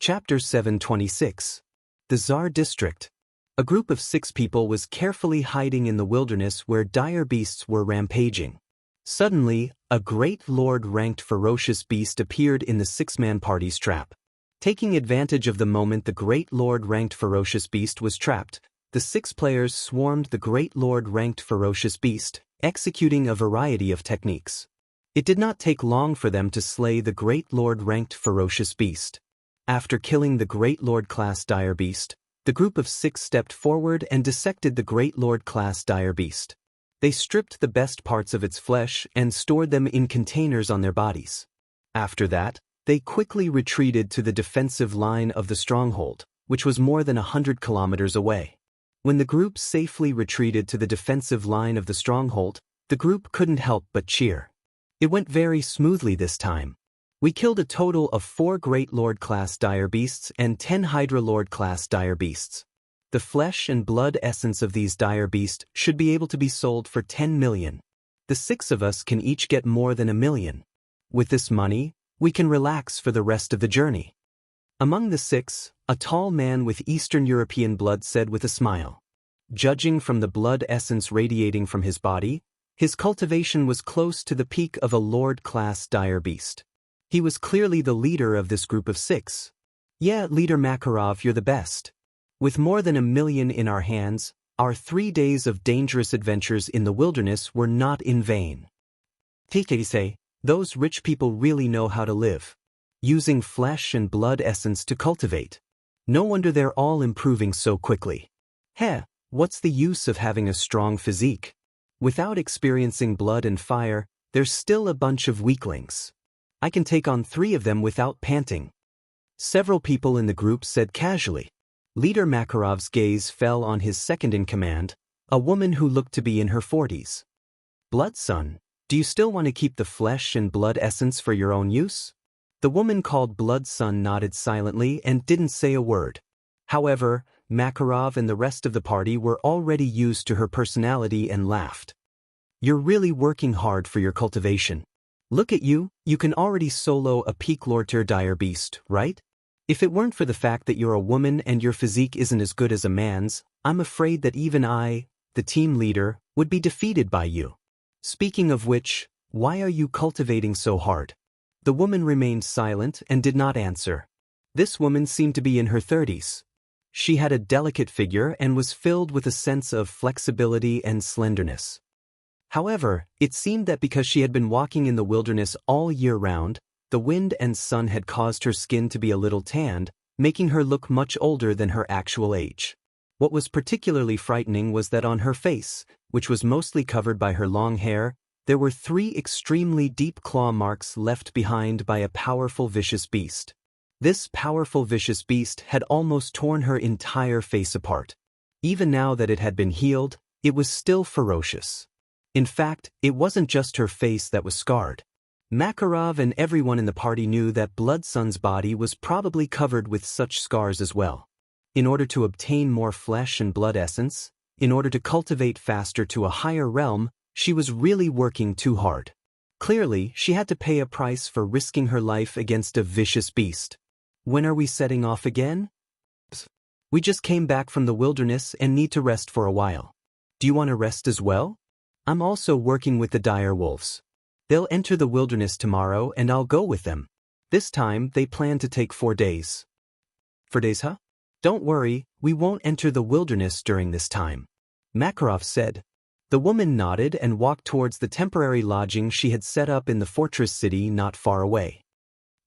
Chapter 726. The Tsar District. A group of 6 people was carefully hiding in the wilderness where dire beasts were rampaging. Suddenly, a great lord-ranked ferocious beast appeared in the 6-man party's trap. Taking advantage of the moment the great lord-ranked ferocious beast was trapped, the 6 players swarmed the great lord-ranked ferocious beast, executing a variety of techniques. It did not take long for them to slay the great lord-ranked ferocious beast. After killing the great lord-class dire beast, the group of 6 stepped forward and dissected the great lord-class dire beast. They stripped the best parts of its flesh and stored them in containers on their bodies. After that, they quickly retreated to the defensive line of the stronghold, which was more than 100 kilometers away. When the group safely retreated to the defensive line of the stronghold, the group couldn't help but cheer. It went very smoothly this time. We killed a total of 4 Great Lord-class dire beasts and 10 Hydra Lord-class dire beasts. The flesh and blood essence of these dire beasts should be able to be sold for 10 million. The 6 of us can each get more than 1 million. With this money, we can relax for the rest of the journey. Among the 6, a tall man with Eastern European blood said with a smile. Judging from the blood essence radiating from his body, his cultivation was close to the peak of a Lord-class dire beast. He was clearly the leader of this group of 6. Yeah, Leader Makarov, you're the best. With more than 1 million in our hands, our 3 days of dangerous adventures in the wilderness were not in vain. Say, those rich people really know how to live. Using flesh and blood essence to cultivate. No wonder they're all improving so quickly. Heh, what's the use of having a strong physique? Without experiencing blood and fire, there's still a bunch of weaklings. I can take on 3 of them without panting. Several people in the group said casually. Leader Makarov's gaze fell on his second-in-command, a woman who looked to be in her 40s. Blood son, do you still want to keep the flesh and blood essence for your own use? The woman called Blood Son nodded silently and didn't say a word. However, Makarov and the rest of the party were already used to her personality and laughed. You're really working hard for your cultivation. Look at you, you can already solo a peak Lord-tier dire beast, right? If it weren't for the fact that you're a woman and your physique isn't as good as a man's, I'm afraid that even I, the team leader, would be defeated by you. Speaking of which, why are you cultivating so hard? The woman remained silent and did not answer. This woman seemed to be in her 30s. She had a delicate figure and was filled with a sense of flexibility and slenderness. However, it seemed that because she had been walking in the wilderness all year round, the wind and sun had caused her skin to be a little tanned, making her look much older than her actual age. What was particularly frightening was that on her face, which was mostly covered by her long hair, there were 3 extremely deep claw marks left behind by a powerful vicious beast. This powerful vicious beast had almost torn her entire face apart. Even now that it had been healed, it was still ferocious. In fact, it wasn't just her face that was scarred. Makarov and everyone in the party knew that Blood Son's body was probably covered with such scars as well. In order to obtain more flesh and blood essence, in order to cultivate faster to a higher realm, she was really working too hard. Clearly, she had to pay a price for risking her life against a vicious beast. When are we setting off again? We just came back from the wilderness and need to rest for a while. Do you want to rest as well? I'm also working with the dire wolves. They'll enter the wilderness tomorrow and I'll go with them. This time, they plan to take 4 days. 4 days, huh? Don't worry, we won't enter the wilderness during this time. Makarov said. The woman nodded and walked towards the temporary lodging she had set up in the fortress city not far away.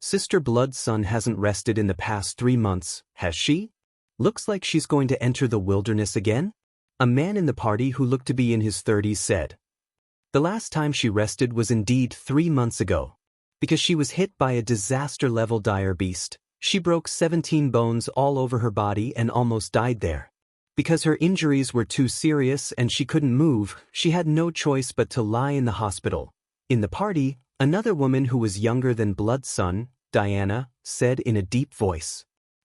Sister Blood Son hasn't rested in the past 3 months, has she? Looks like she's going to enter the wilderness again? A man in the party who looked to be in his 30s said. The last time she rested was indeed 3 months ago. Because she was hit by a disaster-level dire beast, she broke 17 bones all over her body and almost died there. Because her injuries were too serious and she couldn't move, she had no choice but to lie in the hospital. In the party, another woman who was younger than Blood Son, Diana, said in a deep voice.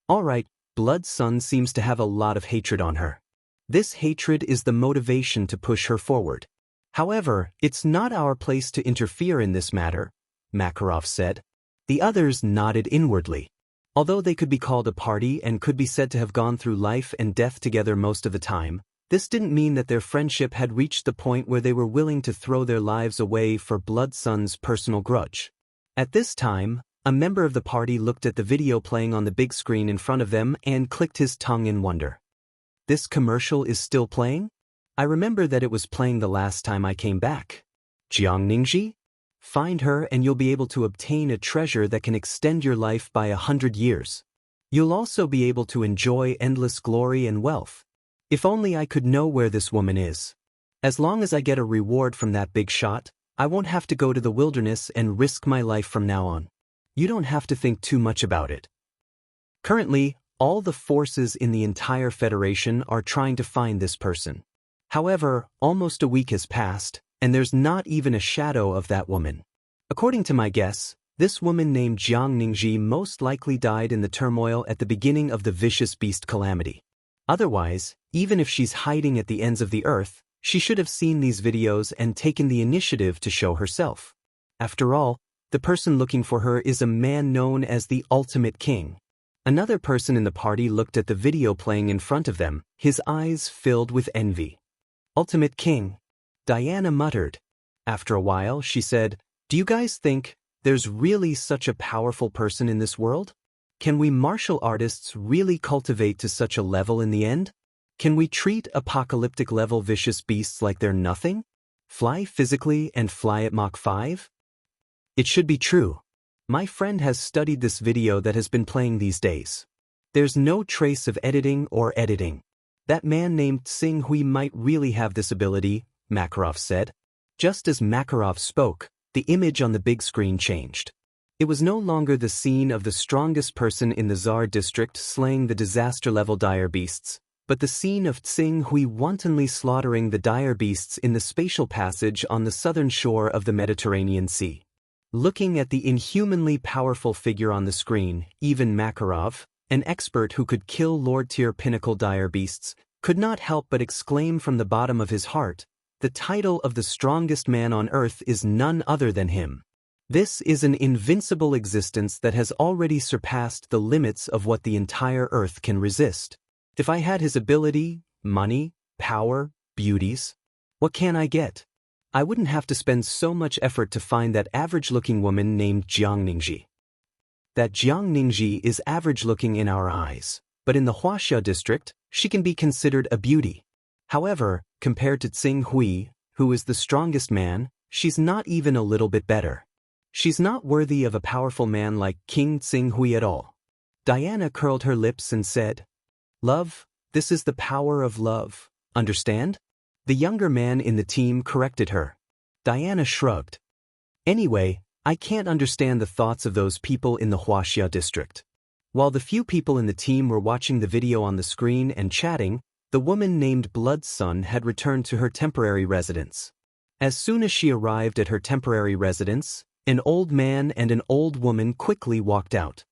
All right, Blood Son seems to have a lot of hatred on her. This hatred is the motivation to push her forward. However, it's not our place to interfere in this matter, Makarov said. The others nodded inwardly. Although they could be called a party and could be said to have gone through life and death together most of the time, this didn't mean that their friendship had reached the point where they were willing to throw their lives away for Blood Sun's personal grudge. At this time, a member of the party looked at the video playing on the big screen in front of them and clicked his tongue in wonder. This commercial is still playing? I remember that it was playing the last time I came back. Jiang Ningji? Find her and you'll be able to obtain a treasure that can extend your life by 100 years. You'll also be able to enjoy endless glory and wealth. If only I could know where this woman is. As long as I get a reward from that big shot, I won't have to go to the wilderness and risk my life from now on. You don't have to think too much about it. Currently, all the forces in the entire Federation are trying to find this person. However, almost a week has passed, and there's not even a shadow of that woman. According to my guess, this woman named Jiang Ningji most likely died in the turmoil at the beginning of the vicious beast calamity. Otherwise, even if she's hiding at the ends of the earth, she should have seen these videos and taken the initiative to show herself. After all, the person looking for her is a man known as the Ultimate King. Another person in the party looked at the video playing in front of them, his eyes filled with envy. Ultimate King, Diana muttered. After a while, she said, "Do you guys think there's really such a powerful person in this world? Can we martial artists really cultivate to such a level in the end? Can we treat apocalyptic-level vicious beasts like they're nothing? Fly physically and fly at Mach 5? It should be true. My friend has studied this video that has been playing these days. There's no trace of editing or editing. That man named Tsing Hui might really have this ability," Makarov said. Just as Makarov spoke, the image on the big screen changed. It was no longer the scene of the strongest person in the Tsar district slaying the disaster-level dire beasts, but the scene of Tsing Hui wantonly slaughtering the dire beasts in the spatial passage on the southern shore of the Mediterranean Sea. Looking at the inhumanly powerful figure on the screen, even Makarov, an expert who could kill Lord-tier pinnacle dire beasts, could not help but exclaim from the bottom of his heart, "The title of the strongest man on earth is none other than him." This is an invincible existence that has already surpassed the limits of what the entire earth can resist. If I had his ability, money, power, beauties, what can I get? I wouldn't have to spend so much effort to find that average-looking woman named Jiang Ningji. That Jiang Ningji is average-looking in our eyes, but in the Huaxia district, she can be considered a beauty. However, compared to Tsing Hui, who is the strongest man, she's not even a little bit better. She's not worthy of a powerful man like King Tsing Hui at all. Diana curled her lips and said, "Love, this is the power of love, understand?" The younger man in the team corrected her. Diana shrugged. "Anyway, I can't understand the thoughts of those people in the Huaxia district." While the few people in the team were watching the video on the screen and chatting, the woman named Blood Sun had returned to her temporary residence. As soon as she arrived at her temporary residence, an old man and an old woman quickly walked out.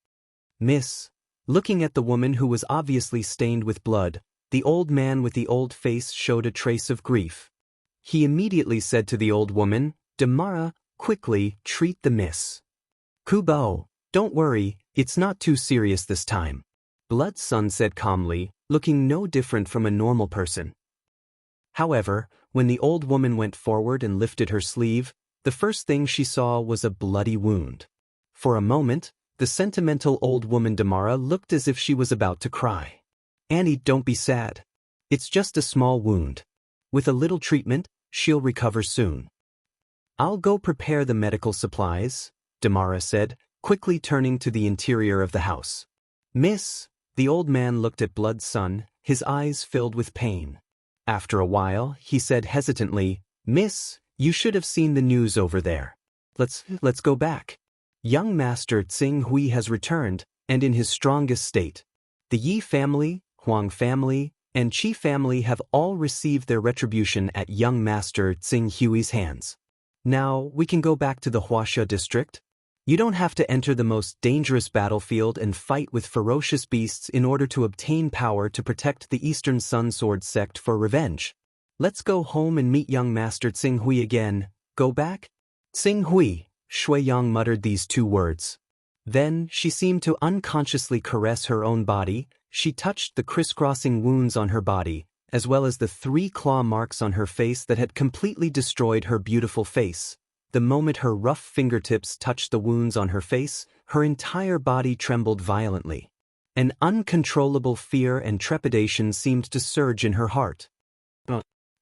"Miss," looking at the woman who was obviously stained with blood, the old man with the old face showed a trace of grief. He immediately said to the old woman, "Damara, quickly treat the miss." "Kubo, don't worry, it's not too serious this time," Blood Sun said calmly, looking no different from a normal person. However, when the old woman went forward and lifted her sleeve, the first thing she saw was a bloody wound. For a moment, the sentimental old woman Damara looked as if she was about to cry. "Annie, don't be sad. It's just a small wound. With a little treatment, she'll recover soon." "I'll go prepare the medical supplies," Damara said, quickly turning to the interior of the house. "Miss," the old man looked at Blood Sun, his eyes filled with pain. After a while, he said hesitantly, "Miss, you should have seen the news over there. Let's go back. Young Master Tsing Hui has returned, and in his strongest state. The Yi family, Huang family, and Qi family have all received their retribution at young Master Tsing Hui's hands. Now, we can go back to the Huaxia district. You don't have to enter the most dangerous battlefield and fight with ferocious beasts in order to obtain power to protect the Eastern Sun Sword sect for revenge. Let's go home and meet young Master Tsing Hui again. Go back?" "Tsing Hui," Shui Yang muttered these two words. Then, she seemed to unconsciously caress her own body. She touched the crisscrossing wounds on her body, as well as the 3 claw marks on her face that had completely destroyed her beautiful face. The moment her rough fingertips touched the wounds on her face, her entire body trembled violently. An uncontrollable fear and trepidation seemed to surge in her heart.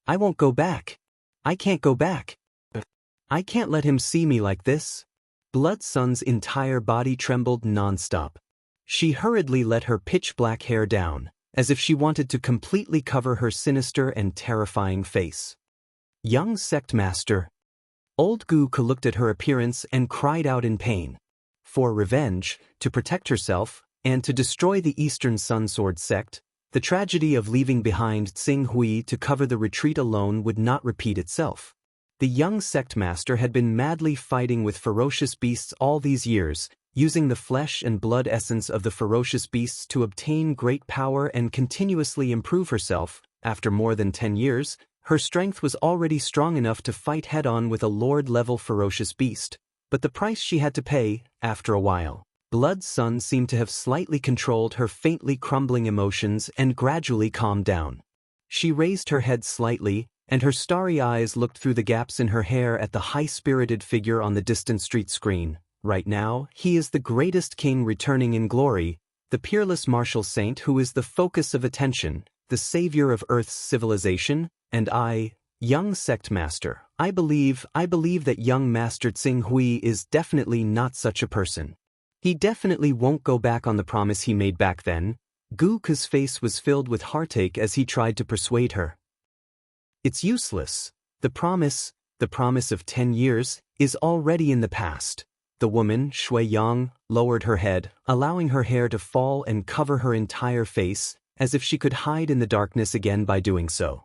I won't go back. I can't go back. I can't let him see me like this. Blood Sun's entire body trembled non-stop. She hurriedly let her pitch-black hair down, as if she wanted to completely cover her sinister and terrifying face. Young sect master. Old Guka looked at her appearance and cried out in pain. For revenge, to protect herself, and to destroy the Eastern Sun Sword sect, the tragedy of leaving behind Tsing Hui to cover the retreat alone would not repeat itself. The young sect master had been madly fighting with ferocious beasts all these years, using the flesh and blood essence of the ferocious beasts to obtain great power and continuously improve herself. After more than 10 years, her strength was already strong enough to fight head-on with a lord-level ferocious beast, but the price she had to pay, after a while. Blood Sun seemed to have slightly controlled her faintly crumbling emotions and gradually calmed down. She raised her head slightly, and her starry eyes looked through the gaps in her hair at the high-spirited figure on the distant street screen. Right now, he is the greatest king returning in glory, the peerless martial saint who is the focus of attention, the savior of Earth's civilization, and I, young sect master, I believe that young Master Tsing Hui is definitely not such a person. He definitely won't go back on the promise he made back then. Guka's face was filled with heartache as he tried to persuade her. It's useless. The promise of 10 years, is already in the past. The woman, Shui Yang, lowered her head, allowing her hair to fall and cover her entire face, as if she could hide in the darkness again by doing so.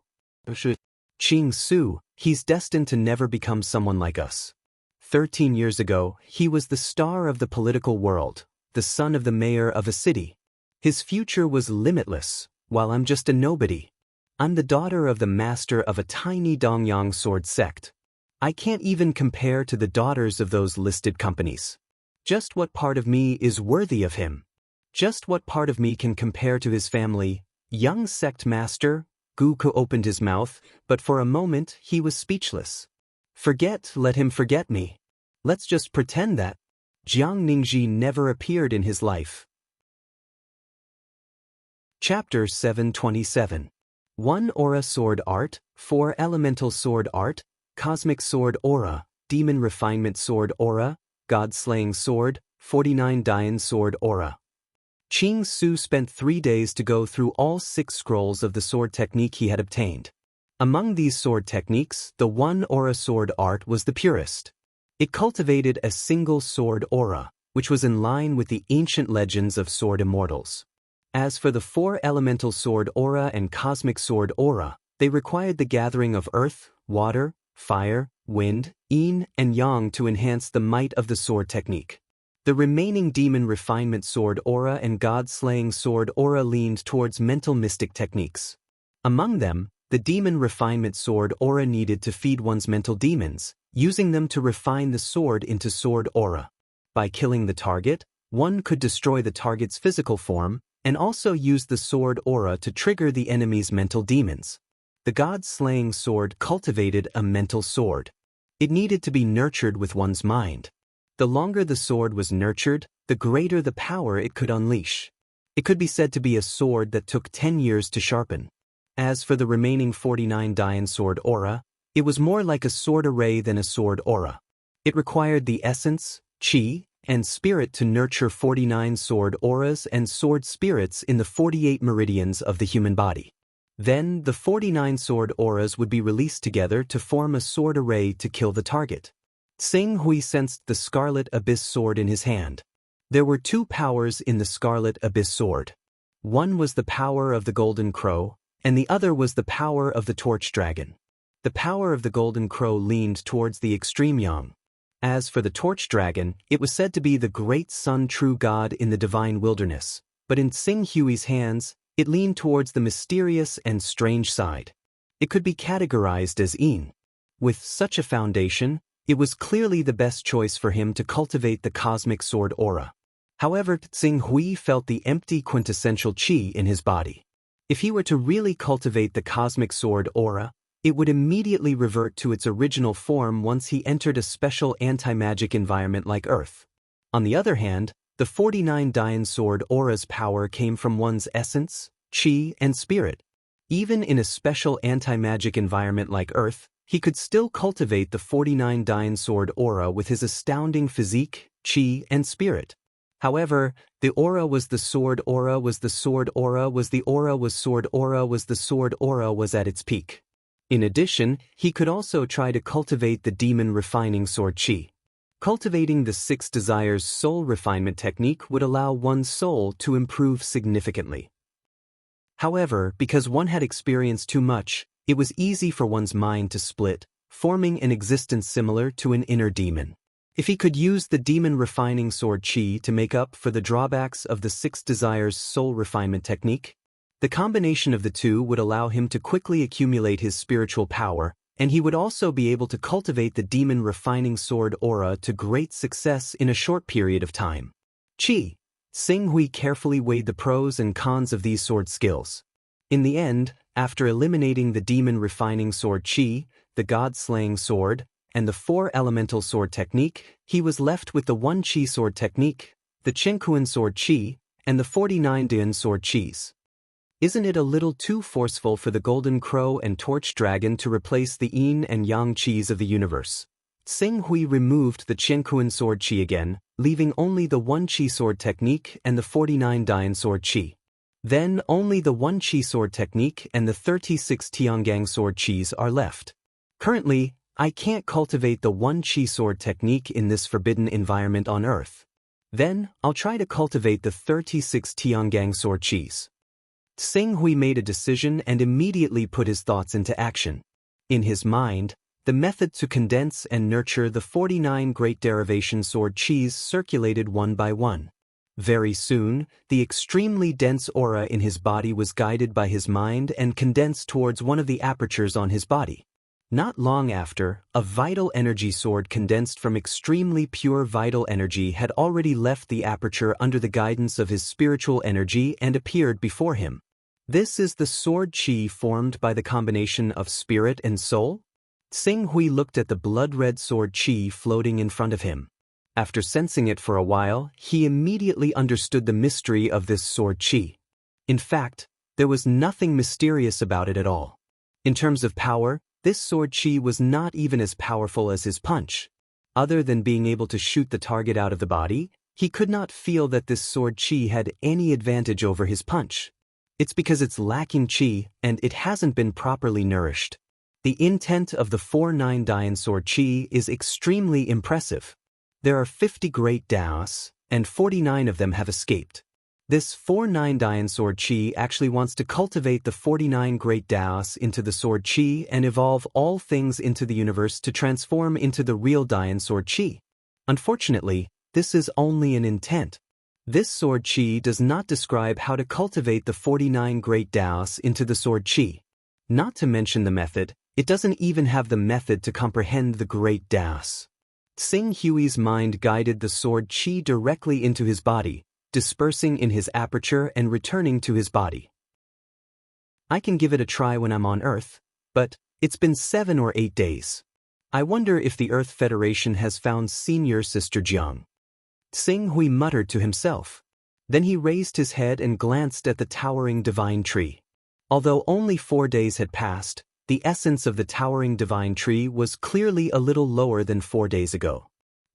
Ching Su, he's destined to never become someone like us. 13 years ago, he was the star of the political world, the son of the mayor of a city. His future was limitless, while I'm just a nobody. I'm the daughter of the master of a tiny Dongyang sword sect. I can't even compare to the daughters of those listed companies. Just what part of me is worthy of him? Just what part of me can compare to his family? Young sect master, Guka opened his mouth, but for a moment he was speechless. Let him forget me. Let's just pretend that Jiang Ningji never appeared in his life. Chapter 727. 1 Aura Sword Art, 4 Elemental Sword Art, Cosmic Sword Aura, Demon Refinement Sword Aura, God-Slaying Sword, 49 Dian Sword Aura. Ching Su spent 3 days to go through all 6 scrolls of the sword technique he had obtained. Among these sword techniques, the 1 Aura Sword Art was the purest. It cultivated a single sword aura, which was in line with the ancient legends of sword immortals. As for the 4 Elemental Sword Aura and Cosmic Sword Aura, they required the gathering of earth, water, fire, wind, yin, and yang to enhance the might of the sword technique. The remaining Demon Refinement Sword Aura and God-Slaying Sword Aura leaned towards mental mystic techniques. Among them, the Demon Refinement Sword Aura needed to feed one's mental demons, using them to refine the sword into sword aura. By killing the target, one could destroy the target's physical form, and also use the sword aura to trigger the enemy's mental demons. The God-Slaying Sword cultivated a mental sword. It needed to be nurtured with one's mind. The longer the sword was nurtured, the greater the power it could unleash. It could be said to be a sword that took 10 years to sharpen. As for the remaining 49 Dian Sword Aura, it was more like a sword array than a sword aura. It required the essence, qi, and spirit to nurture 49 sword auras and sword spirits in the 48 meridians of the human body. Then, the 49 sword auras would be released together to form a sword array to kill the target. Tsing Hui sensed the Scarlet Abyss sword in his hand. There were 2 powers in the Scarlet Abyss sword. One was the power of the Golden Crow, and the other was the power of the Torch Dragon. The power of the Golden Crow leaned towards the extreme yang. As for the Torch Dragon, it was said to be the great sun true god in the divine wilderness, but in Tsing Hui's hands, it leaned towards the mysterious and strange side. It could be categorized as yin. With such a foundation, it was clearly the best choice for him to cultivate the Cosmic Sword Aura. However, Tsing Hui felt the empty quintessential qi in his body. If he were to really cultivate the cosmic sword aura, it would immediately revert to its original form once he entered a special anti-magic environment like Earth. On the other hand, the 49 Dian sword aura's power came from one's essence, qi, and spirit. Even in a special anti-magic environment like Earth, he could still cultivate the 49 Dian sword aura with his astounding physique, qi, and spirit. However, the aura was the sword aura was the sword aura was the aura was sword aura was the sword aura was at its peak. In addition, he could also try to cultivate the demon refining sword qi. Cultivating the 6 desires soul refinement technique would allow one's soul to improve significantly. However, because one had experienced too much, it was easy for one's mind to split, forming an existence similar to an inner demon. If he could use the demon refining sword qi to make up for the drawbacks of the 6 desires soul refinement technique, the combination of the two would allow him to quickly accumulate his spiritual power, and he would also be able to cultivate the demon refining sword aura to great success in a short period of time. Qi. Tsing Hui carefully weighed the pros and cons of these sword skills. In the end, after eliminating the demon refining sword qi, the god-slaying sword, and the 4 elemental sword technique, he was left with the 1 qi sword technique, the Chenkuan sword qi, and the 49 Dian sword qis. Isn't it a little too forceful for the golden crow and torch dragon to replace the yin and yang qis of the universe? Tsing Hui removed the Chenkuan sword qi again, leaving only the 1 qi sword technique and the 49 Dian sword qi. Then only the 1 qi sword technique and the 36 Tiangang sword qis are left. Currently, I can't cultivate the 1 qi sword technique in this forbidden environment on Earth. Then, I'll try to cultivate the 36 Tiangang sword qis. Tsing Hui made a decision and immediately put his thoughts into action. In his mind, the method to condense and nurture the 49 great derivation sword qis circulated one by one. Very soon, the extremely dense aura in his body was guided by his mind and condensed towards one of the apertures on his body. Not long after, a vital energy sword condensed from extremely pure vital energy had already left the aperture under the guidance of his spiritual energy and appeared before him. This is the sword qi formed by the combination of spirit and soul? Tsing Hui looked at the blood-red sword qi floating in front of him. After sensing it for a while, he immediately understood the mystery of this sword qi. In fact, there was nothing mysterious about it at all. In terms of power, this sword qi was not even as powerful as his punch. Other than being able to shoot the target out of the body, he could not feel that this sword qi had any advantage over his punch. It's because it's lacking qi and it hasn't been properly nourished. The intent of the 49 Dian sword qi is extremely impressive. There are 50 great Daos, and 49 of them have escaped. This 49 Dian sword qi actually wants to cultivate the 49 great Daos into the sword qi and evolve all things into the universe to transform into the real Dian sword qi. Unfortunately, this is only an intent. This sword qi does not describe how to cultivate the 49 great Daos into the sword qi. Not to mention the method, it doesn't even have the method to comprehend the great Daos. Tsing Hui's mind guided the sword qi directly into his body, dispersing in his aperture and returning to his body. I can give it a try when I'm on Earth, but it's been 7 or 8 days. I wonder if the Earth Federation has found Senior Sister Jiang. Tsing Hui muttered to himself. Then he raised his head and glanced at the towering divine tree. Although only 4 days had passed, the essence of the towering divine tree was clearly a little lower than 4 days ago.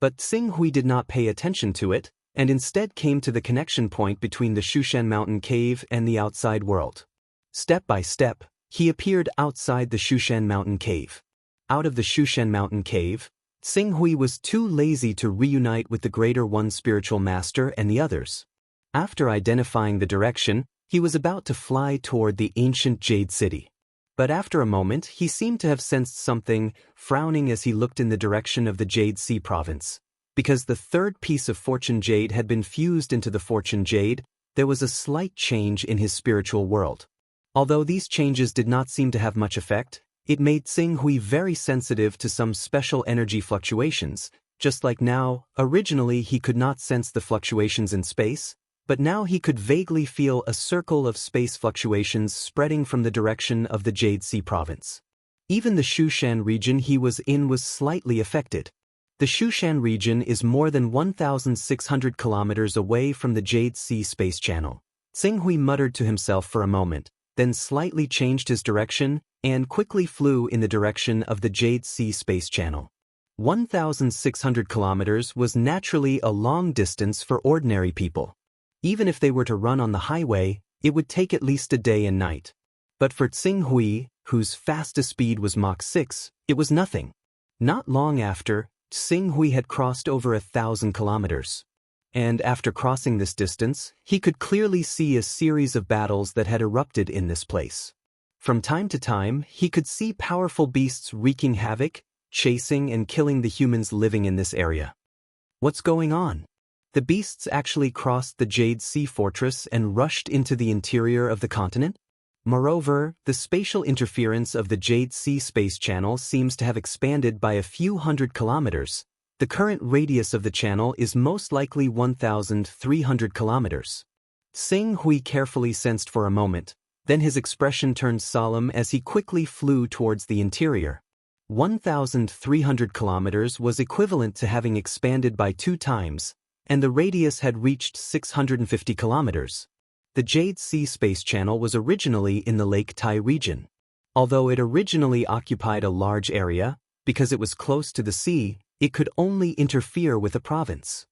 But Tsing Hui did not pay attention to it, and instead came to the connection point between the Shushan Mountain Cave and the outside world. Step by step, he appeared outside the Shushan Mountain Cave. Out of the Shushan Mountain Cave, Tsing Hui was too lazy to reunite with the Greater One Spiritual Master and the others. After identifying the direction, he was about to fly toward the ancient Jade City. But after a moment, he seemed to have sensed something, frowning as he looked in the direction of the Jade Sea province. Because the third piece of Fortune Jade had been fused into the Fortune Jade, there was a slight change in his spiritual world. Although these changes did not seem to have much effect, it made Tsing Hui very sensitive to some special energy fluctuations, Just like now, originally he could not sense the fluctuations in space, but now he could vaguely feel a circle of space fluctuations spreading from the direction of the Jade Sea province. Even the Shushan region he was in was slightly affected. The Shushan region is more than 1,600 kilometers away from the Jade Sea space channel. Xinghui muttered to himself for a moment, then slightly changed his direction and quickly flew in the direction of the Jade Sea space channel. 1,600 kilometers was naturally a long distance for ordinary people. Even if they were to run on the highway, it would take at least a day and night. But for Xinghui, whose fastest speed was Mach 6, it was nothing. Not long after, Xinghui had crossed over 1,000 kilometers. And after crossing this distance, he could clearly see a series of battles that had erupted in this place. From time to time, he could see powerful beasts wreaking havoc, chasing and killing the humans living in this area. What's going on? The beasts actually crossed the Jade Sea fortress and rushed into the interior of the continent? Moreover, the spatial interference of the Jade Sea space channel seems to have expanded by a few hundred kilometers. The current radius of the channel is most likely 1,300 kilometers. Xinghui carefully sensed for a moment, then his expression turned solemn as he quickly flew towards the interior. 1,300 kilometers was equivalent to having expanded by 2 times, and the radius had reached 650 kilometers. The Jade Sea space channel was originally in the Lake Tai region. Although it originally occupied a large area, because it was close to the sea, it could only interfere with a province.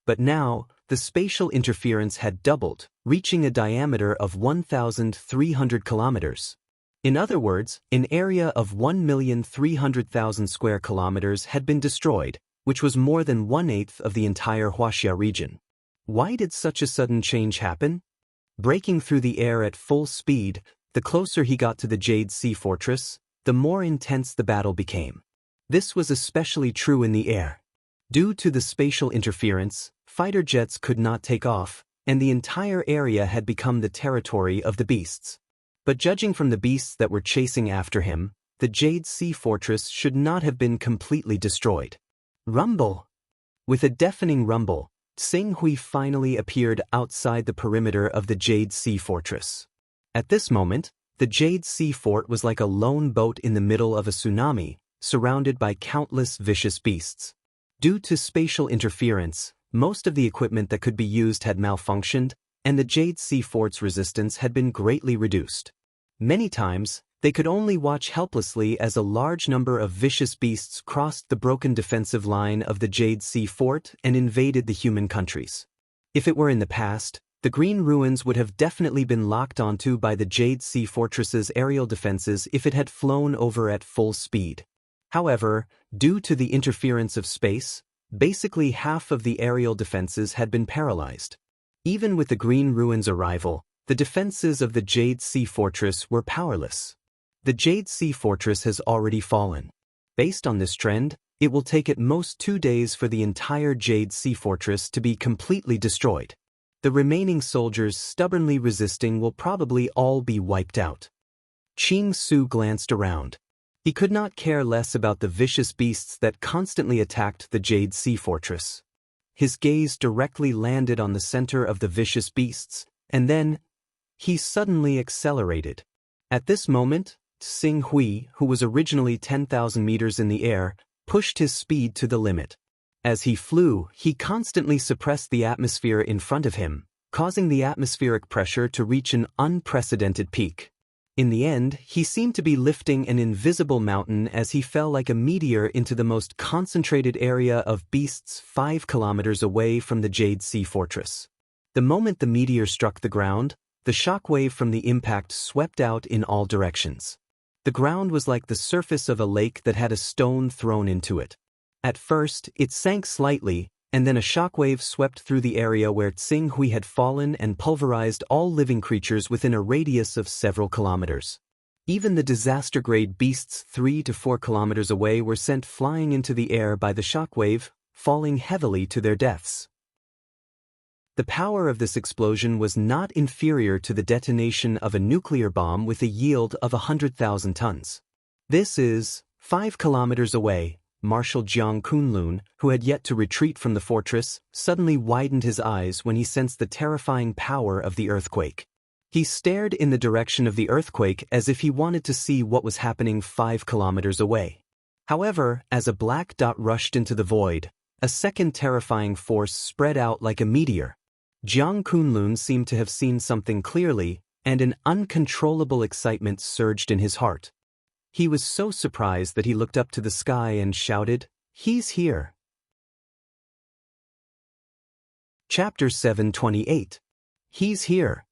But now, the spatial interference had doubled, reaching a diameter of 1,300 kilometers. In other words, an area of 1,300,000 square kilometers had been destroyed, which was more than 1/8 of the entire Huaxia region. Why did such a sudden change happen? Breaking through the air at full speed, the closer he got to the Jade Sea fortress, the more intense the battle became. This was especially true in the air. Due to the spatial interference, fighter jets could not take off, and the entire area had become the territory of the beasts. But judging from the beasts that were chasing after him, the Jade Sea fortress should not have been completely destroyed. Rumble! With a deafening rumble, Xinghui finally appeared outside the perimeter of the Jade Sea fortress. At this moment, the Jade Sea fort was like a lone boat in the middle of a tsunami, surrounded by countless vicious beasts. Due to spatial interference, most of the equipment that could be used had malfunctioned, and the Jade Sea fort's resistance had been greatly reduced. Many times, they could only watch helplessly as a large number of vicious beasts crossed the broken defensive line of the Jade Sea fort and invaded the human countries. If it were in the past, the green ruins would have definitely been locked onto by the Jade Sea fortress's aerial defenses if it had flown over at full speed. However, due to the interference of space, basically half of the aerial defenses had been paralyzed. Even with the green ruins' arrival, the defenses of the Jade Sea fortress were powerless. The Jade Sea fortress has already fallen. Based on this trend, it will take at most 2 days for the entire Jade Sea fortress to be completely destroyed. The remaining soldiers stubbornly resisting will probably all be wiped out. Qing Su glanced around. He could not care less about the vicious beasts that constantly attacked the Jade Sea fortress. His gaze directly landed on the center of the vicious beasts, and then he suddenly accelerated. At this moment, Xinghui, who was originally 10,000 meters in the air, pushed his speed to the limit. As he flew, he constantly suppressed the atmosphere in front of him, causing the atmospheric pressure to reach an unprecedented peak. In the end, he seemed to be lifting an invisible mountain as he fell like a meteor into the most concentrated area of beasts 5 kilometers away from the Jade Sea fortress. The moment the meteor struck the ground, the shockwave from the impact swept out in all directions. The ground was like the surface of a lake that had a stone thrown into it. At first, it sank slightly, and then a shockwave swept through the area where Xinghui had fallen and pulverized all living creatures within a radius of several kilometers. Even the disaster-grade beasts 3 to 4 kilometers away were sent flying into the air by the shockwave, falling heavily to their deaths. The power of this explosion was not inferior to the detonation of a nuclear bomb with a yield of 100,000 tons. This is 5 kilometers away, Marshal Jiang Kunlun, who had yet to retreat from the fortress, suddenly widened his eyes when he sensed the terrifying power of the earthquake. He stared in the direction of the earthquake as if he wanted to see what was happening 5 kilometers away. However, as a black dot rushed into the void, a second terrifying force spread out like a meteor. Jiang Kunlun seemed to have seen something clearly, and an uncontrollable excitement surged in his heart. He was so surprised that he looked up to the sky and shouted, "He's here!" Chapter 728. He's here.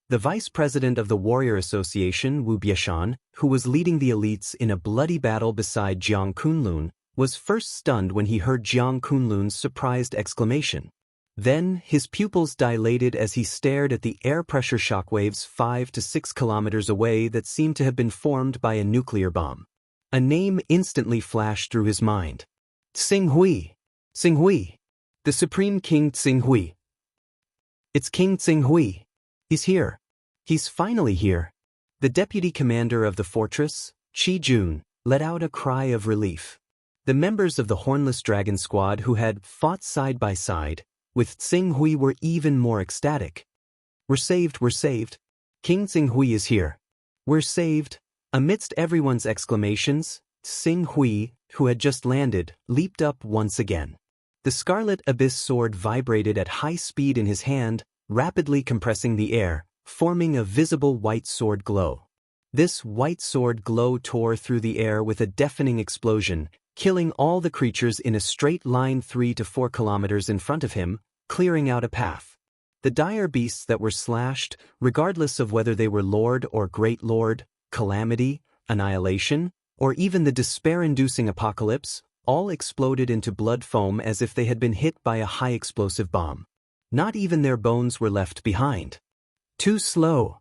The vice president of the Warrior Association, Wu Biashan, who was leading the elites in a bloody battle beside Jiang Kunlun, was first stunned when he heard Jiang Kunlun's surprised exclamation. Then, his pupils dilated as he stared at the air pressure shockwaves 5 to 6 kilometers away that seemed to have been formed by a nuclear bomb. A name instantly flashed through his mind. Tsinghui! Tsinghui! The Supreme King Tsinghui! It's King Tsinghui! He's here! He's finally here! The deputy commander of the fortress, Qi Jun, let out a cry of relief. The members of the Hornless Dragon Squad who had fought side by side with Tsinghui were even more ecstatic. We're saved, we're saved. King Tsinghui is here. We're saved. Amidst everyone's exclamations, Tsinghui, who had just landed, leaped up once again. The Scarlet Abyss sword vibrated at high speed in his hand, rapidly compressing the air, forming a visible white sword glow. This white sword glow tore through the air with a deafening explosion, killing all the creatures in a straight line 3 to 4 kilometers in front of him, clearing out a path. The dire beasts that were slashed, regardless of whether they were Lord or Great Lord, Calamity, Annihilation, or even the despair-inducing Apocalypse, all exploded into blood foam as if they had been hit by a high-explosive bomb. Not even their bones were left behind. Too slow.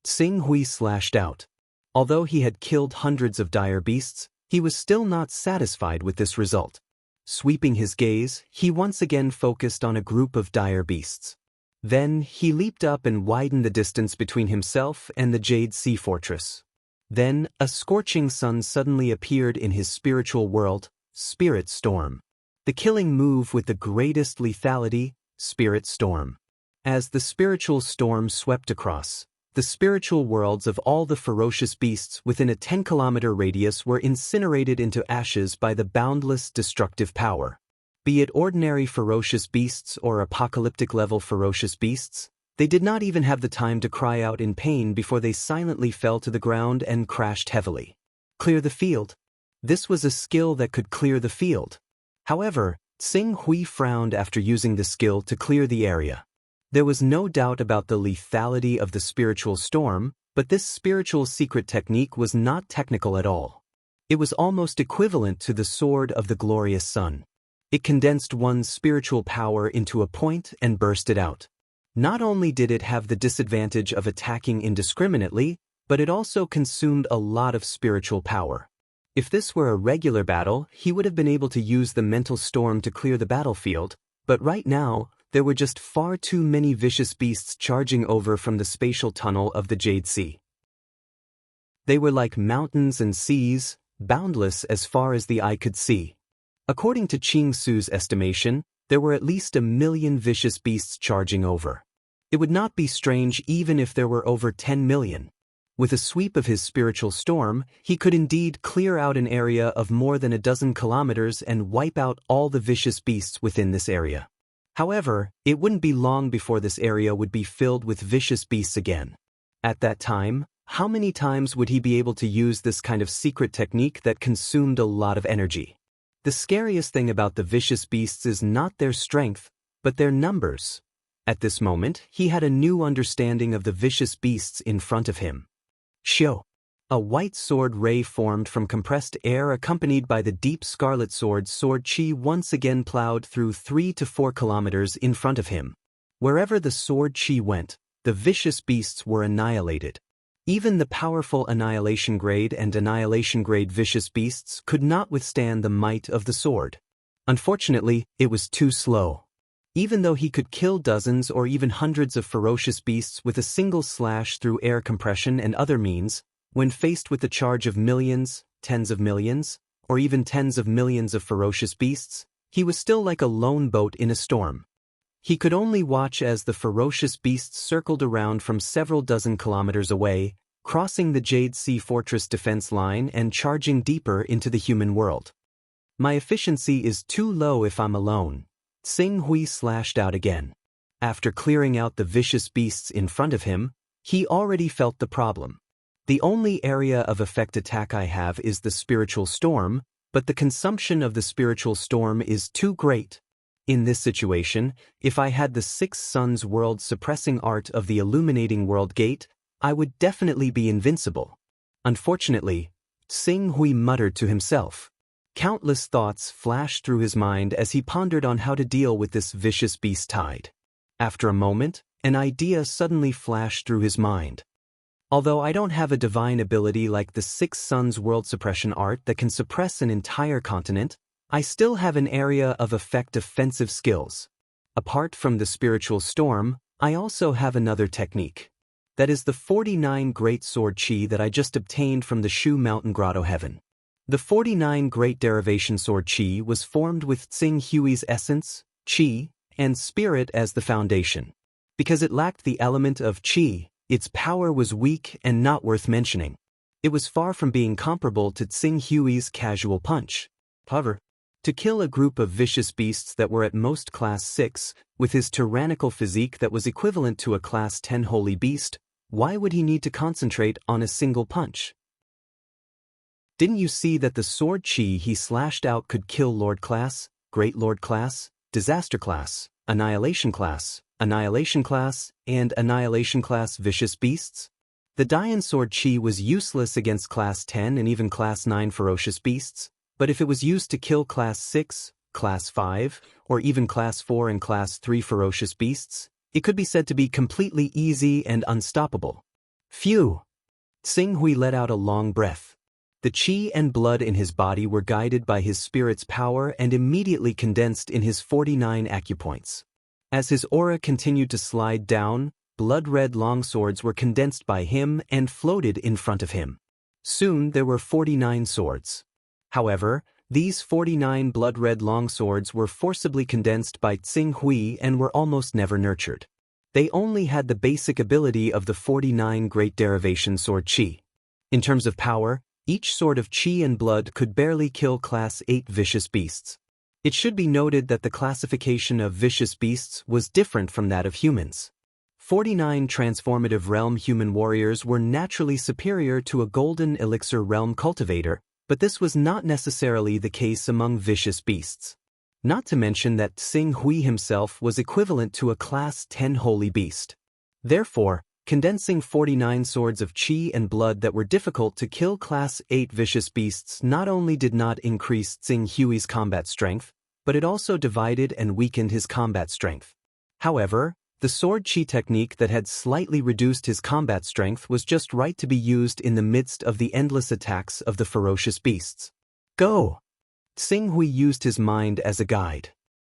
Tsinghui slashed out. Although he had killed hundreds of dire beasts, he was still not satisfied with this result. Sweeping his gaze, he once again focused on a group of dire beasts. Then, he leaped up and widened the distance between himself and the Jade Sea Fortress. Then, a scorching sun suddenly appeared in his spiritual world, Spirit Storm. The killing move with the greatest lethality, Spirit Storm. As the spiritual storm swept across, the spiritual worlds of all the ferocious beasts within a 10-kilometer radius were incinerated into ashes by the boundless destructive power. Be it ordinary ferocious beasts or apocalyptic-level ferocious beasts, they did not even have the time to cry out in pain before they silently fell to the ground and crashed heavily. Clear the field. This was a skill that could clear the field. However, Tsinghui frowned after using the skill to clear the area. There was no doubt about the lethality of the spiritual storm, but this spiritual secret technique was not technical at all. It was almost equivalent to the sword of the glorious sun. It condensed one's spiritual power into a point and burst it out. Not only did it have the disadvantage of attacking indiscriminately, but it also consumed a lot of spiritual power. If this were a regular battle, he would have been able to use the mental storm to clear the battlefield, but right now, there were just far too many vicious beasts charging over from the spatial tunnel of the Jade Sea. They were like mountains and seas, boundless as far as the eye could see. According to Qing Su's estimation, there were at least 1 million vicious beasts charging over. It would not be strange even if there were over 10 million. With a sweep of his spiritual storm, he could indeed clear out an area of more than a dozen kilometers and wipe out all the vicious beasts within this area. However, it wouldn't be long before this area would be filled with vicious beasts again. At that time, how many times would he be able to use this kind of secret technique that consumed a lot of energy? The scariest thing about the vicious beasts is not their strength, but their numbers. At this moment, he had a new understanding of the vicious beasts in front of him. Shio. A white sword ray formed from compressed air accompanied by the deep scarlet sword Qi once again plowed through 3 to 4 kilometers in front of him. Wherever the sword Qi went, the vicious beasts were annihilated. Even the powerful annihilation grade and annihilation grade vicious beasts could not withstand the might of the sword. Unfortunately, it was too slow. Even though he could kill dozens or even hundreds of ferocious beasts with a single slash through air compression and other means, when faced with the charge of millions, tens of millions, or even tens of millions of ferocious beasts, he was still like a lone boat in a storm. He could only watch as the ferocious beasts circled around from several dozen kilometers away, crossing the Jade Sea Fortress defense line and charging deeper into the human world. My efficiency is too low if I'm alone, Tsing Hui slashed out again. After clearing out the vicious beasts in front of him, he already felt the problem. The only area of effect attack I have is the spiritual storm, but the consumption of the spiritual storm is too great. In this situation, if I had the Six Suns world suppressing art of the illuminating world gate, I would definitely be invincible. Unfortunately, Tsing Hui muttered to himself. Countless thoughts flashed through his mind as he pondered on how to deal with this vicious beast tide. After a moment, an idea suddenly flashed through his mind. Although I don't have a divine ability like the Six Suns world suppression art that can suppress an entire continent, I still have an area of effect offensive skills. Apart from the spiritual storm, I also have another technique. That is the 49 Great Sword Chi that I just obtained from the Shu Mountain Grotto Heaven. The 49 Great Derivation Sword Chi was formed with Tsing Hui's essence, Chi, and spirit as the foundation. Because it lacked the element of Chi, its power was weak and not worth mentioning. It was far from being comparable to Tsing Hui's casual punch. However, to kill a group of vicious beasts that were at most Class 6, with his tyrannical physique that was equivalent to a Class 10 holy beast, why would he need to concentrate on a single punch? Didn't you see that the sword chi he slashed out could kill Lord Class, Great Lord Class, Disaster Class, Annihilation Class, Annihilation Class, and Annihilation Class vicious beasts? The Dian Sword Chi was useless against Class 10 and even Class 9 ferocious beasts, but if it was used to kill Class 6, Class 5, or even Class 4 and Class 3 ferocious beasts, it could be said to be completely easy and unstoppable. Phew! Tsing Hui let out a long breath. The chi and blood in his body were guided by his spirit's power and immediately condensed in his 49 acupoints. As his aura continued to slide down, blood-red longswords were condensed by him and floated in front of him. Soon there were 49 swords. However, these 49 blood-red longswords were forcibly condensed by Tsing Hui and were almost never nurtured. They only had the basic ability of the 49 Great Derivation Sword Chi. In terms of power, each sword of chi and blood could barely kill Class 8 vicious beasts. It should be noted that the classification of vicious beasts was different from that of humans. 49 transformative realm human warriors were naturally superior to a golden elixir realm cultivator, but this was not necessarily the case among vicious beasts. Not to mention that Tsing Hui himself was equivalent to a Class 10 holy beast. Therefore, condensing 49 swords of chi and blood that were difficult to kill Class 8 vicious beasts not only did not increase Tsing Hui's combat strength, but it also divided and weakened his combat strength. However, the sword chi technique that had slightly reduced his combat strength was just right to be used in the midst of the endless attacks of the ferocious beasts. Go! Tsing Hui used his mind as a guide.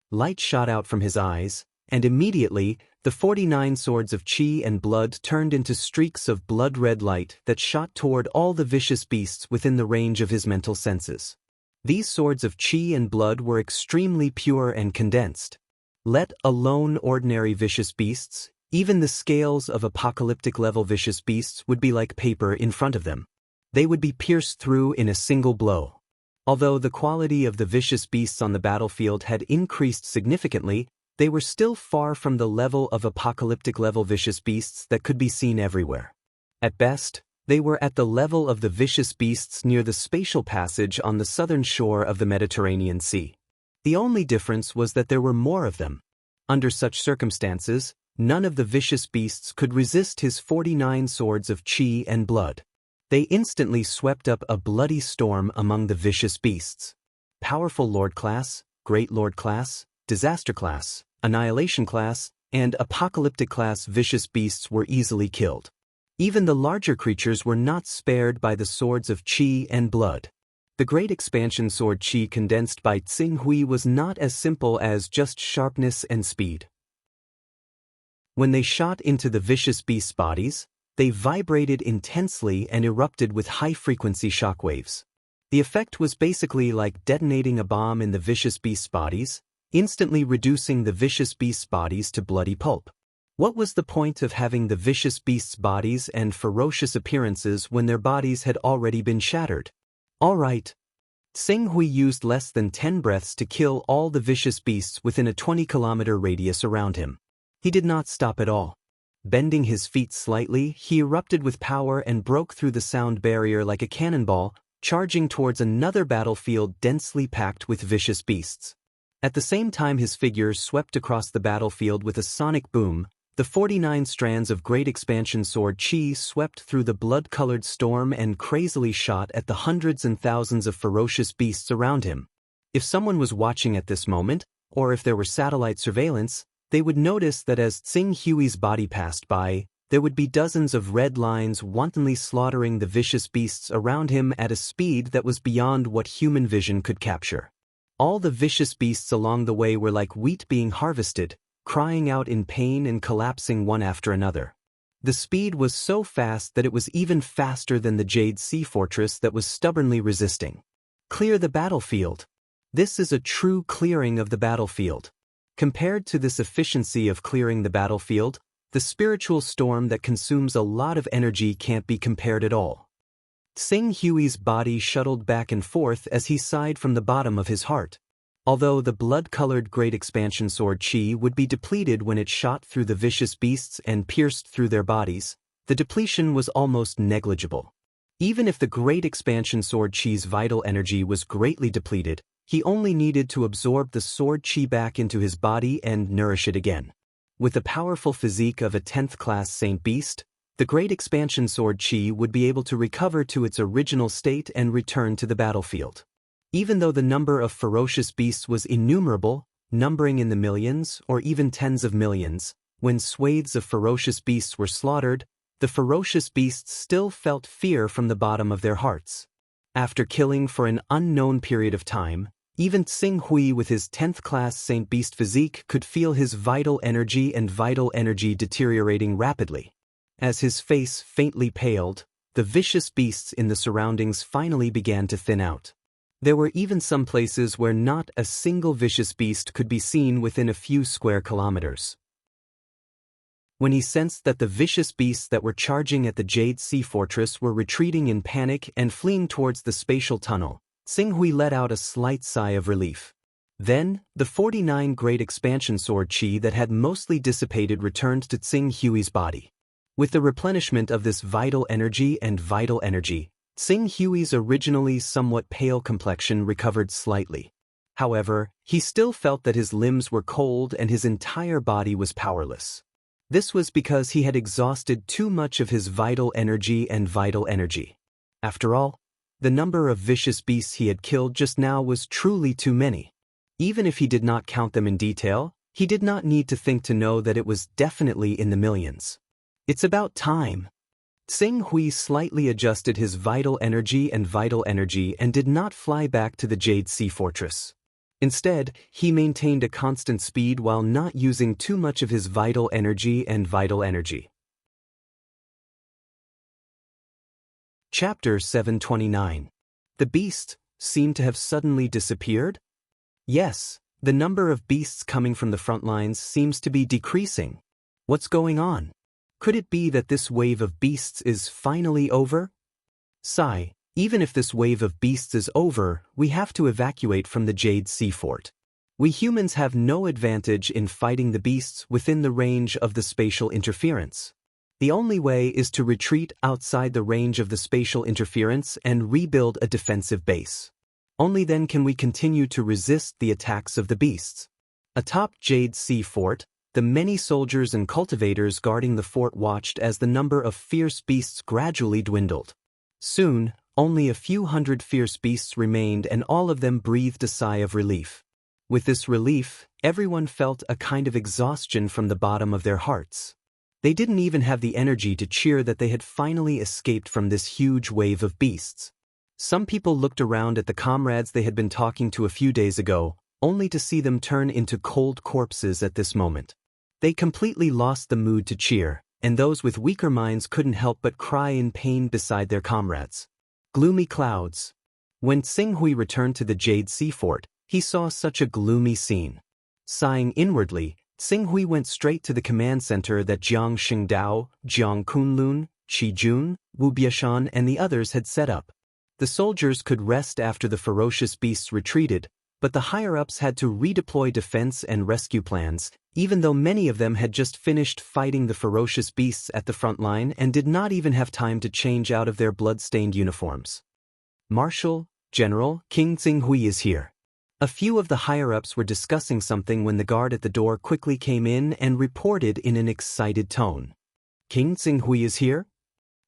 Light shot out from his eyes, and immediately, the 49 swords of chi and blood turned into streaks of blood-red light that shot toward all the vicious beasts within the range of his mental senses. These swords of chi and blood were extremely pure and condensed. Let alone ordinary vicious beasts, even the scales of apocalyptic-level vicious beasts would be like paper in front of them. They would be pierced through in a single blow. Although the quality of the vicious beasts on the battlefield had increased significantly, they were still far from the level of apocalyptic-level vicious beasts that could be seen everywhere. At best, they were at the level of the vicious beasts near the spatial passage on the southern shore of the Mediterranean Sea. The only difference was that there were more of them. Under such circumstances, none of the vicious beasts could resist his 49 swords of chi and blood. They instantly swept up a bloody storm among the vicious beasts. Powerful Lord Class, Great Lord Class, Disaster Class, Annihilation Class, and Apocalyptic Class vicious beasts were easily killed. Even the larger creatures were not spared by the swords of chi and blood. The Great Expansion Sword Chi condensed by Tsing Hui was not as simple as just sharpness and speed. When they shot into the vicious beasts' bodies, they vibrated intensely and erupted with high-frequency shockwaves. The effect was basically like detonating a bomb in the vicious beasts' bodies, instantly reducing the vicious beasts' bodies to bloody pulp. What was the point of having the vicious beasts' bodies and ferocious appearances when their bodies had already been shattered? All right. Tsing Hui used less than 10 breaths to kill all the vicious beasts within a 20-kilometer radius around him. He did not stop at all. Bending his feet slightly, he erupted with power and broke through the sound barrier like a cannonball, charging towards another battlefield densely packed with vicious beasts. At the same time his figure swept across the battlefield with a sonic boom, the 49 strands of Great Expansion Sword Chi swept through the blood-colored storm and crazily shot at the hundreds and thousands of ferocious beasts around him. If someone was watching at this moment, or if there were satellite surveillance, they would notice that as Tsing Hui's body passed by, there would be dozens of red lines wantonly slaughtering the vicious beasts around him at a speed that was beyond what human vision could capture. All the vicious beasts along the way were like wheat being harvested, crying out in pain and collapsing one after another. The speed was so fast that it was even faster than the Jade Sea Fortress that was stubbornly resisting. Clear the battlefield. This is a true clearing of the battlefield. Compared to this efficiency of clearing the battlefield, the spiritual storm that consumes a lot of energy can't be compared at all. Tsing Hui's body shuttled back and forth as he sighed from the bottom of his heart. Although the blood-colored Great Expansion Sword Chi would be depleted when it shot through the vicious beasts and pierced through their bodies, the depletion was almost negligible. Even if the Great Expansion Sword Chi's vital energy was greatly depleted, he only needed to absorb the Sword Chi back into his body and nourish it again. With the powerful physique of a 10th-class Saint Beast, the Great Expansion Sword Chi would be able to recover to its original state and return to the battlefield. Even though the number of ferocious beasts was innumerable, numbering in the millions or even tens of millions, when swathes of ferocious beasts were slaughtered, the ferocious beasts still felt fear from the bottom of their hearts. After killing for an unknown period of time, even Tsing Hui with his 10th-class Saint Beast physique could feel his vital energy deteriorating rapidly. As his face faintly paled, the vicious beasts in the surroundings finally began to thin out. There were even some places where not a single vicious beast could be seen within a few square kilometers. When he sensed that the vicious beasts that were charging at the Jade Sea Fortress were retreating in panic and fleeing towards the spatial tunnel, Tsing Hui let out a slight sigh of relief. Then, the 49 Great Expansion Sword Chi that had mostly dissipated returned to Tsing Hui's body. With the replenishment of this vital energy, Tsing Hui's originally somewhat pale complexion recovered slightly. However, he still felt that his limbs were cold and his entire body was powerless. This was because he had exhausted too much of his vital energy. After all, the number of vicious beasts he had killed just now was truly too many. Even if he did not count them in detail, he did not need to think to know that it was definitely in the millions. It's about time. Tsing Hui slightly adjusted his vital energy and did not fly back to the Jade Sea Fortress. Instead, he maintained a constant speed while not using too much of his vital energy. Chapter 729. The beasts seemed to have suddenly disappeared? Yes, the number of beasts coming from the front lines seems to be decreasing. What's going on? Could it be that this wave of beasts is finally over? Sigh, even if this wave of beasts is over, we have to evacuate from the Jade Sea Fort. We humans have no advantage in fighting the beasts within the range of the spatial interference. The only way is to retreat outside the range of the spatial interference and rebuild a defensive base. Only then can we continue to resist the attacks of the beasts. Atop Jade Sea Fort, the many soldiers and cultivators guarding the fort watched as the number of fierce beasts gradually dwindled. Soon, only a few hundred fierce beasts remained and all of them breathed a sigh of relief. With this relief, everyone felt a kind of exhaustion from the bottom of their hearts. They didn't even have the energy to cheer that they had finally escaped from this huge wave of beasts. Some people looked around at the comrades they had been talking to a few days ago, only to see them turn into cold corpses at this moment. They completely lost the mood to cheer, and those with weaker minds couldn't help but cry in pain beside their comrades. Gloomy clouds. When Xinghui returned to the Jade Sea Fort, he saw such a gloomy scene. Sighing inwardly, Xinghui went straight to the command center that Jiang Xingdao, Jiang Kunlun, Qi Jun, Wu Biashan and the others had set up. The soldiers could rest after the ferocious beasts retreated, but the higher-ups had to redeploy defense and rescue plans, even though many of them had just finished fighting the ferocious beasts at the front line and did not even have time to change out of their blood-stained uniforms. Marshal, General, King Xinghui is here. A few of the higher-ups were discussing something when the guard at the door quickly came in and reported in an excited tone. King Xinghui is here?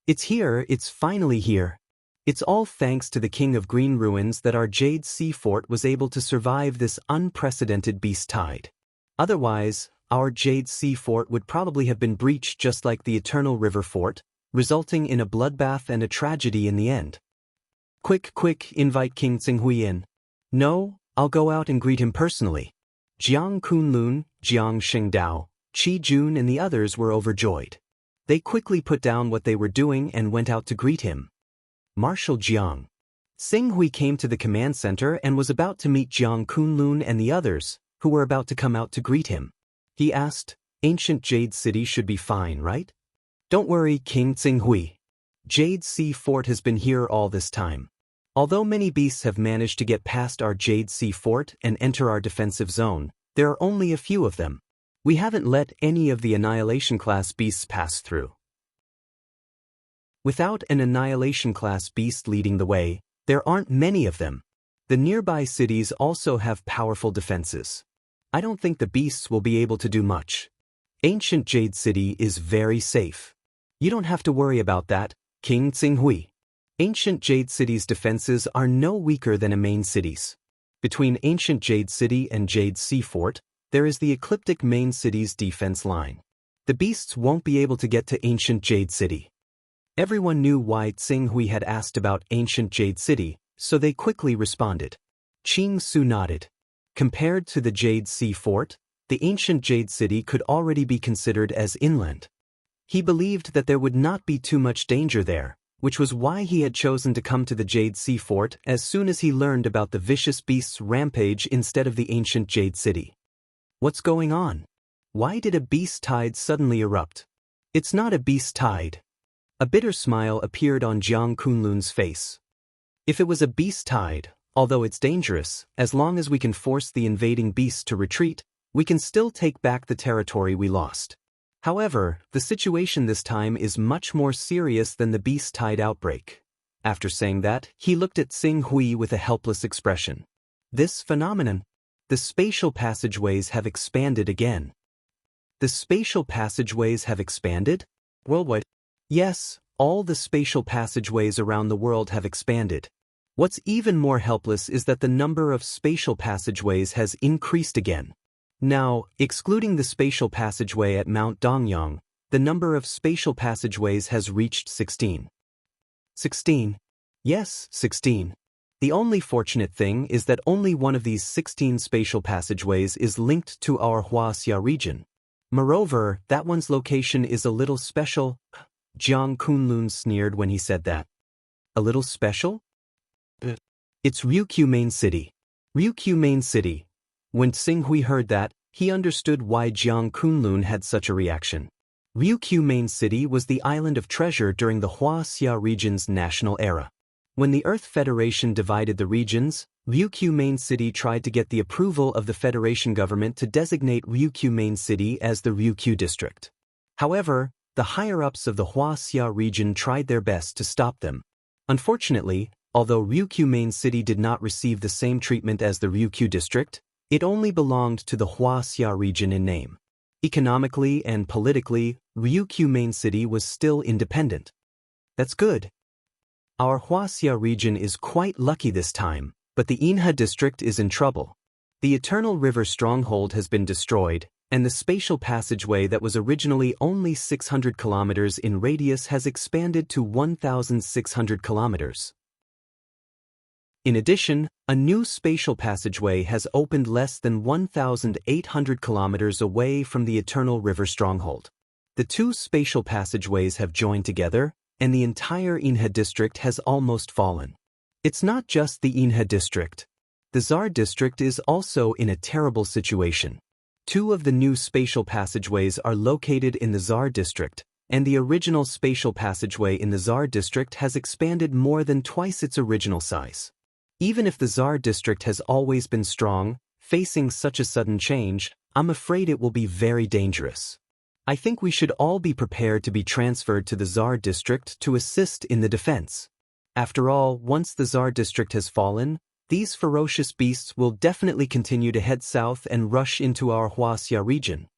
It's here, it's finally here. It's all thanks to the King of Green Ruins that our Jade Sea Fort was able to survive this unprecedented beast tide. Otherwise, our Jade Sea Fort would probably have been breached just like the Eternal River Fort, resulting in a bloodbath and a tragedy in the end. Quick, invite King Xinghui in. No, I'll go out and greet him personally. Jiang Kunlun, Jiang Xingdao, Qi Jun and the others were overjoyed. They quickly put down what they were doing and went out to greet him. Marshal Jiang. Xinghui came to the command center and was about to meet Jiang Kunlun and the others, who were about to come out to greet him. He asked, Ancient Jade City should be fine, right? Don't worry, King Xinghui. Jade Sea Fort has been here all this time. Although many beasts have managed to get past our Jade Sea Fort and enter our defensive zone, there are only a few of them. We haven't let any of the Annihilation-class beasts pass through. Without an Annihilation-class beast leading the way, there aren't many of them. The nearby cities also have powerful defenses. I don't think the beasts will be able to do much. Ancient Jade City is very safe. You don't have to worry about that, King Xinghui. Ancient Jade City's defenses are no weaker than a main city's. Between Ancient Jade City and Jade Sea Fort, there is the Ecliptic main city's defense line. The beasts won't be able to get to Ancient Jade City. Everyone knew why Xinghui had asked about Ancient Jade City, so they quickly responded. Qing Su nodded. Compared to the Jade Sea Fort, the Ancient Jade City could already be considered as inland. He believed that there would not be too much danger there, which was why he had chosen to come to the Jade Sea Fort as soon as he learned about the vicious beast's rampage instead of the Ancient Jade City. What's going on? Why did a beast tide suddenly erupt? It's not a beast tide. A bitter smile appeared on Jiang Kunlun's face. If it was a beast tide, although it's dangerous, as long as we can force the invading beasts to retreat, we can still take back the territory we lost. However, the situation this time is much more serious than the beast tide outbreak. After saying that, he looked at Xinghui with a helpless expression. This phenomenon. The spatial passageways have expanded again. The spatial passageways have expanded? Worldwide? Yes, all the spatial passageways around the world have expanded. What's even more helpless is that the number of spatial passageways has increased again. Now, excluding the spatial passageway at Mount Dongyang, the number of spatial passageways has reached 16. 16? Yes, 16. The only fortunate thing is that only one of these 16 spatial passageways is linked to our Huaxia region. Moreover, that one's location is a little special. Jiang Kunlun sneered when he said that. A little special? It's Ryukyu Main City. Ryukyu Main City. When Xinghui heard that, he understood why Jiang Kunlun had such a reaction. Ryukyu Main City was the island of treasure during the Huaxia region's national era. When the Earth Federation divided the regions, Ryukyu Main City tried to get the approval of the Federation government to designate Ryukyu Main City as the Ryukyu district. However, the higher-ups of the Huaxia region tried their best to stop them. Unfortunately, although Ryukyu Main City did not receive the same treatment as the Ryukyu district, it only belonged to the Huaxia region in name. Economically and politically, Ryukyu Main City was still independent. That's good. Our Huaxia region is quite lucky this time, but the Inha district is in trouble. The Eternal River stronghold has been destroyed, and the spatial passageway that was originally only 600 kilometers in radius has expanded to 1,600 kilometers. In addition, a new spatial passageway has opened less than 1,800 kilometers away from the Eternal River stronghold. The two spatial passageways have joined together, and the entire Inha district has almost fallen. It's not just the Inha district. The Tsar district is also in a terrible situation. 2 of the new spatial passageways are located in the Tsar district, and the original spatial passageway in the Tsar district has expanded more than twice its original size. Even if the Tsar district has always been strong, facing such a sudden change, I'm afraid it will be very dangerous. I think we should all be prepared to be transferred to the Tsar district to assist in the defense. After all, once the Tsar district has fallen, these ferocious beasts will definitely continue to head south and rush into our Huaxia region.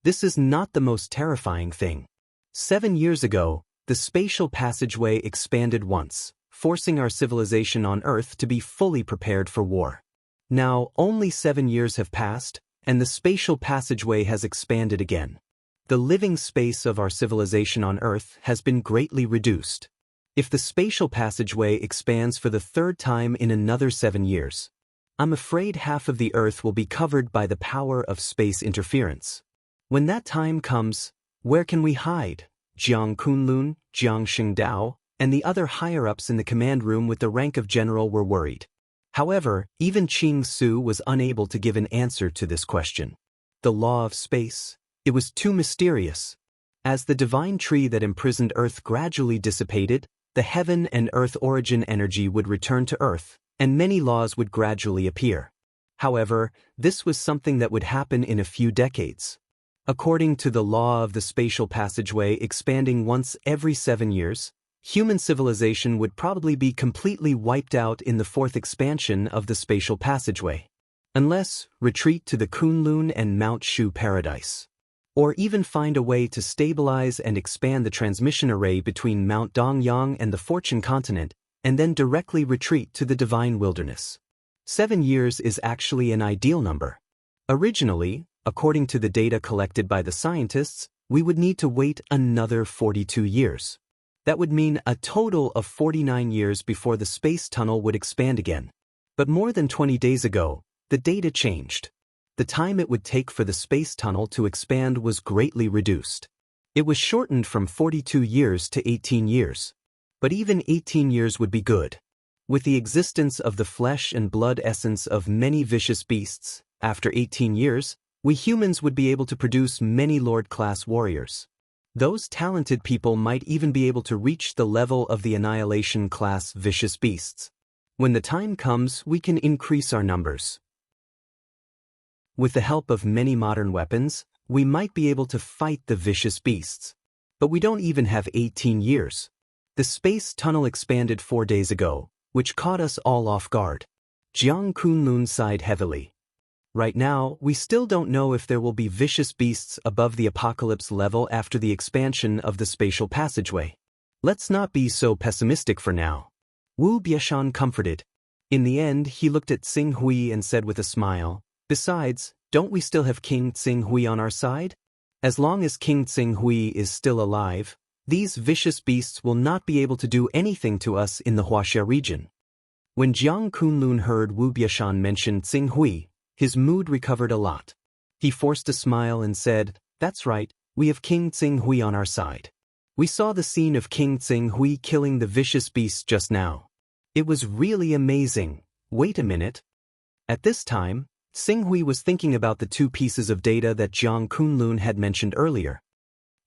This is not the most terrifying thing. 7 years ago, the spatial passageway expanded once, forcing our civilization on Earth to be fully prepared for war. Now, only 7 years have passed, and the spatial passageway has expanded again. The living space of our civilization on Earth has been greatly reduced. If the spatial passageway expands for the 3rd time in another 7 years, I'm afraid half of the Earth will be covered by the power of space interference. When that time comes, where can we hide? Jiang Kunlun, Jiang Xingdao, and the other higher-ups in the command room with the rank of general were worried. However, even Qing Su was unable to give an answer to this question. The law of space, it was too mysterious. As the divine tree that imprisoned Earth gradually dissipated, the heaven and earth origin energy would return to Earth, and many laws would gradually appear. However, this was something that would happen in a few decades. According to the law of the spatial passageway expanding once every 7 years, human civilization would probably be completely wiped out in the 4th expansion of the spatial passageway. Unless, retreat to the Kunlun and Mount Shu paradise. Or even find a way to stabilize and expand the transmission array between Mount Dongyang and the Fortune continent, and then directly retreat to the divine wilderness. 7 years is actually an ideal number. Originally, according to the data collected by the scientists, we would need to wait another 42 years. That would mean a total of 49 years before the space tunnel would expand again. But more than 20 days ago, the data changed. The time it would take for the space tunnel to expand was greatly reduced. It was shortened from 42 years to 18 years. But even 18 years would be good. With the existence of the flesh and blood essence of many vicious beasts, after 18 years, we humans would be able to produce many Lord-class warriors. Those talented people might even be able to reach the level of the Annihilation-class vicious beasts. When the time comes, we can increase our numbers. With the help of many modern weapons, we might be able to fight the vicious beasts. But we don't even have 18 years. The space tunnel expanded 4 days ago, which caught us all off guard. Jiang Kunlun sighed heavily. Right now, we still don't know if there will be vicious beasts above the apocalypse level after the expansion of the spatial passageway. Let's not be so pessimistic for now. Wu Biashan comforted. In the end, he looked at Xing Hui and said with a smile, "Besides, don't we still have King Xing Hui on our side? As long as King Xing Hui is still alive, these vicious beasts will not be able to do anything to us in the Huaxia region." When Jiang Kunlun heard Wu Biashan mention Xing Hui, his mood recovered a lot. He forced a smile and said, "That's right, we have King Xing Hui on our side. We saw the scene of King Xing Hui killing the vicious beasts just now. It was really amazing. Wait a minute." At this time, Xing Hui was thinking about the 2 pieces of data that Jiang Kunlun had mentioned earlier.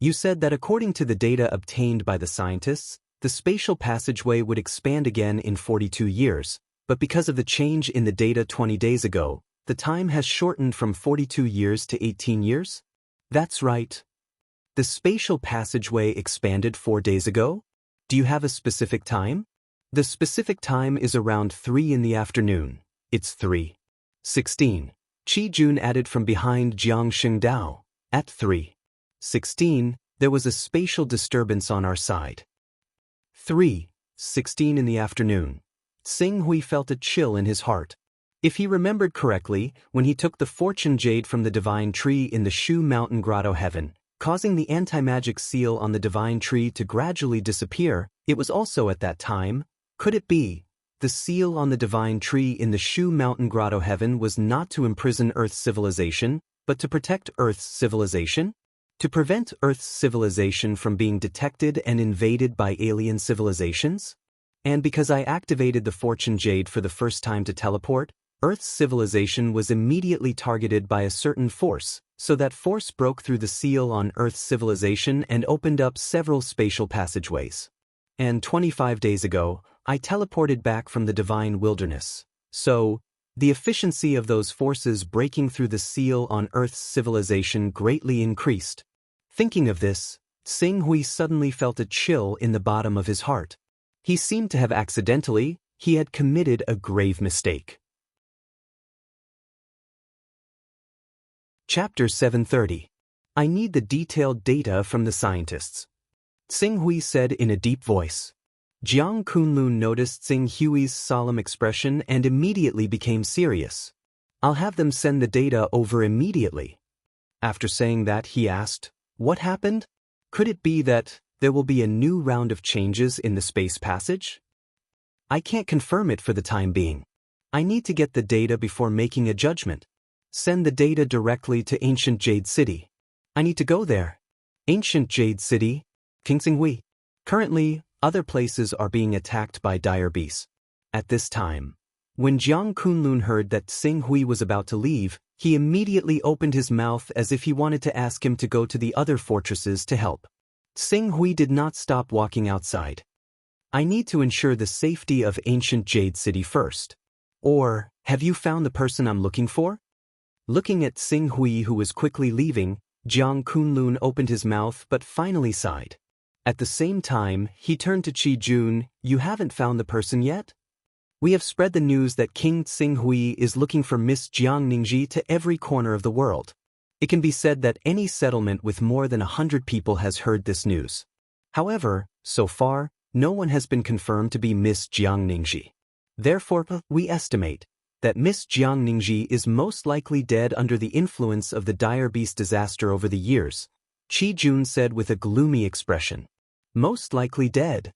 You said that according to the data obtained by the scientists, the spatial passageway would expand again in 42 years, but because of the change in the data 20 days ago, the time has shortened from 42 years to 18 years? That's right. The spatial passageway expanded 4 days ago? Do you have a specific time? The specific time is around 3 in the afternoon. It's 3:16. Qi Jun added from behind Jiang Xingdao. At 3:16, there was a spatial disturbance on our side. 3:16 in the afternoon. Xing Hui felt a chill in his heart. If he remembered correctly, when he took the fortune jade from the divine tree in the Shu Mountain Grotto Heaven, causing the anti-magic seal on the divine tree to gradually disappear, it was also at that time. Could it be? The seal on the divine tree in the Shu Mountain Grotto Heaven was not to imprison Earth's civilization, but to protect Earth's civilization? To prevent Earth's civilization from being detected and invaded by alien civilizations? And because I activated the Fortune Jade for the first time to teleport, Earth's civilization was immediately targeted by a certain force, so that force broke through the seal on Earth's civilization and opened up several spatial passageways. And 25 days ago, I teleported back from the divine wilderness. So, the efficiency of those forces breaking through the seal on Earth's civilization greatly increased. Thinking of this, Xing Hui suddenly felt a chill in the bottom of his heart. He seemed to have he had committed a grave mistake. Chapter 730. I need the detailed data from the scientists. Xing Hui said in a deep voice. Jiang Kunlun noticed Xing Hui's solemn expression and immediately became serious. I'll have them send the data over immediately. After saying that, he asked, what happened? Could it be that there will be a new round of changes in the space passage? I can't confirm it for the time being. I need to get the data before making a judgment. Send the data directly to Ancient Jade City. I need to go there. Ancient Jade City? King Xing Hui. Currently, other places are being attacked by dire beasts. At this time, when Jiang Kunlun heard that Xing Hui was about to leave, he immediately opened his mouth as if he wanted to ask him to go to the other fortresses to help. Xing Hui did not stop walking outside. I need to ensure the safety of Ancient Jade City first. Or, have you found the person I'm looking for? Looking at Xing Hui, who was quickly leaving, Jiang Kunlun opened his mouth but finally sighed. At the same time, he turned to Qi Jun. You haven't found the person yet? We have spread the news that King Xing Hui is looking for Miss Jiang Ningji to every corner of the world. It can be said that any settlement with more than 100 people has heard this news. However, so far, no one has been confirmed to be Miss Jiang Ningji. Therefore, we estimate that Miss Jiang Ningji is most likely dead under the influence of the dire beast disaster over the years, Qi Jun said with a gloomy expression. Most likely dead.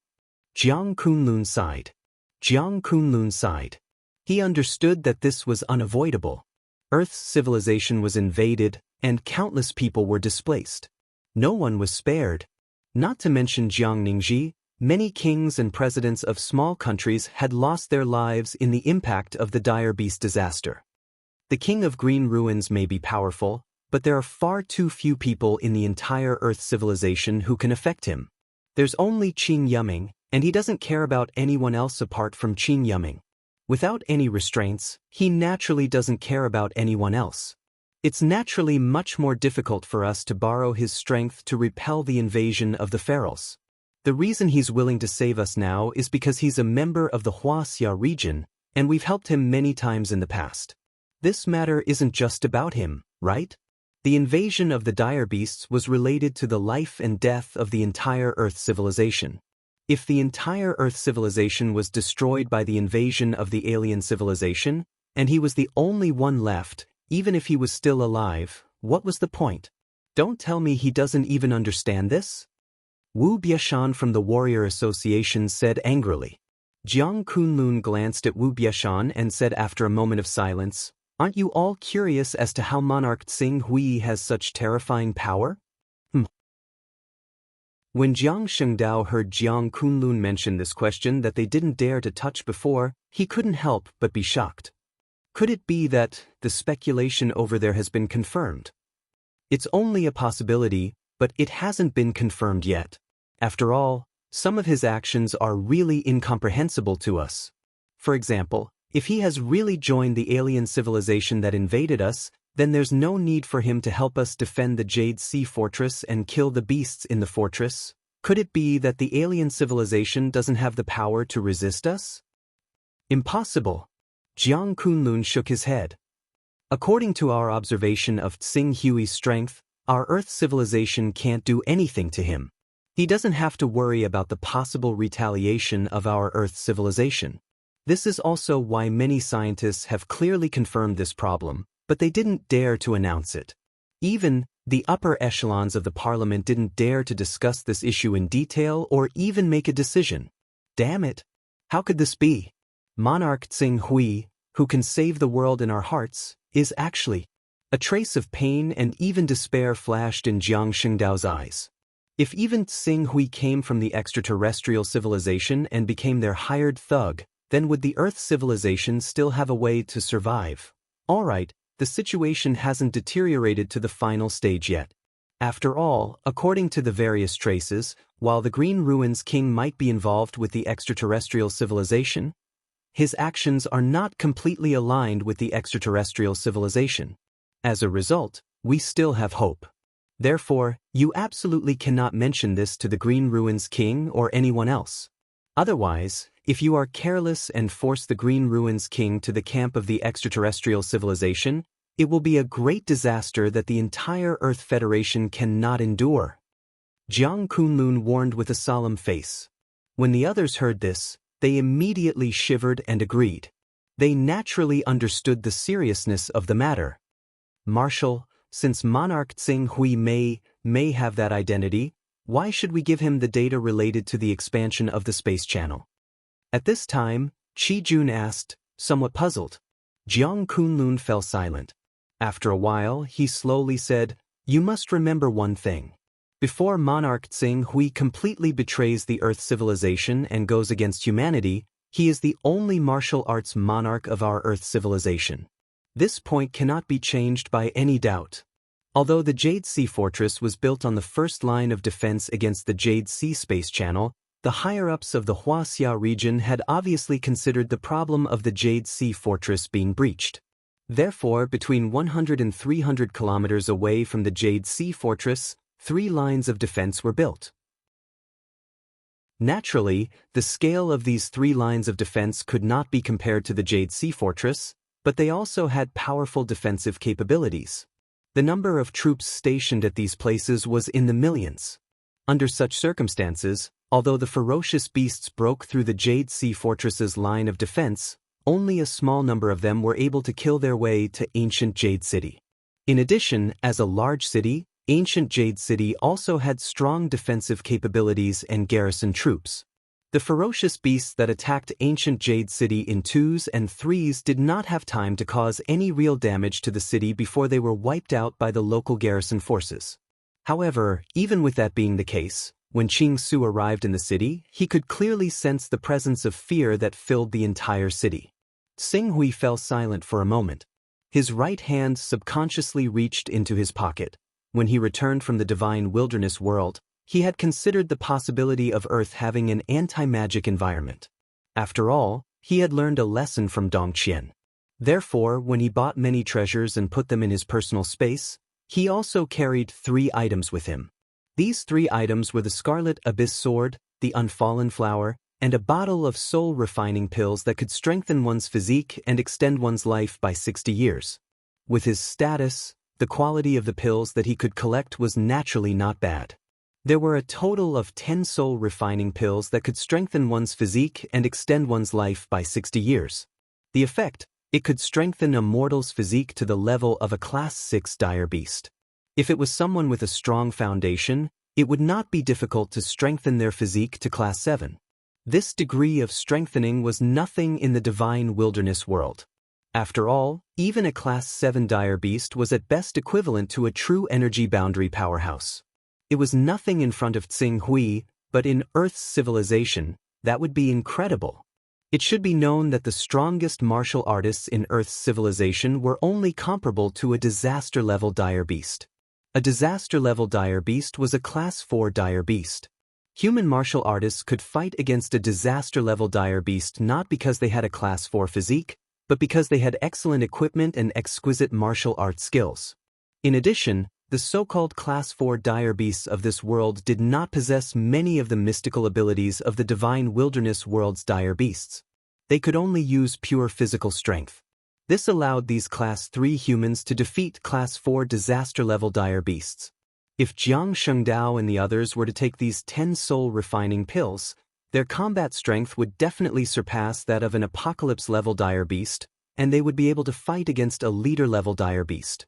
Jiang Kunlun sighed. Jiang Kunlun sighed. He understood that this was unavoidable. Earth's civilization was invaded, and countless people were displaced. No one was spared. Not to mention Jiang Ningji, many kings and presidents of small countries had lost their lives in the impact of the dire beast disaster. The king of Green Ruins may be powerful, but there are far too few people in the entire Earth civilization who can affect him. There's only Qin Yuming, and he doesn't care about anyone else apart from Qin Yuming. Without any restraints, he naturally doesn't care about anyone else. It's naturally much more difficult for us to borrow his strength to repel the invasion of the Ferals. The reason he's willing to save us now is because he's a member of the Huaxia region, and we've helped him many times in the past. This matter isn't just about him, right? The invasion of the dire beasts was related to the life and death of the entire Earth civilization. If the entire Earth civilization was destroyed by the invasion of the alien civilization, and he was the only one left, even if he was still alive, what was the point? Don't tell me he doesn't even understand this? Wu Biashan from the Warrior Association said angrily. Jiang Kunlun glanced at Wu Biashan and said after a moment of silence, aren't you all curious as to how Monarch Xing Hui has such terrifying power? When Jiang Shengdao heard Jiang Kunlun mention this question that they didn't dare to touch before, he couldn't help but be shocked. Could it be that the speculation over there has been confirmed? It's only a possibility, but it hasn't been confirmed yet. After all, some of his actions are really incomprehensible to us. For example, if he has really joined the alien civilization that invaded us, then there's no need for him to help us defend the Jade Sea Fortress and kill the beasts in the fortress. Could it be that the alien civilization doesn't have the power to resist us? Impossible. Jiang Kunlun shook his head. According to our observation of Xing Hui's strength, our Earth civilization can't do anything to him. He doesn't have to worry about the possible retaliation of our Earth civilization. This is also why many scientists have clearly confirmed this problem, but they didn't dare to announce it. Even the upper echelons of the parliament didn't dare to discuss this issue in detail or even make a decision. Damn it! How could this be? Monarch Xing Hui, who can save the world in our hearts, is actually... A trace of pain and even despair flashed in Jiang Shengdao's eyes. If even Tsing Hui came from the extraterrestrial civilization and became their hired thug, then would the Earth civilization still have a way to survive? Alright, the situation hasn't deteriorated to the final stage yet. After all, according to the various traces, while the Green Ruins King might be involved with the extraterrestrial civilization, his actions are not completely aligned with the extraterrestrial civilization. As a result, we still have hope. Therefore, you absolutely cannot mention this to the Green Ruins King or anyone else. Otherwise, if you are careless and force the Green Ruins King to the camp of the extraterrestrial civilization, it will be a great disaster that the entire Earth Federation cannot endure. Jiang Kunlun warned with a solemn face. When the others heard this, they immediately shivered and agreed. They naturally understood the seriousness of the matter. Marshal, since Monarch Tsing Hui may have that identity, why should we give him the data related to the expansion of the space channel? At this time, Qi Jun asked, somewhat puzzled. Jiang Kunlun fell silent. After a while, he slowly said, "You must remember one thing. Before Monarch Tsing Hui completely betrays the Earth civilization and goes against humanity, he is the only martial arts monarch of our Earth civilization. This point cannot be changed by any doubt." Although the Jade Sea Fortress was built on the first line of defense against the Jade Sea Space Channel, the higher-ups of the Huaxia region had obviously considered the problem of the Jade Sea Fortress being breached. Therefore, between 100 and 300 kilometers away from the Jade Sea Fortress, 3 lines of defense were built. Naturally, the scale of these 3 lines of defense could not be compared to the Jade Sea Fortress, but they also had powerful defensive capabilities. The number of troops stationed at these places was in the millions. Under such circumstances, although the ferocious beasts broke through the Jade Sea Fortress's line of defense, only a small number of them were able to kill their way to ancient Jade City. In addition, as a large city, ancient Jade City also had strong defensive capabilities and garrison troops. The ferocious beasts that attacked ancient Jade City in 2s and 3s did not have time to cause any real damage to the city before they were wiped out by the local garrison forces. However, even with that being the case, when Qing Su arrived in the city, he could clearly sense the presence of fear that filled the entire city. Tsing Hui fell silent for a moment. His right hand subconsciously reached into his pocket. When he returned from the divine wilderness world, he had considered the possibility of Earth having an anti-magic environment. After all, he had learned a lesson from Dongqian. Therefore, when he bought many treasures and put them in his personal space, he also carried 3 items with him. These 3 items were the Scarlet Abyss Sword, the Unfallen Flower, and a bottle of soul-refining pills that could strengthen one's physique and extend one's life by 60 years. With his status, the quality of the pills that he could collect was naturally not bad. There were a total of 10 soul-refining pills that could strengthen one's physique and extend one's life by 60 years. The effect, it could strengthen a mortal's physique to the level of a Class 6 dire beast. If it was someone with a strong foundation, it would not be difficult to strengthen their physique to Class 7. This degree of strengthening was nothing in the divine wilderness world. After all, even a Class 7 dire beast was at best equivalent to a true energy boundary powerhouse. It was nothing in front of Tsing Hui, but in Earth's civilization, that would be incredible. It should be known that the strongest martial artists in Earth's civilization were only comparable to a disaster-level dire beast. A disaster-level dire beast was a Class 4 dire beast. Human martial artists could fight against a disaster-level dire beast not because they had a Class 4 physique, but because they had excellent equipment and exquisite martial arts skills. In addition, the so-called Class 4 dire beasts of this world did not possess many of the mystical abilities of the divine wilderness world's dire beasts. They could only use pure physical strength. This allowed these Class 3 humans to defeat Class 4 disaster-level dire beasts. If Jiang Shengdao and the others were to take these 10 soul-refining pills, their combat strength would definitely surpass that of an apocalypse-level dire beast, and they would be able to fight against a leader-level dire beast.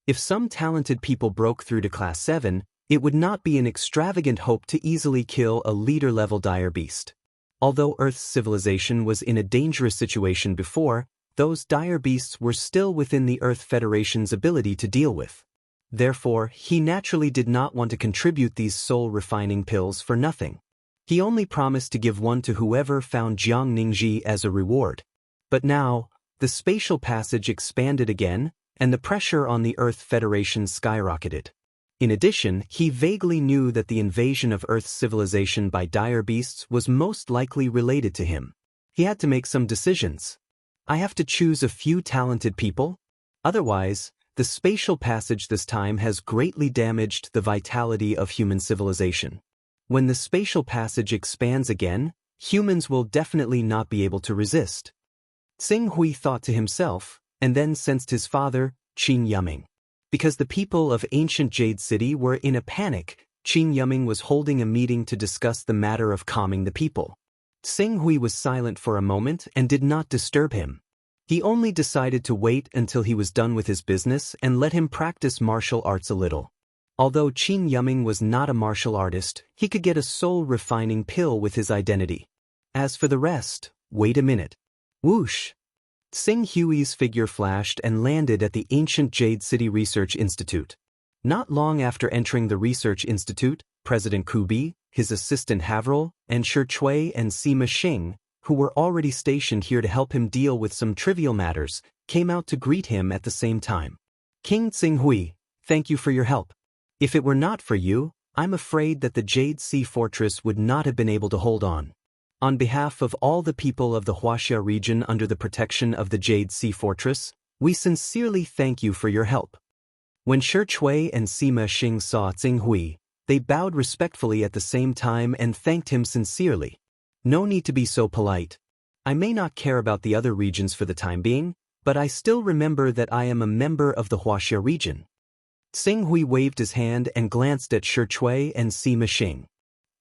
If some talented people broke through to Class 7, it would not be an extravagant hope to easily kill a leader-level dire beast. Although Earth's civilization was in a dangerous situation before, those dire beasts were still within the Earth Federation's ability to deal with. Therefore, he naturally did not want to contribute these soul-refining pills for nothing. He only promised to give one to whoever found Jiang Ningji as a reward. But now, the spatial passage expanded again, and the pressure on the Earth Federation skyrocketed. In addition, he vaguely knew that the invasion of Earth's civilization by dire beasts was most likely related to him. He had to make some decisions. I have to choose a few talented people? Otherwise, the spatial passage this time has greatly damaged the vitality of human civilization. When the spatial passage expands again, humans will definitely not be able to resist. Tsing Hui thought to himself, and then sensed his father, Qin Yuming. Because the people of ancient Jade City were in a panic, Qin Yuming was holding a meeting to discuss the matter of calming the people. Tsing Hui was silent for a moment and did not disturb him. He only decided to wait until he was done with his business and let him practice martial arts a little. Although Qin Yuming was not a martial artist, he could get a soul-refining pill with his identity. As for the rest, wait a minute. Whoosh! Tsing Hui's figure flashed and landed at the ancient Jade City Research Institute. Not long after entering the Research Institute, President Kubi, his assistant Havril, and Shi Chui and Sima Xing, who were already stationed here to help him deal with some trivial matters, came out to greet him at the same time. King Tsing Hui, thank you for your help. If it were not for you, I'm afraid that the Jade Sea Fortress would not have been able to hold on. On behalf of all the people of the Huaxia region under the protection of the Jade Sea Fortress, we sincerely thank you for your help. When Shi Chui and Sima Xing saw Tsing Hui, they bowed respectfully at the same time and thanked him sincerely. No need to be so polite. I may not care about the other regions for the time being, but I still remember that I am a member of the Huaxia region. Tsing Hui waved his hand and glanced at Shi Chui and Sima Xing.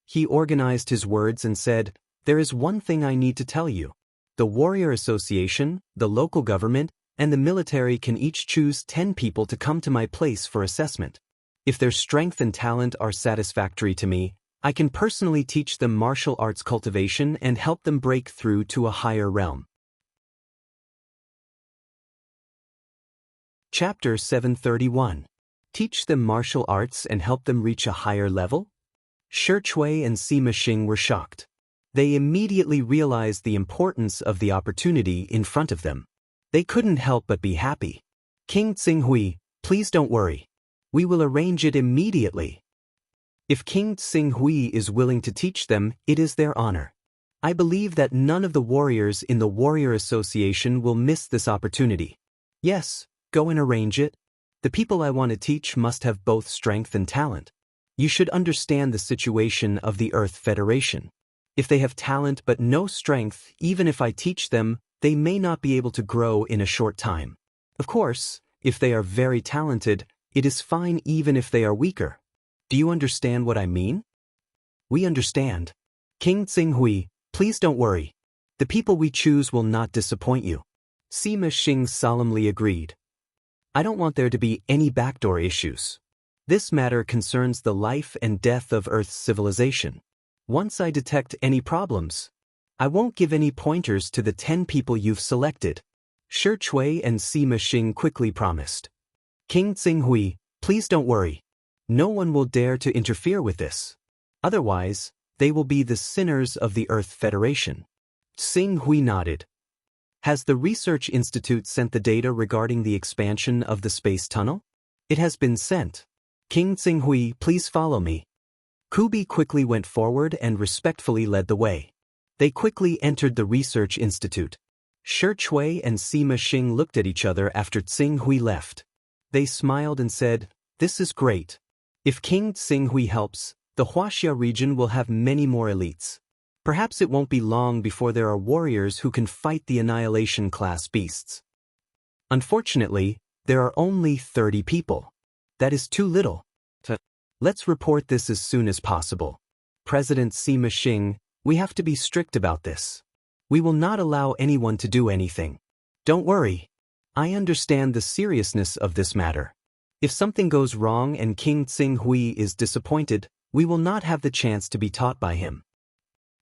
He organized his words and said, "There is one thing I need to tell you. The Warrior Association, the local government, and the military can each choose 10 people to come to my place for assessment. If their strength and talent are satisfactory to me, I can personally teach them martial arts cultivation and help them break through to a higher realm." Chapter 731. Teach them martial arts and help them reach a higher level? Shi Chui and Sima Xing were shocked. They immediately realized the importance of the opportunity in front of them. They couldn't help but be happy. King Tsing Hui, please don't worry. We will arrange it immediately. If King Tsing Hui is willing to teach them, it is their honor. I believe that none of the warriors in the Warrior Association will miss this opportunity. Yes, go and arrange it. The people I want to teach must have both strength and talent. You should understand the situation of the Earth Federation. If they have talent but no strength, even if I teach them, they may not be able to grow in a short time. Of course, if they are very talented, it is fine even if they are weaker. Do you understand what I mean? We understand. King Tsing Hui, please don't worry. The people we choose will not disappoint you. Sima Xing solemnly agreed. I don't want there to be any backdoor issues. This matter concerns the life and death of Earth's civilization. Once I detect any problems, I won't give any pointers to the 10 people you've selected. Shi Chui and Sima Xing quickly promised. King Tsing Hui, please don't worry. No one will dare to interfere with this. Otherwise, they will be the sinners of the Earth Federation. Tsing Hui nodded. Has the Research Institute sent the data regarding the expansion of the space tunnel? It has been sent. King Tsing Hui, please follow me. Kubi quickly went forward and respectfully led the way. They quickly entered the Research Institute. Shi Chui and Sima Xing looked at each other after Tsing Hui left. They smiled and said, "This is great. If King Tsing Hui helps, the Huaxia region will have many more elites. Perhaps it won't be long before there are warriors who can fight the Annihilation class beasts." Unfortunately, there are only 30 people. That is too little. Let's report this as soon as possible. President Sima Xing, we have to be strict about this. We will not allow anyone to do anything. Don't worry. I understand the seriousness of this matter. If something goes wrong and King Tsing Hui is disappointed, we will not have the chance to be taught by him.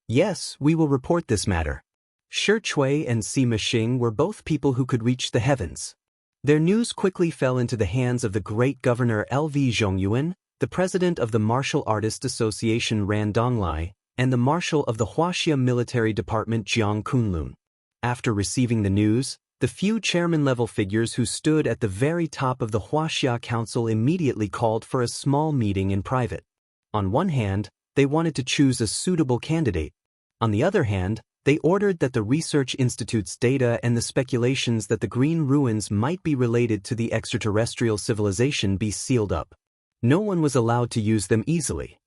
Yes, we will report this matter. Shi Chui and Sima Xing were both people who could reach the heavens. Their news quickly fell into the hands of the great governor Lv Zhongyuan, the president of the Martial Artist Association Ran Donglai, and the marshal of the Huaxia Military Department Jiang Kunlun. After receiving the news, the few chairman-level figures who stood at the very top of the Huaxia Council immediately called for a small meeting in private. On one hand, they wanted to choose a suitable candidate. On the other hand, they ordered that the research institute's data and the speculations that the green ruins might be related to the extraterrestrial civilization be sealed up. No one was allowed to use them easily.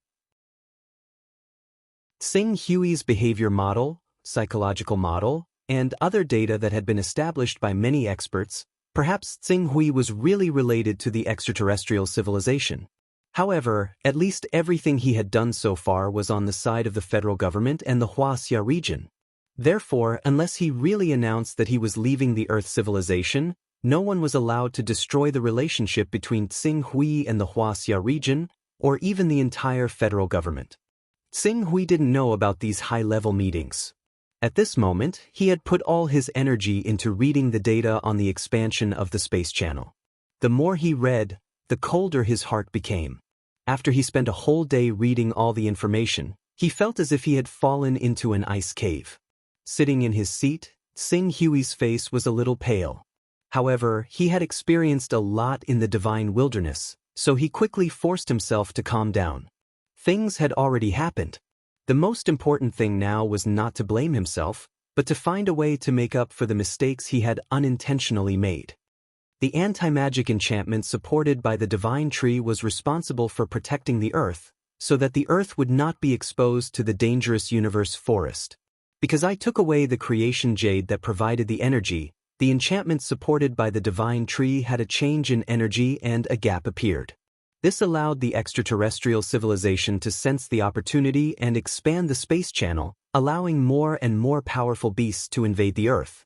Xing Hui's behavior model, psychological model, and other data that had been established by many experts, perhaps Xing Hui was really related to the extraterrestrial civilization. However, at least everything he had done so far was on the side of the federal government and the Huaxia region. Therefore, unless he really announced that he was leaving the Earth civilization, no one was allowed to destroy the relationship between Xing Hui and the Huaxia region, or even the entire federal government. Xing Hui didn't know about these high-level meetings. At this moment, he had put all his energy into reading the data on the expansion of the space channel. The more he read, the colder his heart became. After he spent a whole day reading all the information, he felt as if he had fallen into an ice cave. Sitting in his seat, Xing Hui's face was a little pale. However, he had experienced a lot in the divine wilderness, so he quickly forced himself to calm down. Things had already happened. The most important thing now was not to blame himself, but to find a way to make up for the mistakes he had unintentionally made. The anti-magic enchantment supported by the divine tree was responsible for protecting the Earth, so that the Earth would not be exposed to the dangerous universe forest. Because I took away the creation jade that provided the energy, the enchantment supported by the divine tree had a change in energy and a gap appeared. This allowed the extraterrestrial civilization to sense the opportunity and expand the space channel, allowing more and more powerful beasts to invade the Earth.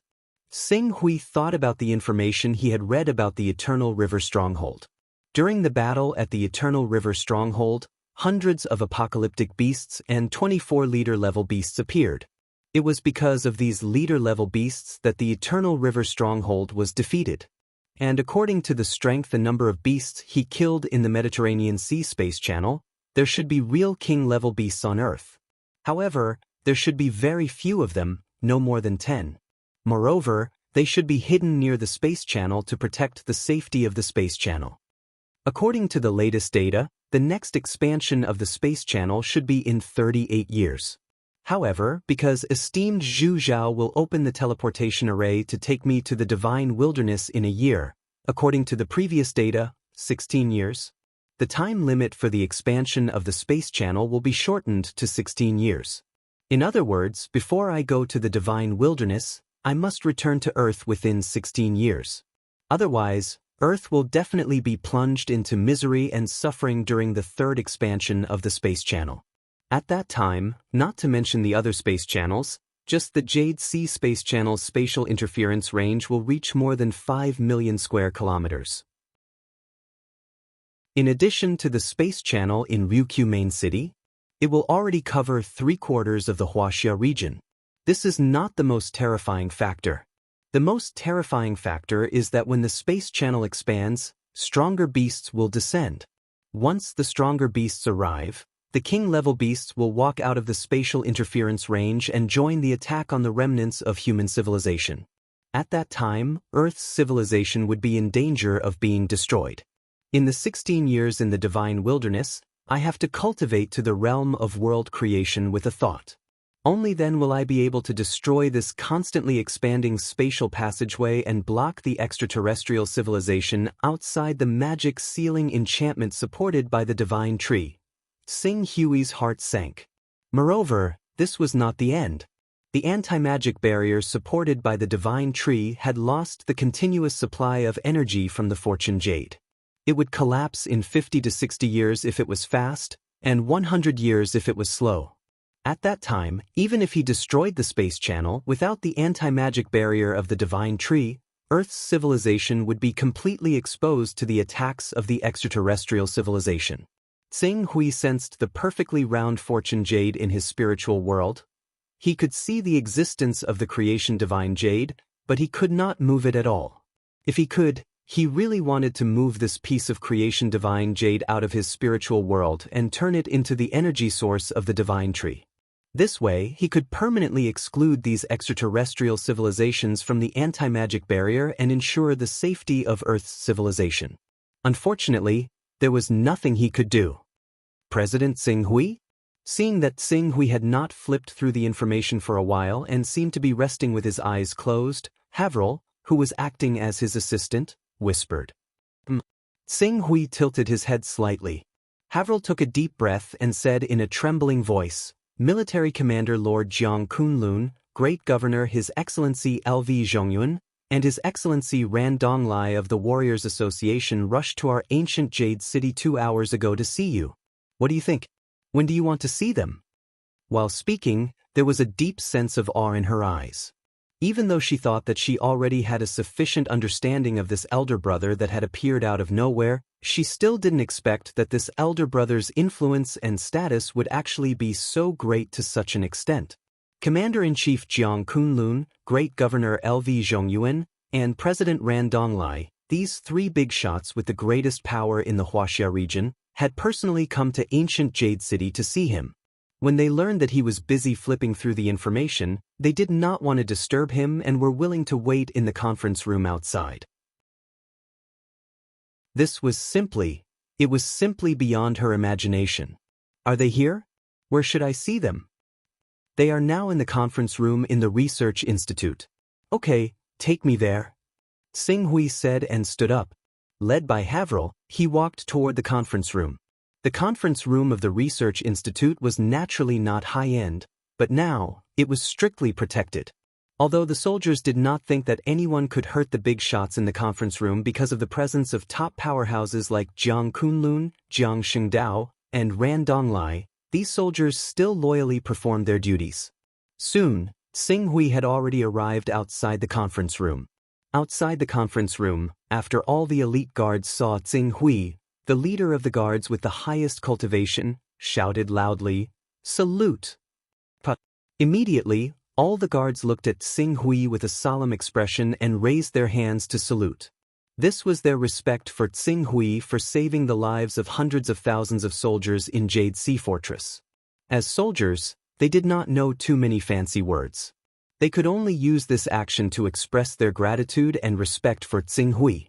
Xing Hui thought about the information he had read about the Eternal River Stronghold. During the battle at the Eternal River Stronghold, hundreds of apocalyptic beasts and 24 leader-level beasts appeared. It was because of these leader-level beasts that the Eternal River Stronghold was defeated. And according to the strength and number of beasts he killed in the Mediterranean Sea Space Channel, there should be real king-level beasts on Earth. However, there should be very few of them, no more than 10. Moreover, they should be hidden near the space channel to protect the safety of the space channel. According to the latest data, the next expansion of the space channel should be in 38 years. However, because esteemed Zhu Zhao will open the teleportation array to take me to the divine wilderness in a year, according to the previous data, 16 years, the time limit for the expansion of the space channel will be shortened to 16 years. In other words, before I go to the divine wilderness, I must return to Earth within 16 years. Otherwise, Earth will definitely be plunged into misery and suffering during the third expansion of the space channel. At that time, not to mention the other space channels, just the Jade Sea Space Channel's spatial interference range will reach more than 5 million square kilometers. In addition to the space channel in Ryukyu Main City, it will already cover 3/4 of the Huaxia region. This is not the most terrifying factor. The most terrifying factor is that when the space channel expands, stronger beasts will descend. Once the stronger beasts arrive, the king-level beasts will walk out of the spatial interference range and join the attack on the remnants of human civilization. At that time, Earth's civilization would be in danger of being destroyed. In the 16 years in the divine wilderness, I have to cultivate to the realm of world creation with a thought. Only then will I be able to destroy this constantly expanding spatial passageway and block the extraterrestrial civilization outside the magic sealing enchantment supported by the divine tree. Xing Hui's heart sank. Moreover, this was not the end. The anti-magic barrier supported by the divine tree had lost the continuous supply of energy from the fortune jade. It would collapse in 50 to 60 years if it was fast, and 100 years if it was slow. At that time, even if he destroyed the space channel without the anti-magic barrier of the divine tree, Earth's civilization would be completely exposed to the attacks of the extraterrestrial civilization. Xing Hui sensed the perfectly round fortune jade in his spiritual world. He could see the existence of the creation divine jade, but he could not move it at all. If he could, He really wanted to move this piece of creation divine jade out of his spiritual world and turn it into the energy source of the divine tree. This way, he could permanently exclude these extraterrestrial civilizations from the anti-magic barrier and ensure the safety of Earth's civilization. Unfortunately, there was nothing he could do. President Tsing Hui? Seeing that Tsing Hui had not flipped through the information for a while and seemed to be resting with his eyes closed, Haverl, who was acting as his assistant, whispered. Tsing Hui tilted his head slightly. Haverl took a deep breath and said in a trembling voice, Military Commander Lord Jiang Kunlun, Great Governor His Excellency L.V. Zhongyun, and His Excellency Ran Donglai of the Warriors Association rushed to our ancient Jade City 2 hours ago to see you. What do you think? When do you want to see them? While speaking, there was a deep sense of awe in her eyes. Even though she thought that she already had a sufficient understanding of this elder brother that had appeared out of nowhere, she still didn't expect that this elder brother's influence and status would actually be so great to such an extent. Commander-in-Chief Jiang Kunlun, Great Governor L.V. Zhongyuan, and President Ran Donglai, these three big shots with the greatest power in the Huaxia region, had personally come to ancient Jade City to see him. When they learned that he was busy flipping through the information, they did not want to disturb him and were willing to wait in the conference room outside. It was simply beyond her imagination. Are they here? Where should I see them? They are now in the conference room in the Research Institute. Okay, take me there. Tsing Hui said and stood up. Led by Haverl, he walked toward the conference room. The conference room of the Research Institute was naturally not high-end, but now, it was strictly protected. Although the soldiers did not think that anyone could hurt the big shots in the conference room because of the presence of top powerhouses like Jiang Kunlun, Jiang Shengdao, and Ran Donglai, these soldiers still loyally performed their duties. Soon, Tsing Hui had already arrived outside the conference room. Outside the conference room, after all the elite guards saw Tsing Hui, the leader of the guards with the highest cultivation shouted loudly, "Salute!" But immediately, all the guards looked at Tsing Hui with a solemn expression and raised their hands to salute. This was their respect for Tsing Hui for saving the lives of hundreds of thousands of soldiers in Jade Sea Fortress. As soldiers, they did not know too many fancy words. They could only use this action to express their gratitude and respect for Tsing Hui.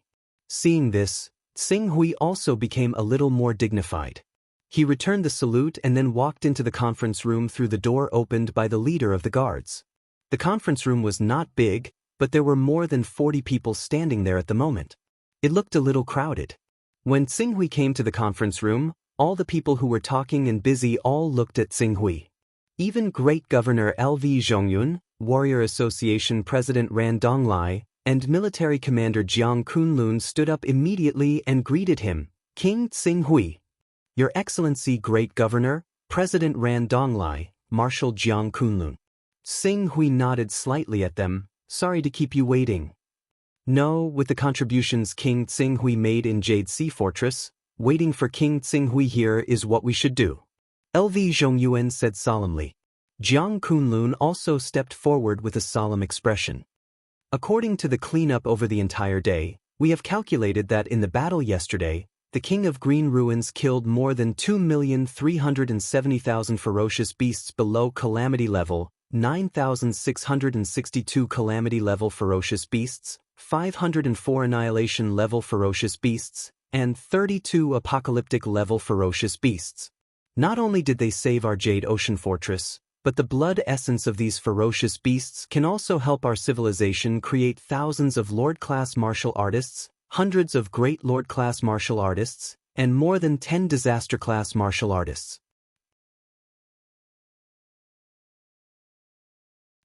Seeing this, Tsing Hui also became a little more dignified. He returned the salute and then walked into the conference room through the door opened by the leader of the guards. The conference room was not big, but there were more than 40 people standing there at the moment. It looked a little crowded. When Tsing Hui came to the conference room, all the people who were talking and busy all looked at Tsing Hui. Even Great Governor L.V. Zhongyun, Warrior Association President Ran Donglai, and Military Commander Jiang Kunlun stood up immediately and greeted him, King Tsing Hui. Your Excellency Great Governor, President Ran Donglai, Marshal Jiang Kunlun. Tsing Hui nodded slightly at them, sorry to keep you waiting. No, with the contributions King Tsing Hui made in Jade Sea Fortress, waiting for King Tsing Hui here is what we should do. L.V. Zhongyuan said solemnly. Jiang Kunlun also stepped forward with a solemn expression. According to the cleanup over the entire day, we have calculated that in the battle yesterday, the King of Green Ruins killed more than 2,370,000 ferocious beasts below calamity level, 9,662 calamity level ferocious beasts, 504 annihilation level ferocious beasts, and 32 apocalyptic level ferocious beasts. Not only did they save our Jade Ocean Fortress, but the blood essence of these ferocious beasts can also help our civilization create thousands of Lord-class martial artists, hundreds of great Lord-class martial artists, and more than 10 disaster-class martial artists.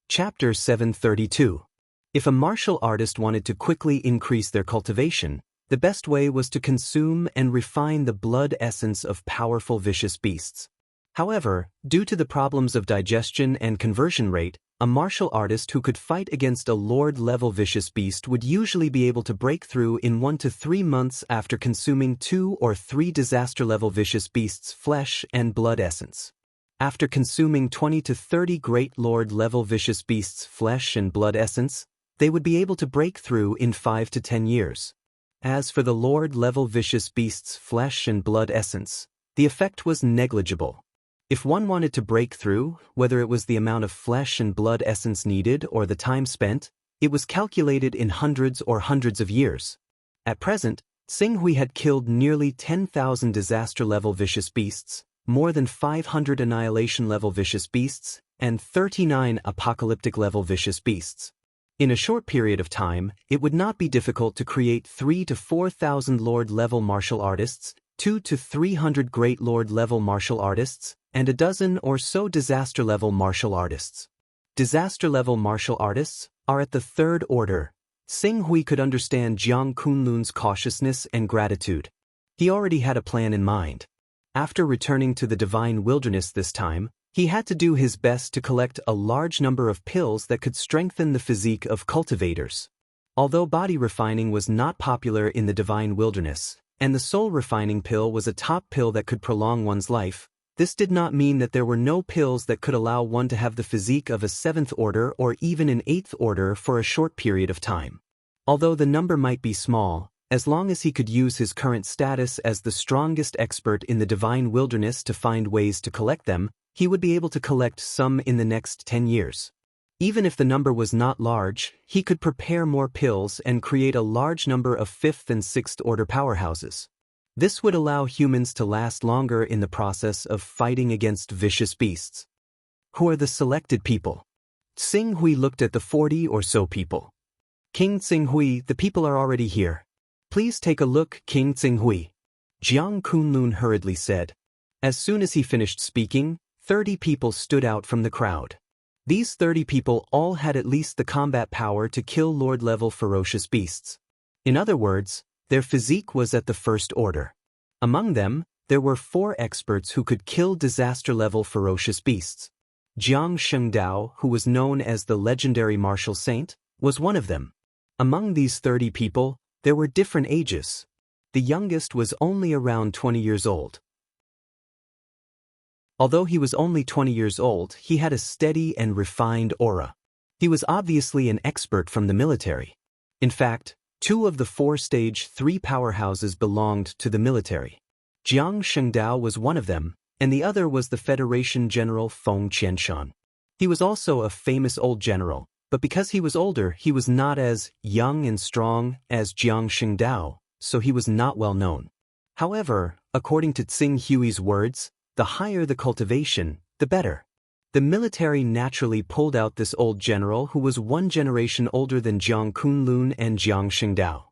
Chapter 732. If a martial artist wanted to quickly increase their cultivation, the best way was to consume and refine the blood essence of powerful vicious beasts. However, due to the problems of digestion and conversion rate, a martial artist who could fight against a Lord-level vicious beast would usually be able to break through in 1 to 3 months after consuming 2 or 3 disaster-level vicious beasts' flesh and blood essence. After consuming 20 to 30 great Lord-level vicious beasts' flesh and blood essence, they would be able to break through in 5 to 10 years. As for the Lord-level vicious beast's flesh and blood essence, the effect was negligible. If one wanted to break through, whether it was the amount of flesh and blood essence needed or the time spent, it was calculated in hundreds or hundreds of years. At present, Xinghui had killed nearly 10,000 disaster-level vicious beasts, more than 500 annihilation-level vicious beasts, and 39 apocalyptic-level vicious beasts. In a short period of time, it would not be difficult to create 3,000 to 4,000 Lord-level martial artists, 200 to 300 Great Lord-level martial artists, and a dozen or so disaster-level martial artists. Disaster-level martial artists are at the third order. Xinghui could understand Jiang Kunlun's cautiousness and gratitude. He already had a plan in mind. After returning to the divine wilderness this time, he had to do his best to collect a large number of pills that could strengthen the physique of cultivators. Although body refining was not popular in the divine wilderness, and the soul refining pill was a top pill that could prolong one's life, this did not mean that there were no pills that could allow one to have the physique of a 7th order or even an 8th order for a short period of time. Although the number might be small, as long as he could use his current status as the strongest expert in the divine wilderness to find ways to collect them, he would be able to collect some in the next 10 years. Even if the number was not large, he could prepare more pills and create a large number of 5th and 6th order powerhouses. This would allow humans to last longer in the process of fighting against vicious beasts. Who are the selected people? Xinghui looked at the 40 or so people. King Xinghui, the people are already here. Please take a look, King Xinghui. Jiang Kunlun hurriedly said. As soon as he finished speaking, 30 people stood out from the crowd. These 30 people all had at least the combat power to kill Lord-level ferocious beasts. In other words, their physique was at the first order. Among them, there were 4 experts who could kill disaster-level ferocious beasts. Jiang Shengdao, who was known as the legendary martial saint, was one of them. Among these 30 people, there were different ages. The youngest was only around 20 years old. Although he was only 20 years old, he had a steady and refined aura. He was obviously an expert from the military. In fact, 2 of the 4 Stage 3 powerhouses belonged to the military. Jiang Shengdao was one of them, and the other was the Federation General Feng Qianshan. He was also a famous old general, but because he was older, he was not as young and strong as Jiang Shengdao, so he was not well known. However, according to Xinghui's words, the higher the cultivation, the better. The military naturally pulled out this old general who was 1 generation older than Jiang Kunlun and Jiang Shengdao.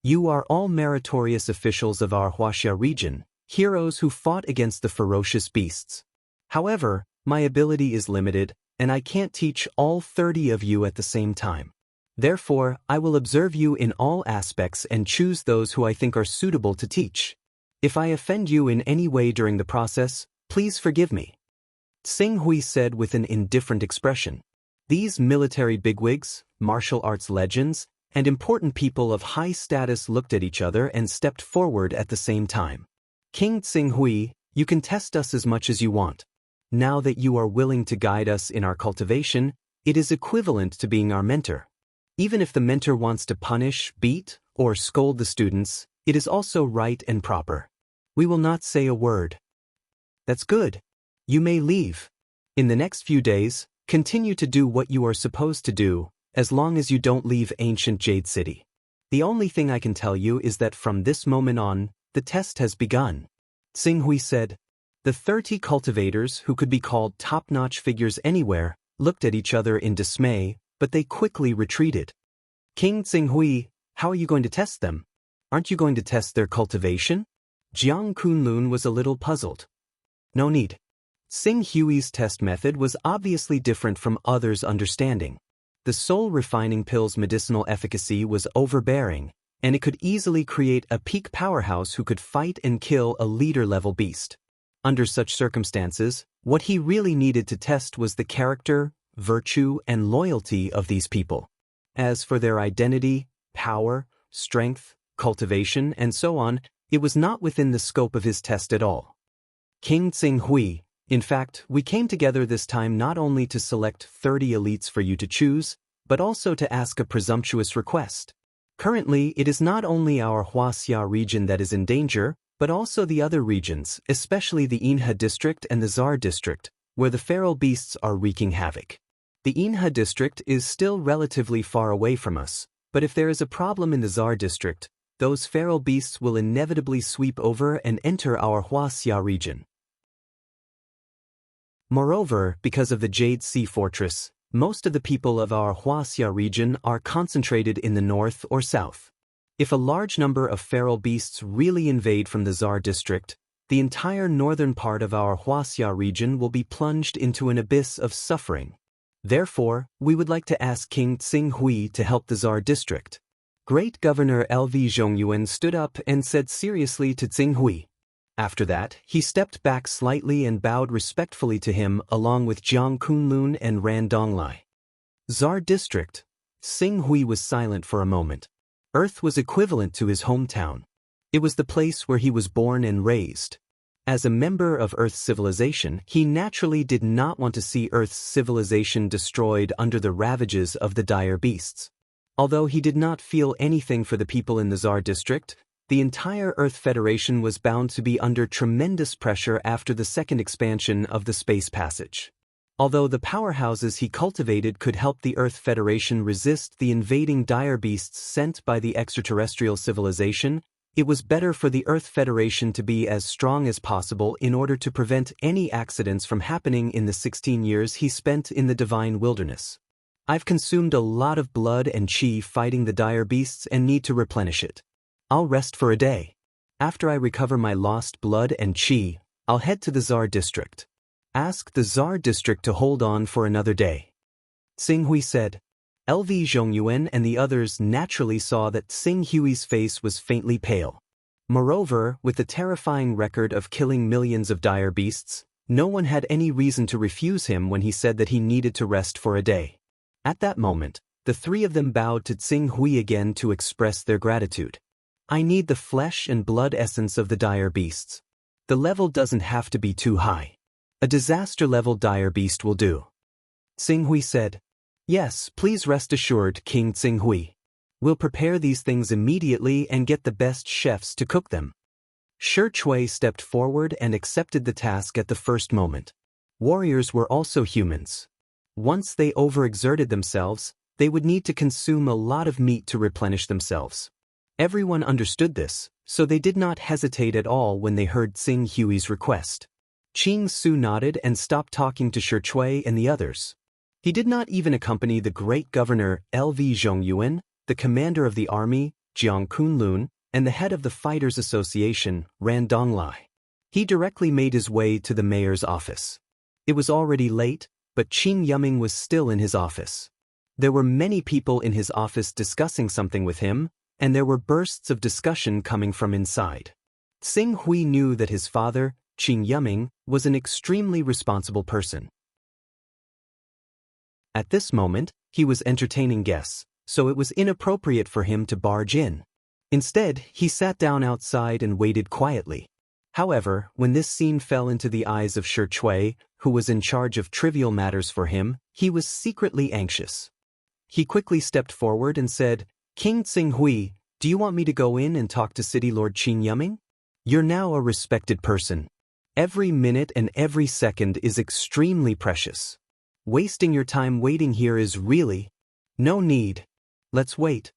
You are all meritorious officials of our Huaxia region, heroes who fought against the ferocious beasts. However, my ability is limited, and I can't teach all 30 of you at the same time. Therefore, I will observe you in all aspects and choose those who I think are suitable to teach. If I offend you in any way during the process, please forgive me. Xinghui said with an indifferent expression. These military bigwigs, martial arts legends, and important people of high status looked at each other and stepped forward at the same time. King Xinghui, you can test us as much as you want. Now that you are willing to guide us in our cultivation, it is equivalent to being our mentor. Even if the mentor wants to punish, beat, or scold the students, it is also right and proper. We will not say a word. That's good. You may leave. In the next few days, continue to do what you are supposed to do, as long as you don't leave ancient Jade City. The only thing I can tell you is that from this moment on, the test has begun. Xinghui said. The 30 cultivators, who could be called top-notch figures anywhere, looked at each other in dismay, but they quickly retreated. King Xinghui, how are you going to test them? Aren't you going to test their cultivation? Jiang Kunlun was a little puzzled. No need. Xinghui's test method was obviously different from others' understanding. The soul refining pill's medicinal efficacy was overbearing, and it could easily create a peak powerhouse who could fight and kill a leader-level beast. Under such circumstances, what he really needed to test was the character, virtue, and loyalty of these people. As for their identity, power, strength, cultivation, and so on, it was not within the scope of his test at all. King Xinghui, in fact, we came together this time not only to select 30 elites for you to choose, but also to ask a presumptuous request. Currently, it is not only our Huaxia region that is in danger, but also the other regions, especially the Inha district and the Zar district, where the feral beasts are wreaking havoc. The Inha district is still relatively far away from us, but if there is a problem in the Zar district, those feral beasts will inevitably sweep over and enter our Huaxia region. Moreover, because of the Jade Sea Fortress, most of the people of our Huaxia region are concentrated in the north or south. If a large number of feral beasts really invade from the Zar district, the entire northern part of our Huaxia region will be plunged into an abyss of suffering. Therefore, we would like to ask King Tsinghui to help the Zar district. Great Governor Lv Zhongyuan stood up and said seriously to Tsinghui. After that, he stepped back slightly and bowed respectfully to him along with Jiang Kunlun and Ran Donglai. Zar district. Tsinghui was silent for a moment. Earth was equivalent to his hometown. It was the place where he was born and raised. As a member of Earth's civilization, he naturally did not want to see Earth's civilization destroyed under the ravages of the dire beasts. Although he did not feel anything for the people in the Zar district, the entire Earth Federation was bound to be under tremendous pressure after the second expansion of the space passage. Although the powerhouses he cultivated could help the Earth Federation resist the invading dire beasts sent by the extraterrestrial civilization, it was better for the Earth Federation to be as strong as possible in order to prevent any accidents from happening in the 16 years he spent in the divine wilderness. I've consumed a lot of blood and chi fighting the dire beasts and need to replenish it. I'll rest for a day. After I recover my lost blood and chi, I'll head to the Zar district. Ask the Zar district to hold on for another day. Tsinghui said. Lv Zhongyuan and the others naturally saw that Tsinghui's face was faintly pale. Moreover, with the terrifying record of killing millions of dire beasts, no one had any reason to refuse him when he said that he needed to rest for a day. At that moment, the three of them bowed to Tsinghui again to express their gratitude. I need the flesh and blood essence of the dire beasts. The level doesn't have to be too high. A disaster-level dire beast will do. Tsinghui said. Yes, please rest assured, King Tsinghui. We'll prepare these things immediately and get the best chefs to cook them. Shi Chui stepped forward and accepted the task at the first moment. Warriors were also humans. Once they overexerted themselves, they would need to consume a lot of meat to replenish themselves. Everyone understood this, so they did not hesitate at all when they heard Tsinghui's request. Qing Su nodded and stopped talking to Shi Chui and the others. He did not even accompany the great governor Lv Zhongyuan, the commander of the army, Jiang Kunlun, and the head of the Fighters Association, Ran Donglai. He directly made his way to the mayor's office. It was already late, but Qin Yuming was still in his office. There were many people in his office discussing something with him, and there were bursts of discussion coming from inside. Tsinghui knew that his father, Qin Yuming, was an extremely responsible person. At this moment, he was entertaining guests, so it was inappropriate for him to barge in. Instead, he sat down outside and waited quietly. However, when this scene fell into the eyes of Shi Chui, who was in charge of trivial matters for him, he was secretly anxious. He quickly stepped forward and said, King Tsinghui, do you want me to go in and talk to City Lord Qin Yuming? You're now a respected person. Every minute and every second is extremely precious. Wasting your time waiting here is really no need. Let's wait.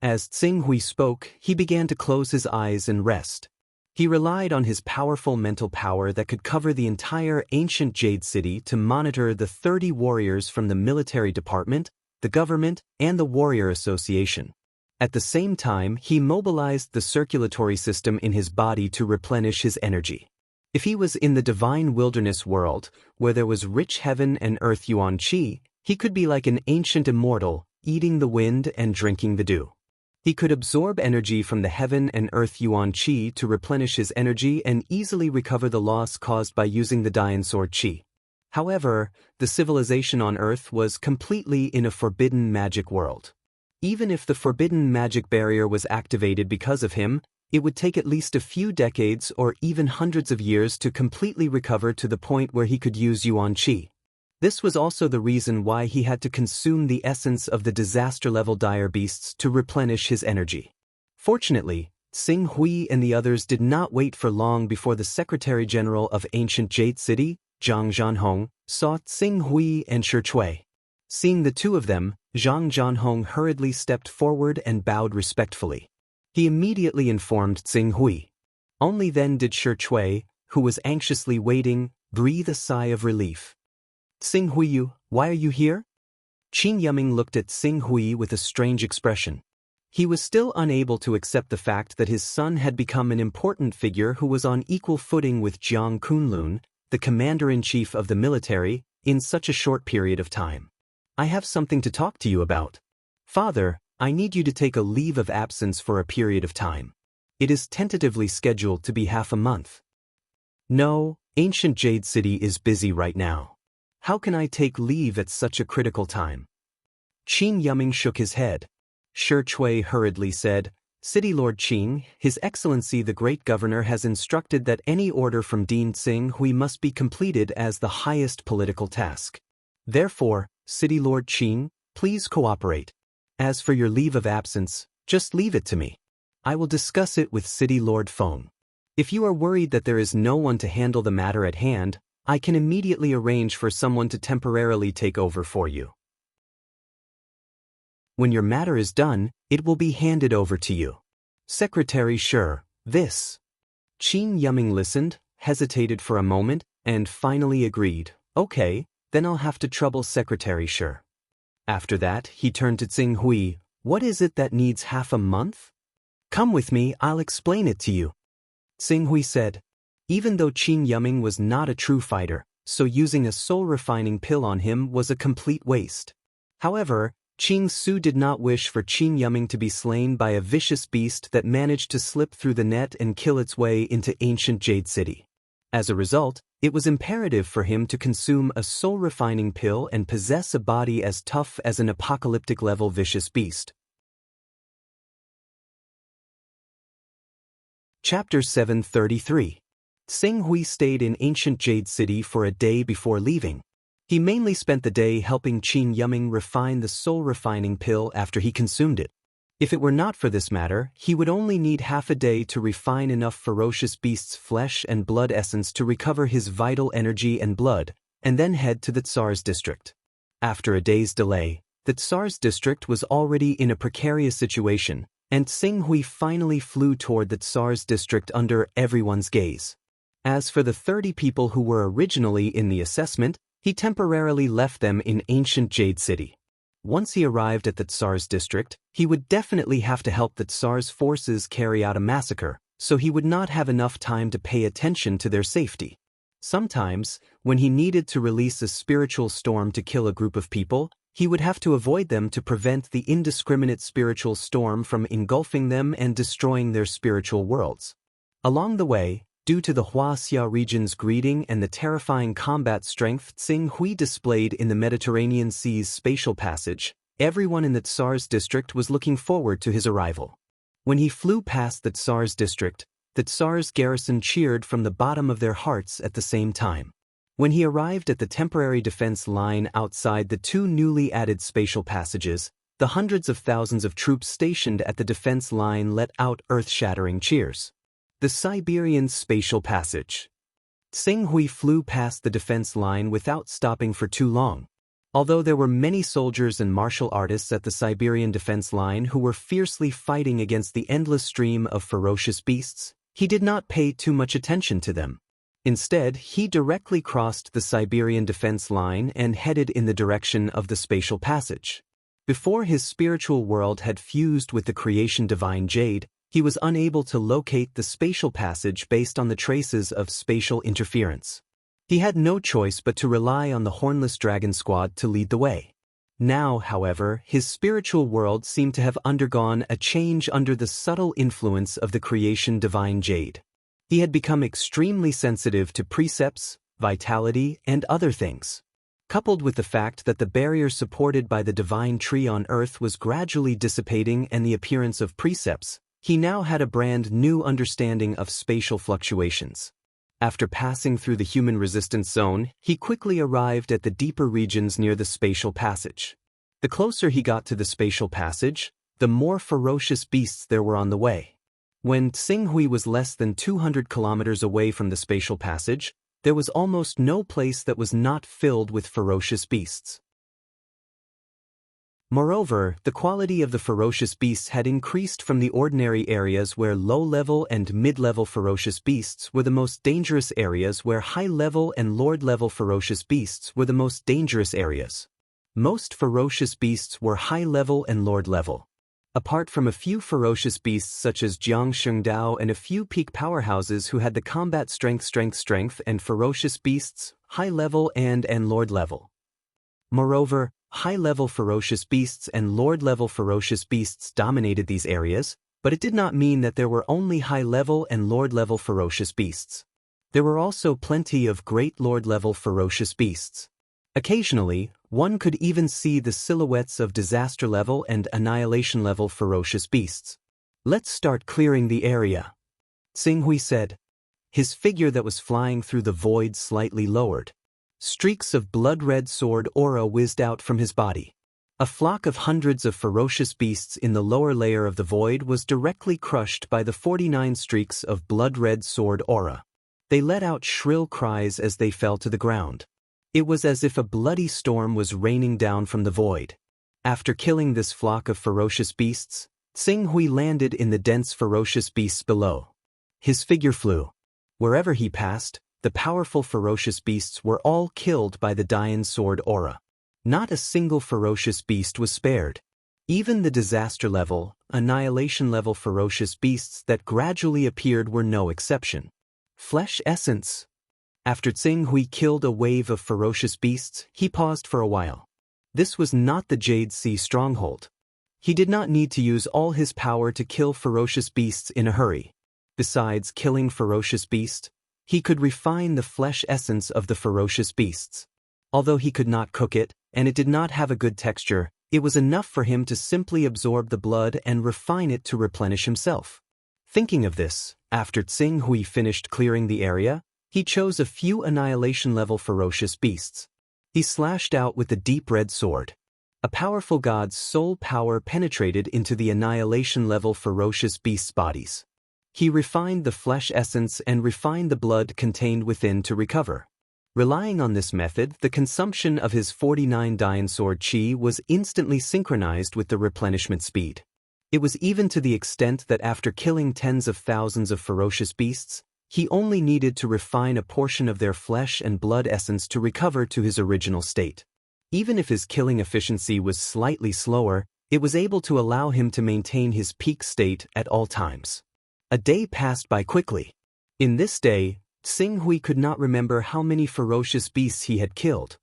As Tsinghui spoke, he began to close his eyes and rest. He relied on his powerful mental power that could cover the entire ancient Jade City to monitor the 30 warriors from the military department, the government, and the Warrior Association. At the same time, he mobilized the circulatory system in his body to replenish his energy. If he was in the divine wilderness world, where there was rich heaven and earth yuan qi, he could be like an ancient immortal, eating the wind and drinking the dew. He could absorb energy from the heaven and earth yuan qi to replenish his energy and easily recover the loss caused by using the Dian Sword qi. However, the civilization on Earth was completely in a forbidden magic world. Even if the forbidden magic barrier was activated because of him, it would take at least a few decades or even hundreds of years to completely recover to the point where he could use yuan qi. This was also the reason why he had to consume the essence of the disaster-level dire beasts to replenish his energy. Fortunately, Xing Hui and the others did not wait for long before the Secretary-General of Ancient Jade City, Zhang Zhanhong, saw Xing Hui and Shi Chui. Seeing the two of them, Zhang Zhanhong hurriedly stepped forward and bowed respectfully. He immediately informed Xing Hui. Only then did Shi Chui, who was anxiously waiting, breathe a sigh of relief. Xing Hui, why are you here? Qin Yiming looked at Xing Hui with a strange expression. He was still unable to accept the fact that his son had become an important figure who was on equal footing with Jiang Kunlun, the commander-in-chief of the military, in such a short period of time. I have something to talk to you about. Father, I need you to take a leave of absence for a period of time. It is tentatively scheduled to be half a month. No, Ancient Jade City is busy right now. How can I take leave at such a critical time? Qin Yiming shook his head. Shi Chui hurriedly said, City Lord Qin, His Excellency the Great Governor has instructed that any order from Dean Xing Hui must be completed as the highest political task. Therefore, City Lord Qin, please cooperate. As for your leave of absence, just leave it to me. I will discuss it with City Lord Feng. If you are worried that there is no one to handle the matter at hand, I can immediately arrange for someone to temporarily take over for you. When your matter is done, it will be handed over to you. Secretary Shi, this. Qin Yiming listened, hesitated for a moment, and finally agreed, okay, then I'll have to trouble Secretary Shi. After that, he turned to Xing Hui, what is it that needs half a month? Come with me, I'll explain it to you. Xing Hui said. Even though Qin Yiming was not a true fighter, so using a soul-refining pill on him was a complete waste. However, Qing Su did not wish for Qin Yiming to be slain by a vicious beast that managed to slip through the net and kill its way into Ancient Jade City. As a result, it was imperative for him to consume a soul-refining pill and possess a body as tough as an apocalyptic-level vicious beast. Chapter 733. Xing Hui stayed in Ancient Jade City for a day before leaving. He mainly spent the day helping Qin Yiming refine the soul-refining pill after he consumed it. If it were not for this matter, he would only need half a day to refine enough ferocious beast's flesh and blood essence to recover his vital energy and blood, and then head to the Tsar's district. After a day's delay, the Tsar's district was already in a precarious situation, and Xing Hui finally flew toward the Tsar's district under everyone's gaze. As for the 30 people who were originally in the assessment, he temporarily left them in Ancient Jade City. Once he arrived at the Tsar's district, he would definitely have to help the Tsar's forces carry out a massacre, so he would not have enough time to pay attention to their safety. Sometimes, when he needed to release a spiritual storm to kill a group of people, he would have to avoid them to prevent the indiscriminate spiritual storm from engulfing them and destroying their spiritual worlds. Along the way, due to the Huaxia region's greeting and the terrifying combat strength Xing Hui displayed in the Mediterranean Sea's spatial passage, everyone in the Tsar's district was looking forward to his arrival. When he flew past the Tsar's district, the Tsar's garrison cheered from the bottom of their hearts at the same time. When he arrived at the temporary defense line outside the two newly added spatial passages, the hundreds of thousands of troops stationed at the defense line let out earth-shattering cheers. The Siberian Spatial Passage. Xing Hui flew past the defense line without stopping for too long. Although there were many soldiers and martial artists at the Siberian defense line who were fiercely fighting against the endless stream of ferocious beasts, he did not pay too much attention to them. Instead, he directly crossed the Siberian defense line and headed in the direction of the spatial passage. Before his spiritual world had fused with the creation divine jade, he was unable to locate the spatial passage based on the traces of spatial interference. He had no choice but to rely on the Hornless Dragon Squad to lead the way. Now, however, his spiritual world seemed to have undergone a change under the subtle influence of the creation divine jade. He had become extremely sensitive to precepts, vitality, and other things. Coupled with the fact that the barrier supported by the divine tree on earth was gradually dissipating and the appearance of precepts, he now had a brand new understanding of spatial fluctuations. After passing through the human resistance zone, he quickly arrived at the deeper regions near the spatial passage. The closer he got to the spatial passage, the more ferocious beasts there were on the way. When Tsinghui was less than 200 kilometers away from the spatial passage, there was almost no place that was not filled with ferocious beasts. Moreover, the quality of the ferocious beasts had increased from the ordinary areas where low-level and mid-level ferocious beasts were the most dangerous areas where high-level and lord-level ferocious beasts were the most dangerous areas. Most ferocious beasts were high-level and lord-level. Apart from a few ferocious beasts such as Jiang Shengdao and a few peak powerhouses who had the combat strength and ferocious beasts, high-level and lord-level. Moreover, high-level ferocious beasts and lord-level ferocious beasts dominated these areas, but it did not mean that there were only high-level and lord-level ferocious beasts. There were also plenty of great lord-level ferocious beasts. Occasionally, one could even see the silhouettes of disaster-level and annihilation-level ferocious beasts. "Let's start clearing the area," Tsinghui said. His figure that was flying through the void slightly lowered. Streaks of blood-red sword aura whizzed out from his body. A flock of hundreds of ferocious beasts in the lower layer of the void was directly crushed by the 49 streaks of blood-red sword aura. They let out shrill cries as they fell to the ground. It was as if a bloody storm was raining down from the void. After killing this flock of ferocious beasts, Tsinghui landed in the dense ferocious beasts below. His figure flew. Wherever he passed, the powerful ferocious beasts were all killed by the Dian sword aura. Not a single ferocious beast was spared. Even the disaster-level, annihilation-level ferocious beasts that gradually appeared were no exception. Flesh essence. After Tsinghui killed a wave of ferocious beasts, he paused for a while. This was not the Jade Sea stronghold. He did not need to use all his power to kill ferocious beasts in a hurry. Besides killing ferocious beasts, he could refine the flesh essence of the ferocious beasts. Although he could not cook it, and it did not have a good texture, it was enough for him to simply absorb the blood and refine it to replenish himself. Thinking of this, after Tsinghui finished clearing the area, he chose a few annihilation-level ferocious beasts. He slashed out with the deep red sword. A powerful god's soul power penetrated into the annihilation-level ferocious beasts' bodies. He refined the flesh essence and refined the blood contained within to recover. Relying on this method, the consumption of his 49 Dian sword chi was instantly synchronized with the replenishment speed. It was even to the extent that after killing tens of thousands of ferocious beasts, he only needed to refine a portion of their flesh and blood essence to recover to his original state. Even if his killing efficiency was slightly slower, it was able to allow him to maintain his peak state at all times. A day passed by quickly. In this day, Tsinghui could not remember how many ferocious beasts he had killed.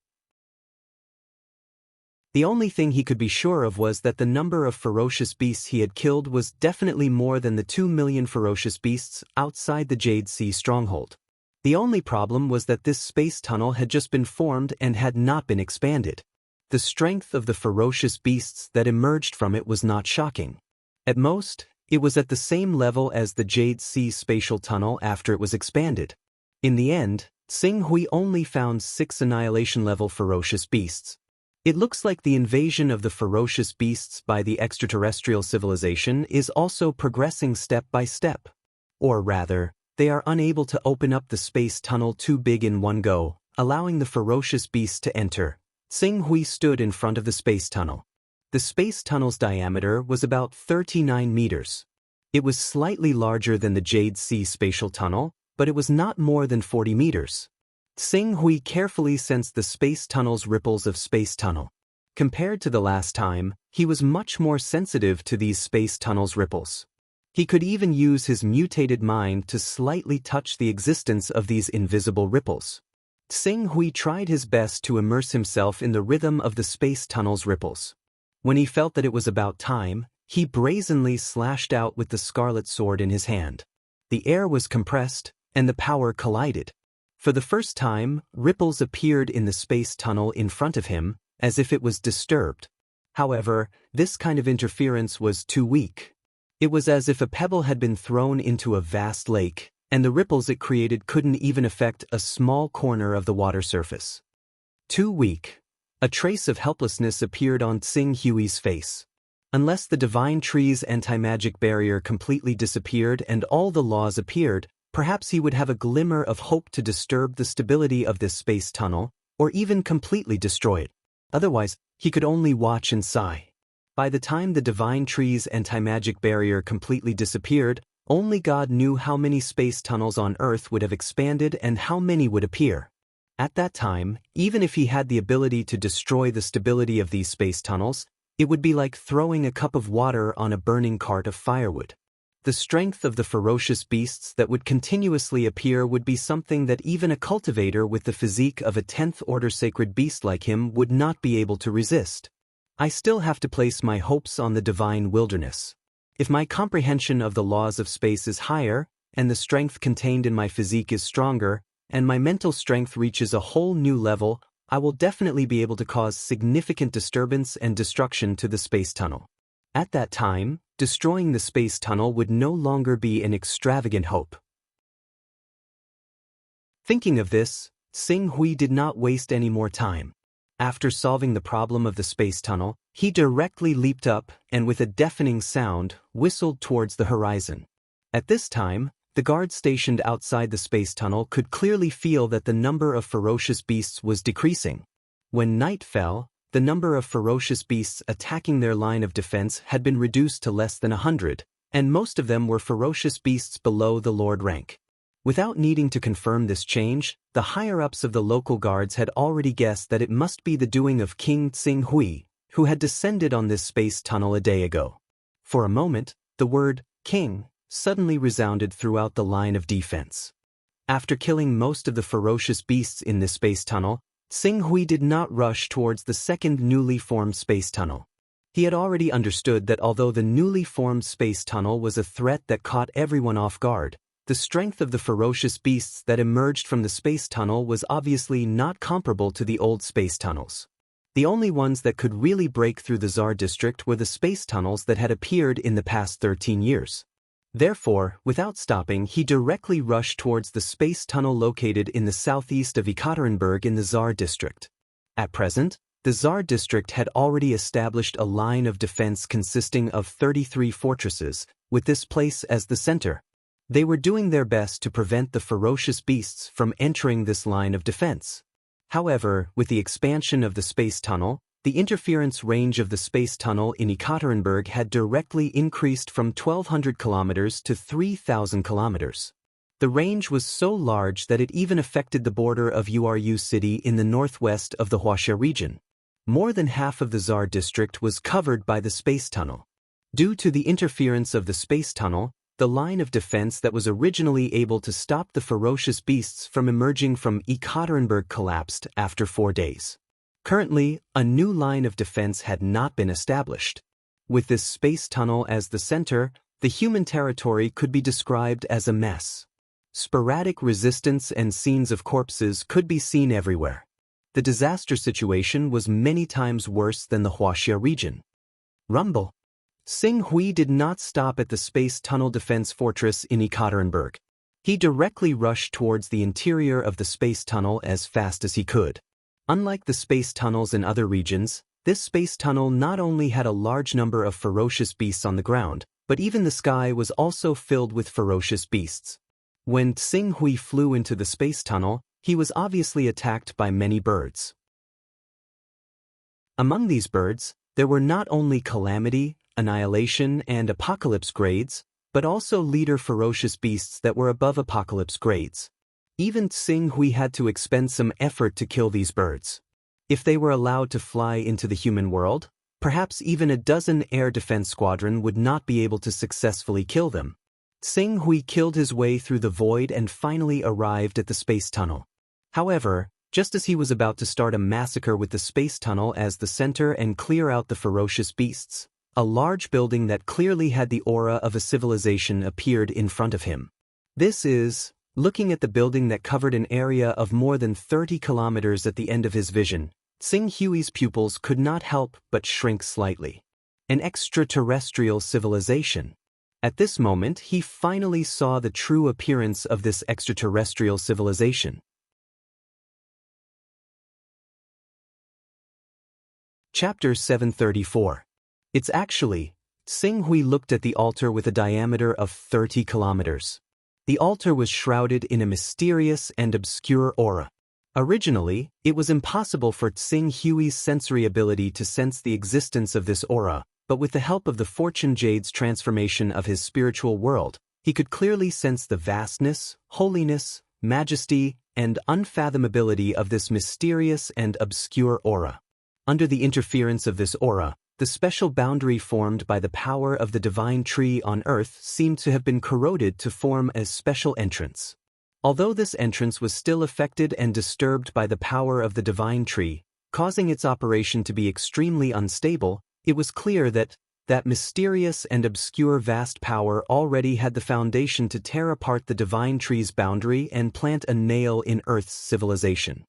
The only thing he could be sure of was that the number of ferocious beasts he had killed was definitely more than the 2 million ferocious beasts outside the Jade Sea stronghold. The only problem was that this space tunnel had just been formed and had not been expanded. The strength of the ferocious beasts that emerged from it was not shocking. At most, it was at the same level as the Jade Sea spatial tunnel after it was expanded. In the end, Tsinghui only found 6 annihilation-level ferocious beasts. It looks like the invasion of the ferocious beasts by the extraterrestrial civilization is also progressing step by step. Or rather, they are unable to open up the space tunnel too big in one go, allowing the ferocious beasts to enter. Tsinghui stood in front of the space tunnel. The space tunnel's diameter was about 39 meters. It was slightly larger than the Jade Sea spatial tunnel, but it was not more than 40 meters. Tsinghui carefully sensed the space tunnel's ripples of space tunnel. Compared to the last time, he was much more sensitive to these space tunnel's ripples. He could even use his mutated mind to slightly touch the existence of these invisible ripples. Tsinghui tried his best to immerse himself in the rhythm of the space tunnel's ripples. When he felt that it was about time, he brazenly slashed out with the scarlet sword in his hand. The air was compressed, and the power collided. For the first time, ripples appeared in the space tunnel in front of him, as if it was disturbed. However, this kind of interference was too weak. It was as if a pebble had been thrown into a vast lake, and the ripples it created couldn't even affect a small corner of the water surface. Too weak. A trace of helplessness appeared on Tsing Hui's face. Unless the divine tree's anti-magic barrier completely disappeared and all the laws appeared, perhaps he would have a glimmer of hope to disturb the stability of this space tunnel, or even completely destroy it. Otherwise, he could only watch and sigh. By the time the divine tree's anti-magic barrier completely disappeared, only God knew how many space tunnels on Earth would have expanded and how many would appear. At that time, even if he had the ability to destroy the stability of these space tunnels, it would be like throwing a cup of water on a burning cart of firewood. The strength of the ferocious beasts that would continuously appear would be something that even a cultivator with the physique of a 10th-order sacred beast like him would not be able to resist. I still have to place my hopes on the divine wilderness. If my comprehension of the laws of space is higher, and the strength contained in my physique is stronger, and my mental strength reaches a whole new level, I will definitely be able to cause significant disturbance and destruction to the space tunnel. At that time, destroying the space tunnel would no longer be an extravagant hope. Thinking of this, Tsing Hui did not waste any more time. After solving the problem of the space tunnel, he directly leaped up and with a deafening sound, whistled towards the horizon. At this time, the guard stationed outside the space tunnel could clearly feel that the number of ferocious beasts was decreasing. When night fell, the number of ferocious beasts attacking their line of defense had been reduced to less than 100, and most of them were ferocious beasts below the Lord rank. Without needing to confirm this change, the higher-ups of the local guards had already guessed that it must be the doing of King Tsing Hui, who had descended on this space tunnel a day ago. For a moment, the word king suddenly resounded throughout the line of defense. After killing most of the ferocious beasts in this space tunnel, Tsing Hui did not rush towards the second newly formed space tunnel. He had already understood that although the newly formed space tunnel was a threat that caught everyone off guard, the strength of the ferocious beasts that emerged from the space tunnel was obviously not comparable to the old space tunnels. The only ones that could really break through the Tsar district were the space tunnels that had appeared in the past 13 years. Therefore, without stopping, he directly rushed towards the space tunnel located in the southeast of Ekaterinburg in the Tsar district. At present, the Tsar district had already established a line of defense consisting of 33 fortresses, with this place as the center. They were doing their best to prevent the ferocious beasts from entering this line of defense. However, with the expansion of the space tunnel, the interference range of the space tunnel in Ekaterinburg had directly increased from 1,200 kilometers to 3,000 kilometers. The range was so large that it even affected the border of Uru City in the northwest of the Huaxia region. More than half of the Tsar district was covered by the space tunnel. Due to the interference of the space tunnel, the line of defense that was originally able to stop the ferocious beasts from emerging from Ekaterinburg collapsed after 4 days. Currently, a new line of defense had not been established. With this space tunnel as the center, the human territory could be described as a mess. Sporadic resistance and scenes of corpses could be seen everywhere. The disaster situation was many times worse than the Huaxia region. Rumble. Tsing Hui did not stop at the space tunnel defense fortress in Ekaterinburg. He directly rushed towards the interior of the space tunnel as fast as he could. Unlike the space tunnels in other regions, this space tunnel not only had a large number of ferocious beasts on the ground, but even the sky was also filled with ferocious beasts. When Tsing Hui flew into the space tunnel, he was obviously attacked by many birds. Among these birds, there were not only calamity, annihilation, and apocalypse grades, but also leader ferocious beasts that were above apocalypse grades. Even Tsing Hui had to expend some effort to kill these birds. If they were allowed to fly into the human world, perhaps even a dozen air defense squadron would not be able to successfully kill them. Tsing Hui killed his way through the void and finally arrived at the space tunnel. However, just as he was about to start a massacre with the space tunnel as the center and clear out the ferocious beasts, a large building that clearly had the aura of a civilization appeared in front of him. Looking at the building that covered an area of more than 30 kilometers at the end of his vision, Tsing Hui's pupils could not help but shrink slightly. An extraterrestrial civilization. At this moment, he finally saw the true appearance of this extraterrestrial civilization. Chapter 734. It's actually, Tsing Hui looked at the altar with a diameter of 30 kilometers. The altar was shrouded in a mysterious and obscure aura. Originally, it was impossible for Tsing Hui's sensory ability to sense the existence of this aura, but with the help of the Fortune Jade's transformation of his spiritual world, he could clearly sense the vastness, holiness, majesty, and unfathomability of this mysterious and obscure aura. Under the interference of this aura, the special boundary formed by the power of the divine tree on earth seemed to have been corroded to form a special entrance. Although this entrance was still affected and disturbed by the power of the divine tree, causing its operation to be extremely unstable, it was clear that mysterious and obscure vast power already had the foundation to tear apart the divine tree's boundary and plant a nail in Earth's civilization.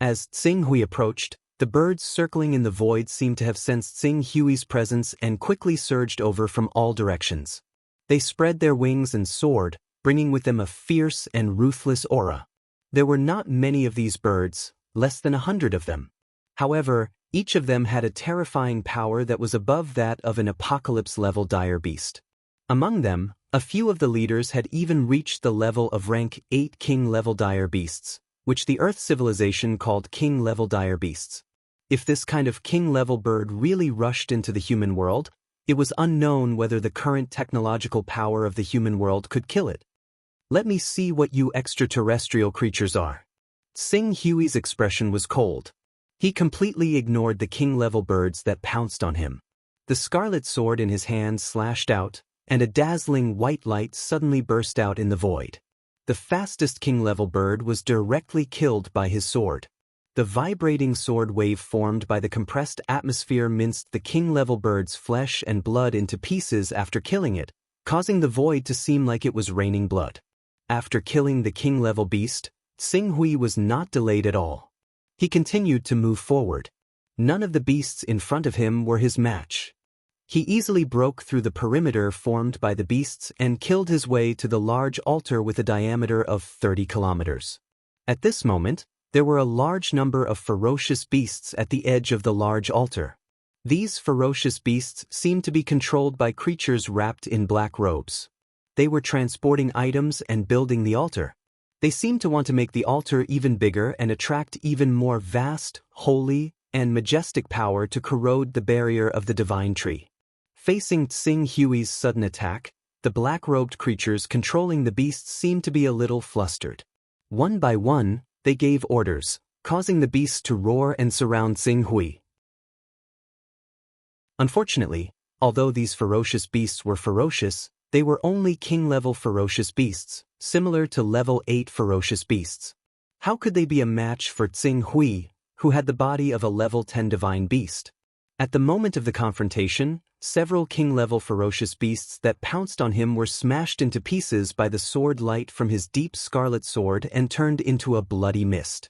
As Tsing Hui approached, the birds circling in the void seemed to have sensed Tsing Hui's presence and quickly surged over from all directions. They spread their wings and soared, bringing with them a fierce and ruthless aura. There were not many of these birds, less than 100 of them. However, each of them had a terrifying power that was above that of an apocalypse-level dire beast. Among them, a few of the leaders had even reached the level of rank 8 king-level dire beasts, which the Earth civilization called king-level dire beasts. If this kind of king-level bird really rushed into the human world, it was unknown whether the current technological power of the human world could kill it. Let me see what you extraterrestrial creatures are. Tsing Hui's expression was cold. He completely ignored the king-level birds that pounced on him. The scarlet sword in his hand slashed out, and a dazzling white light suddenly burst out in the void. The fastest king-level bird was directly killed by his sword. The vibrating sword wave formed by the compressed atmosphere minced the king-level bird's flesh and blood into pieces after killing it, causing the void to seem like it was raining blood. After killing the king-level beast, Tsing Hui was not delayed at all. He continued to move forward. None of the beasts in front of him were his match. He easily broke through the perimeter formed by the beasts and killed his way to the large altar with a diameter of 30 kilometers. At this moment, there were a large number of ferocious beasts at the edge of the large altar. These ferocious beasts seemed to be controlled by creatures wrapped in black robes. They were transporting items and building the altar. They seemed to want to make the altar even bigger and attract even more vast, holy, and majestic power to corrode the barrier of the divine tree. Facing Tsing Hui's sudden attack, the black-robed creatures controlling the beasts seemed to be a little flustered. One by one, they gave orders, causing the beasts to roar and surround Tsing Hui. Unfortunately, although these ferocious beasts were ferocious, they were only king-level ferocious beasts, similar to level 8 ferocious beasts. How could they be a match for Tsing Hui, who had the body of a level 10 divine beast? At the moment of the confrontation, several king-level ferocious beasts that pounced on him were smashed into pieces by the sword light from his deep scarlet sword and turned into a bloody mist.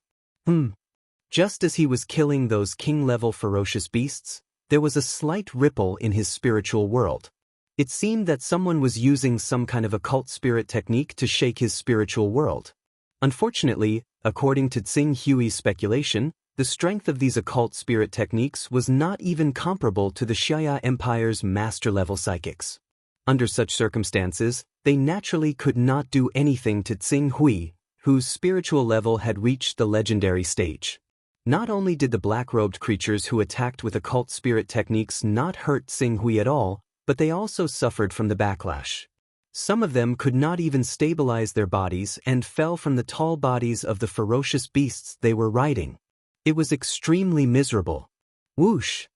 Just as he was killing those king-level ferocious beasts, there was a slight ripple in his spiritual world. It seemed that someone was using some kind of occult spirit technique to shake his spiritual world. Unfortunately, according to Tsing Hui's speculation, the strength of these occult spirit techniques was not even comparable to the Xia Empire's master-level psychics. Under such circumstances, they naturally could not do anything to Tsing Hui, whose spiritual level had reached the legendary stage. Not only did the black-robed creatures who attacked with occult spirit techniques not hurt Tsing Hui at all, but they also suffered from the backlash. Some of them could not even stabilize their bodies and fell from the tall bodies of the ferocious beasts they were riding. It was extremely miserable. Whoosh!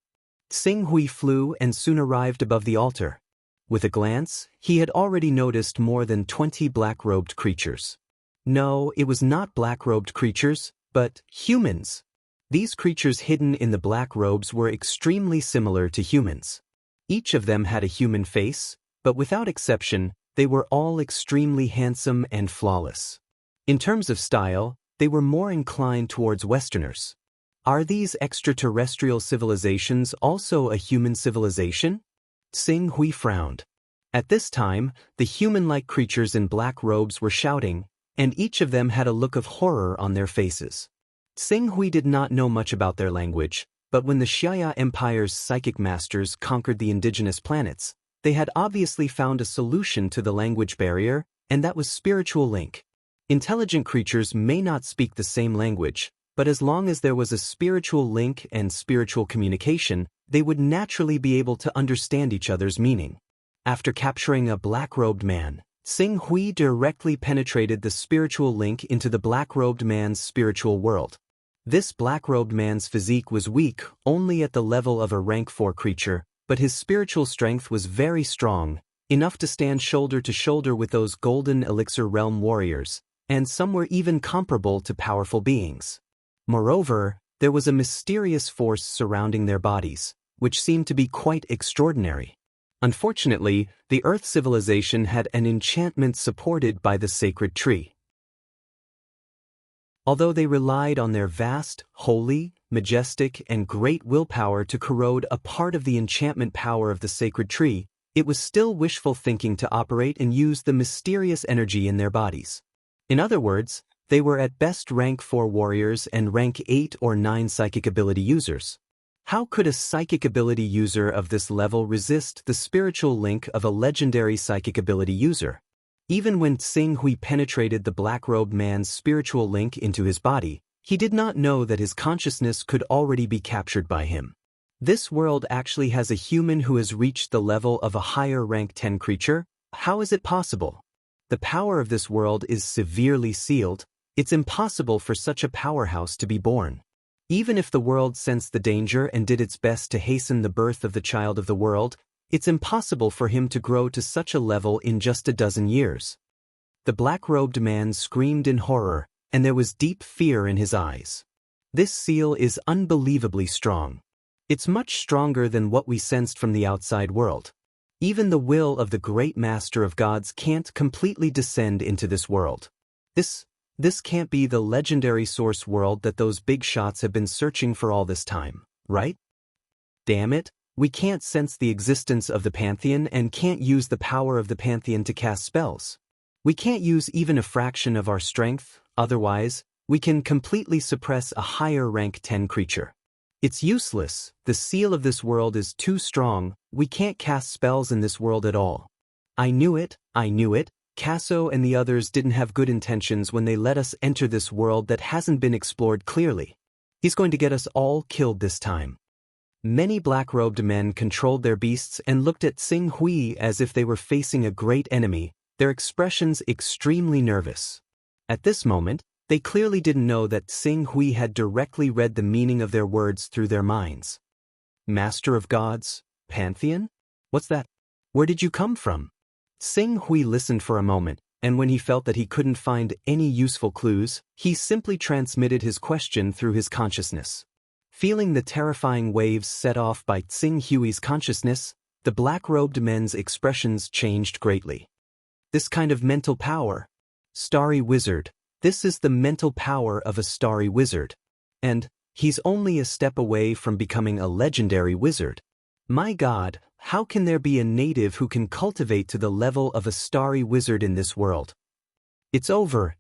Tsing Hui flew and soon arrived above the altar. With a glance, he had already noticed more than 20 black-robed creatures. No, it was not black-robed creatures, but humans. These creatures hidden in the black robes were extremely similar to humans. Each of them had a human face, but without exception, they were all extremely handsome and flawless. In terms of style, they were more inclined towards Westerners. Are these extraterrestrial civilizations also a human civilization? Tsing Hui frowned. At this time, the human-like creatures in black robes were shouting, and each of them had a look of horror on their faces. Tsing Hui did not know much about their language, but when the Xia Empire's psychic masters conquered the indigenous planets, they had obviously found a solution to the language barrier, and that was spiritual link. Intelligent creatures may not speak the same language, but as long as there was a spiritual link and spiritual communication, they would naturally be able to understand each other's meaning. After capturing a black-robed man, Tsing Hui directly penetrated the spiritual link into the black-robed man's spiritual world. This black-robed man's physique was weak only at the level of a rank 4 creature, but his spiritual strength was very strong, enough to stand shoulder to shoulder with those golden elixir realm warriors, and some were even comparable to powerful beings. Moreover, there was a mysterious force surrounding their bodies, which seemed to be quite extraordinary. Unfortunately, the Earth civilization had an enchantment supported by the sacred tree. Although they relied on their vast, holy, majestic, and great willpower to corrode a part of the enchantment power of the sacred tree, it was still wishful thinking to operate and use the mysterious energy in their bodies. In other words, they were at best rank 4 warriors and rank 8 or 9 psychic ability users. How could a psychic ability user of this level resist the spiritual link of a legendary psychic ability user? Even when Tsing Hui penetrated the black-robed man's spiritual link into his body, he did not know that his consciousness could already be captured by him. This world actually has a human who has reached the level of a higher rank 10 creature? How is it possible? The power of this world is severely sealed. It's impossible for such a powerhouse to be born. Even if the world sensed the danger and did its best to hasten the birth of the child of the world, it's impossible for him to grow to such a level in just a dozen years. The black-robed man screamed in horror, and there was deep fear in his eyes. This seal is unbelievably strong. It's much stronger than what we sensed from the outside world. Even the will of the great master of gods can't completely descend into this world. This can't be the legendary source world that those big shots have been searching for all this time, right? Damn it, we can't sense the existence of the Pantheon and can't use the power of the Pantheon to cast spells. We can't use even a fraction of our strength, otherwise, we can completely suppress a higher rank 10 creature. It's useless, the seal of this world is too strong, we can't cast spells in this world at all. I knew it. Casso and the others didn't have good intentions when they let us enter this world that hasn't been explored clearly. He's going to get us all killed this time. Many black-robed men controlled their beasts and looked at Tsing Hui as if they were facing a great enemy, their expressions extremely nervous. At this moment, they clearly didn't know that Tsing Hui had directly read the meaning of their words through their minds. Master of gods? Pantheon? What's that? Where did you come from? Tsing Hui listened for a moment, and when he felt that he couldn't find any useful clues, he simply transmitted his question through his consciousness. Feeling the terrifying waves set off by Tsing Hui's consciousness, the black-robed men's expressions changed greatly. This kind of mental power. Starry wizard. This is the mental power of a starry wizard. And he's only a step away from becoming a legendary wizard. My God, how can there be a native who can cultivate to the level of a starry wizard in this world? It's over,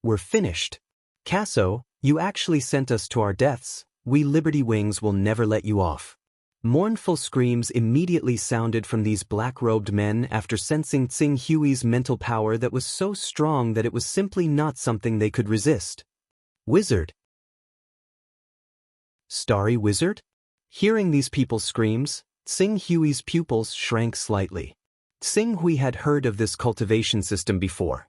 we're finished. Casso, you actually sent us to our deaths. We Liberty Wings will never let you off. Mournful screams immediately sounded from these black-robed men after sensing Tsing Hui's mental power that was so strong that it was simply not something they could resist. Wizard. Starry wizard? Hearing these people's screams, Tsing Hui's pupils shrank slightly. Tsing Hui had heard of this cultivation system before.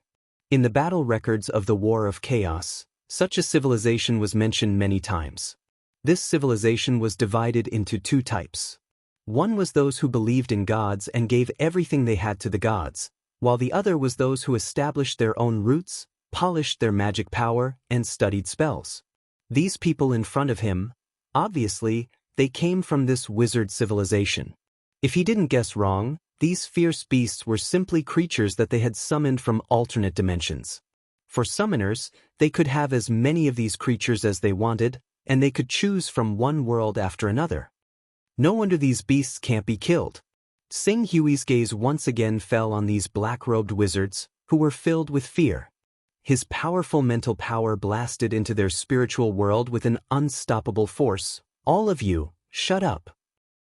In the battle records of the War of Chaos, such a civilization was mentioned many times. This civilization was divided into 2 types. One was those who believed in gods and gave everything they had to the gods, while the other was those who established their own roots, polished their magic power, and studied spells. These people in front of him, obviously, they came from this wizard civilization. If he didn't guess wrong, these fierce beasts were simply creatures that they had summoned from alternate dimensions. For summoners, they could have as many of these creatures as they wanted, and they could choose from one world after another. No wonder these beasts can't be killed. Sing Hui's gaze once again fell on these black-robed wizards, who were filled with fear. His powerful mental power blasted into their spiritual world with an unstoppable force. All of you, shut up.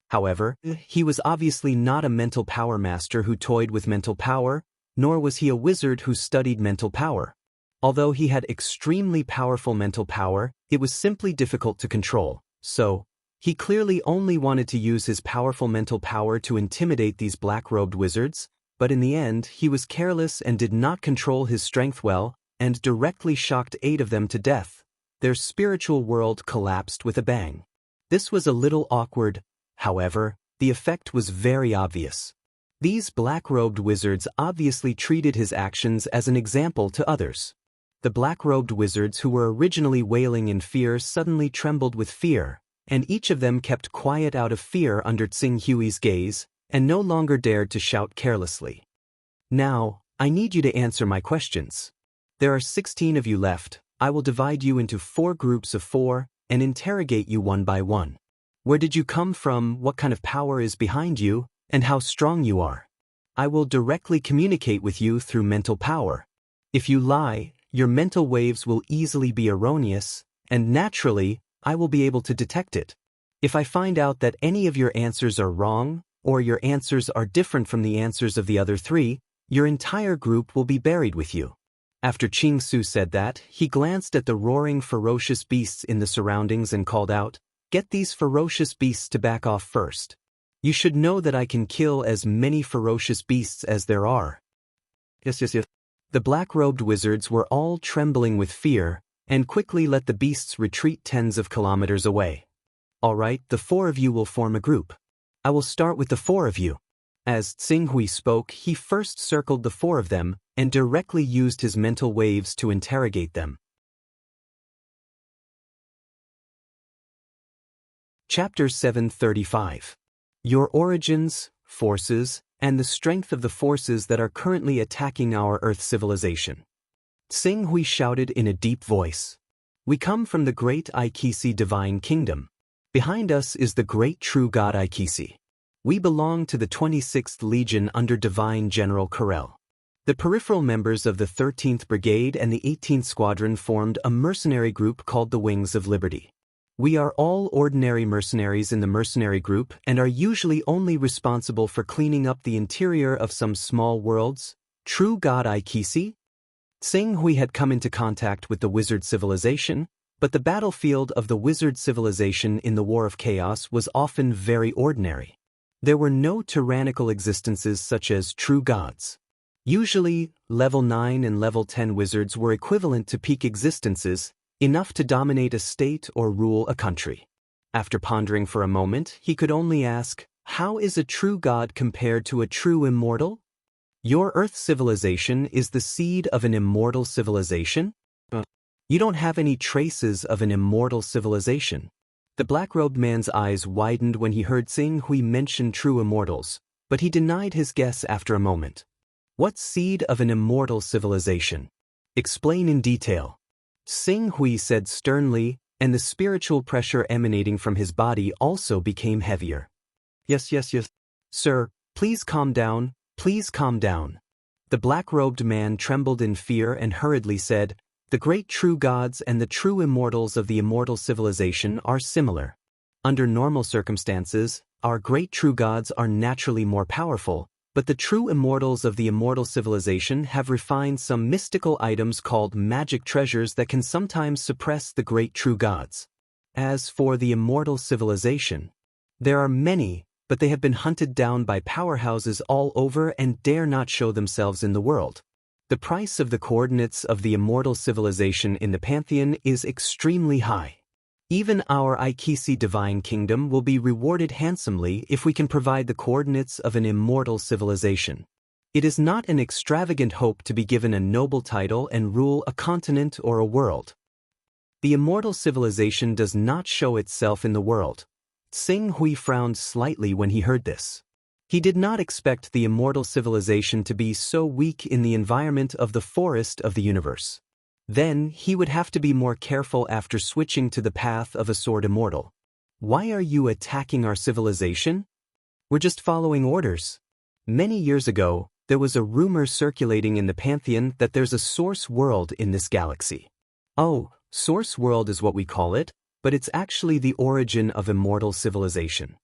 However, he was obviously not a mental power master who toyed with mental power, nor was he a wizard who studied mental power. Although he had extremely powerful mental power, it was simply difficult to control, so he clearly only wanted to use his powerful mental power to intimidate these black-robed wizards, but in the end he was careless and did not control his strength well, and directly shocked 8 of them to death. Their spiritual world collapsed with a bang. This was a little awkward, however, the effect was very obvious. These black-robed wizards obviously treated his actions as an example to others. The black-robed wizards who were originally wailing in fear suddenly trembled with fear, and each of them kept quiet out of fear under Tsing Hui's gaze, and no longer dared to shout carelessly. Now, I need you to answer my questions. There are 16 of you left. I will divide you into 4 groups of 4, and interrogate you one by one. Where did you come from, what kind of power is behind you, and how strong you are? I will directly communicate with you through mental power. If you lie, your mental waves will easily be erroneous, and naturally, I will be able to detect it. If I find out that any of your answers are wrong, or your answers are different from the answers of the other 3, your entire group will be buried with you. After Qing Su said that, he glanced at the roaring ferocious beasts in the surroundings and called out, "Get these ferocious beasts to back off first. You should know that I can kill as many ferocious beasts as there are." Yes. The black-robed wizards were all trembling with fear, and quickly let the beasts retreat tens of kilometers away. All right, the 4 of you will form a group. I will start with the 4 of you. As Tsing Hui spoke, he first circled the 4 of them, and directly used his mental waves to interrogate them. Chapter 735. Your origins, forces, and the strength of the forces that are currently attacking our Earth civilization. Tsing Hui shouted in a deep voice. We come from the great Aikisi divine kingdom. Behind us is the great true god Aikisi. We belong to the 26th Legion under Divine General Karel. The peripheral members of the 13th Brigade and the 18th Squadron formed a mercenary group called the Wings of Liberty. We are all ordinary mercenaries in the mercenary group and are usually only responsible for cleaning up the interior of some small worlds. True god Aikisi? Tsing Hui had come into contact with the wizard civilization, but the battlefield of the wizard civilization in the War of Chaos was often very ordinary. There were no tyrannical existences such as true gods. Usually, level 9 and level 10 wizards were equivalent to peak existences, enough to dominate a state or rule a country. After pondering for a moment, he could only ask, how is a true god compared to a true immortal? Your Earth civilization is the seed of an immortal civilization? You don't have any traces of an immortal civilization. The black-robed man's eyes widened when he heard Tsing Hui mention true immortals, but he denied his guess after a moment. What seed of an immortal civilization? Explain in detail. Tsing Hui said sternly, and the spiritual pressure emanating from his body also became heavier. Yes. Sir, please calm down, please calm down. The black-robed man trembled in fear and hurriedly said, the great true gods and the true immortals of the immortal civilization are similar. Under normal circumstances, our great true gods are naturally more powerful, but the true immortals of the immortal civilization have refined some mystical items called magic treasures that can sometimes suppress the great true gods. As for the immortal civilization, there are many, but they have been hunted down by powerhouses all over and dare not show themselves in the world. The price of the coordinates of the immortal civilization in the Pantheon is extremely high. Even our Aikisi Divine Kingdom will be rewarded handsomely if we can provide the coordinates of an immortal civilization. It is not an extravagant hope to be given a noble title and rule a continent or a world. The immortal civilization does not show itself in the world. Tsing Hui frowned slightly when he heard this. He did not expect the immortal civilization to be so weak in the environment of the forest of the universe. Then, he would have to be more careful after switching to the path of a sword immortal. Why are you attacking our civilization? We're just following orders. Many years ago, there was a rumor circulating in the pantheon that there's a source world in this galaxy. Oh, source world is what we call it, but it's actually the origin of immortal civilization.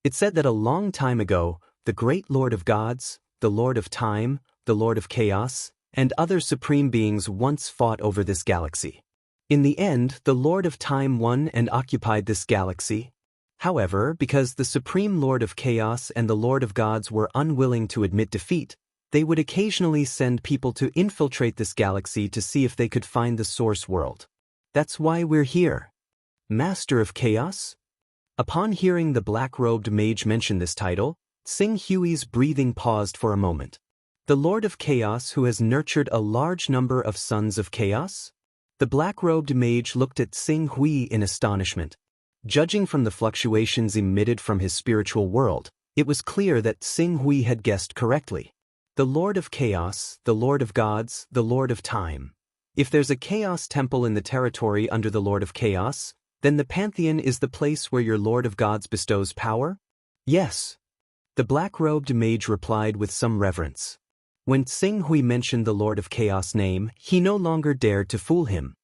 It said that a long time ago, the great Lord of Gods, the Lord of Time, the Lord of Chaos, and other supreme beings once fought over this galaxy. In the end, the Lord of Time won and occupied this galaxy. However, because the Supreme Lord of Chaos and the Lord of Gods were unwilling to admit defeat, they would occasionally send people to infiltrate this galaxy to see if they could find the source world. That's why we're here. Master of Chaos? Upon hearing the black-robed mage mention this title, Sing Hui's breathing paused for a moment. The Lord of Chaos who has nurtured a large number of sons of chaos? The black-robed mage looked at Sing Hui in astonishment. Judging from the fluctuations emitted from his spiritual world, it was clear that Sing Hui had guessed correctly. The Lord of Chaos, the Lord of Gods, the Lord of Time. If there's a chaos temple in the territory under the Lord of Chaos, then the pantheon is the place where your Lord of Gods bestows power? Yes. The black-robed mage replied with some reverence. When Sing Hui mentioned the Lord of Chaos' name, he no longer dared to fool him.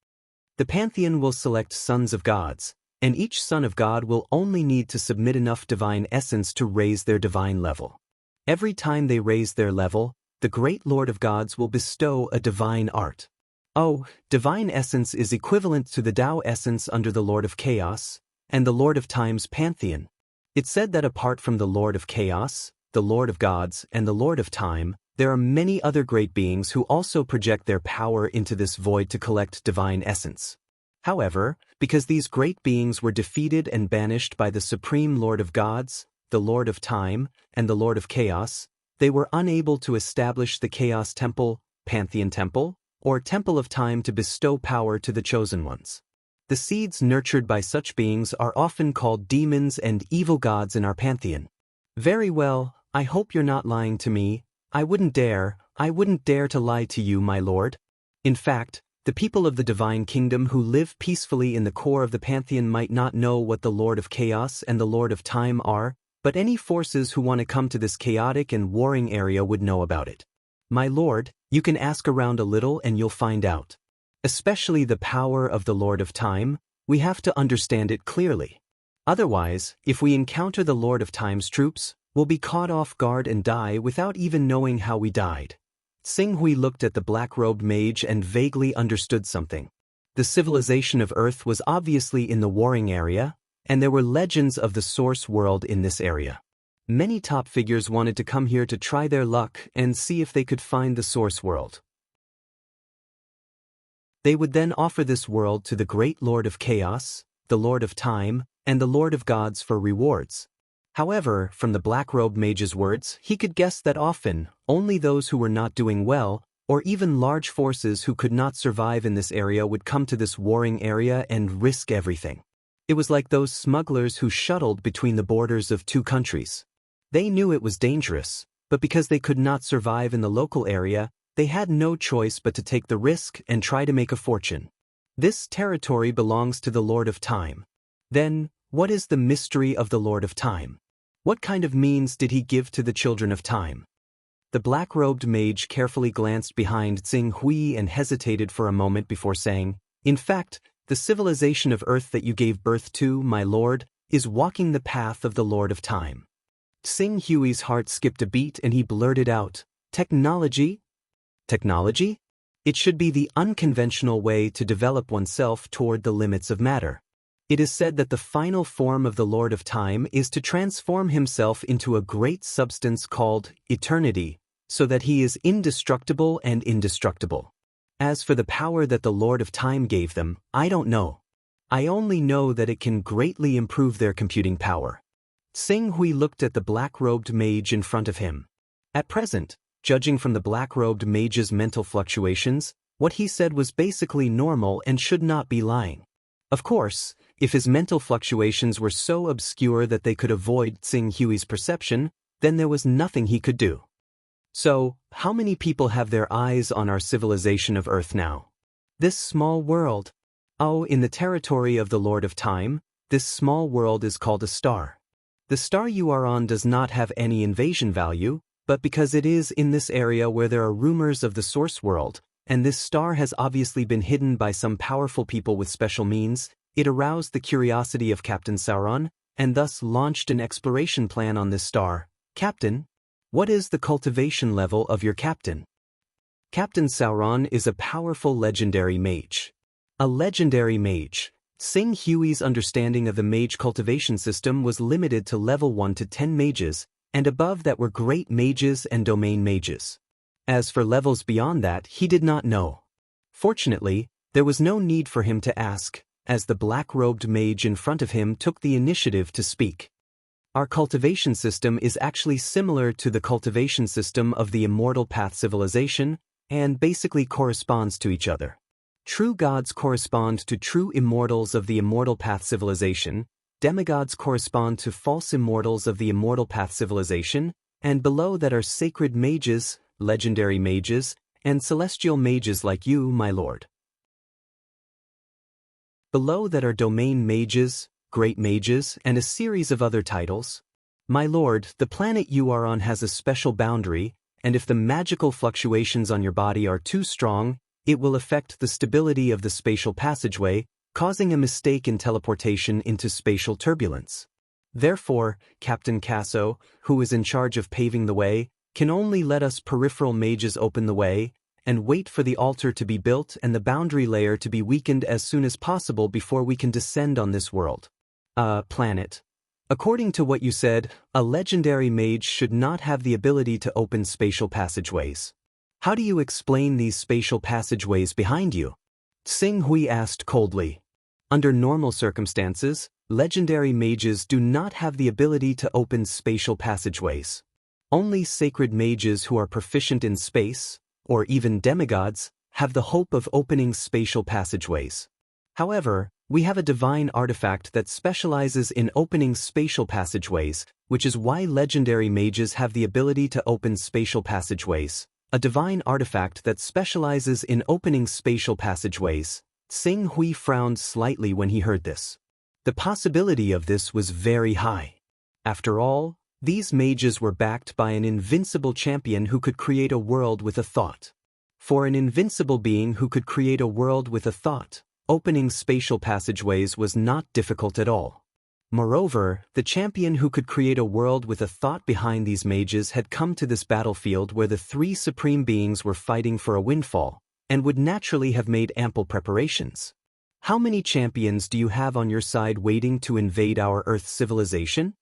The pantheon will select sons of gods, and each son of God will only need to submit enough divine essence to raise their divine level. Every time they raise their level, the great Lord of Gods will bestow a divine art. Oh, divine essence is equivalent to the Tao essence under the Lord of Chaos and the Lord of Time's pantheon. It's said that apart from the Lord of Chaos, the Lord of Gods, and the Lord of Time, there are many other great beings who also project their power into this void to collect divine essence. However, because these great beings were defeated and banished by the Supreme Lord of Gods, the Lord of Time, and the Lord of Chaos, they were unable to establish the Chaos Temple, Pantheon Temple, or Temple of Time to bestow power to the chosen ones. The seeds nurtured by such beings are often called demons and evil gods in our pantheon. Very well, I hope you're not lying to me. I wouldn't dare to lie to you, my lord. In fact, the people of the divine kingdom who live peacefully in the core of the pantheon might not know what the Lord of Chaos and the Lord of Time are, but any forces who want to come to this chaotic and warring area would know about it. My lord, you can ask around a little and you'll find out. Especially the power of the Lord of Time, we have to understand it clearly. Otherwise, if we encounter the Lord of Time's troops, we'll be caught off guard and die without even knowing how we died. Sing Hui looked at the black-robed mage and vaguely understood something. The civilization of Earth was obviously in the warring area, and there were legends of the source world in this area. Many top figures wanted to come here to try their luck and see if they could find the source world. They would then offer this world to the great Lord of Chaos, the Lord of Time, and the Lord of Gods for rewards. However, from the black-robed mage's words, he could guess that often, only those who were not doing well, or even large forces who could not survive in this area would come to this warring area and risk everything. It was like those smugglers who shuttled between the borders of two countries. They knew it was dangerous, but because they could not survive in the local area, they had no choice but to take the risk and try to make a fortune. This territory belongs to the Lord of Time. Then, what is the mystery of the Lord of Time? What kind of means did he give to the children of time? The black-robed mage carefully glanced behind Sing Hui and hesitated for a moment before saying, "In fact, the civilization of Earth that you gave birth to, my lord, is walking the path of the Lord of Time." Sing Hui's heart skipped a beat and he blurted out, "Technology? Technology? It should be the unconventional way to develop oneself toward the limits of matter. It is said that the final form of the Lord of Time is to transform himself into a great substance called eternity, so that he is indestructible and indestructible. As for the power that the Lord of Time gave them, I don't know. I only know that it can greatly improve their computing power." Sing Hui looked at the black-robed mage in front of him. At present, judging from the black-robed mage's mental fluctuations, what he said was basically normal and should not be lying. Of course, if his mental fluctuations were so obscure that they could avoid Sing Hui's perception, then there was nothing he could do. So, how many people have their eyes on our civilization of Earth now? This small world. Oh, in the territory of the Lord of Time, this small world is called a star. The star you are on does not have any invasion value, but because it is in this area where there are rumors of the source world, and this star has obviously been hidden by some powerful people with special means, it aroused the curiosity of Captain Sauron, and thus launched an exploration plan on this star. Captain, what is the cultivation level of your captain? Captain Sauron is a powerful legendary mage. A legendary mage. Sing Hui's understanding of the mage cultivation system was limited to level 1 to 10 mages, and above that were great mages and domain mages. As for levels beyond that, he did not know. Fortunately, there was no need for him to ask, as the black-robed mage in front of him took the initiative to speak. Our cultivation system is actually similar to the cultivation system of the Immortal Path civilization, and basically corresponds to each other. True gods correspond to true immortals of the Immortal Path civilization, demigods correspond to false immortals of the Immortal Path civilization, and below that are sacred mages, legendary mages, and celestial mages like you, my lord. Below that are domain mages, great mages, and a series of other titles. My lord, the planet you are on has a special boundary, and if the magical fluctuations on your body are too strong, it will affect the stability of the spatial passageway, causing a mistake in teleportation into spatial turbulence. Therefore, Captain Casso, who is in charge of paving the way, can only let us peripheral mages open the way, and wait for the altar to be built and the boundary layer to be weakened as soon as possible before we can descend on this world. Planet. According to what you said, a legendary mage should not have the ability to open spatial passageways. How do you explain these spatial passageways behind you? Sing Hui asked coldly. Under normal circumstances, legendary mages do not have the ability to open spatial passageways. Only sacred mages who are proficient in space, or even demigods, have the hope of opening spatial passageways. However, we have a divine artifact that specializes in opening spatial passageways, which is why legendary mages have the ability to open spatial passageways. A divine artifact that specializes in opening spatial passageways. Sing Hui frowned slightly when he heard this. The possibility of this was very high. After all, these mages were backed by an invincible champion who could create a world with a thought. For an invincible being who could create a world with a thought, opening spatial passageways was not difficult at all. Moreover, the champion who could create a world with a thought behind these mages had come to this battlefield where the three supreme beings were fighting for a windfall, and would naturally have made ample preparations. How many champions do you have on your side waiting to invade our Earth civilization?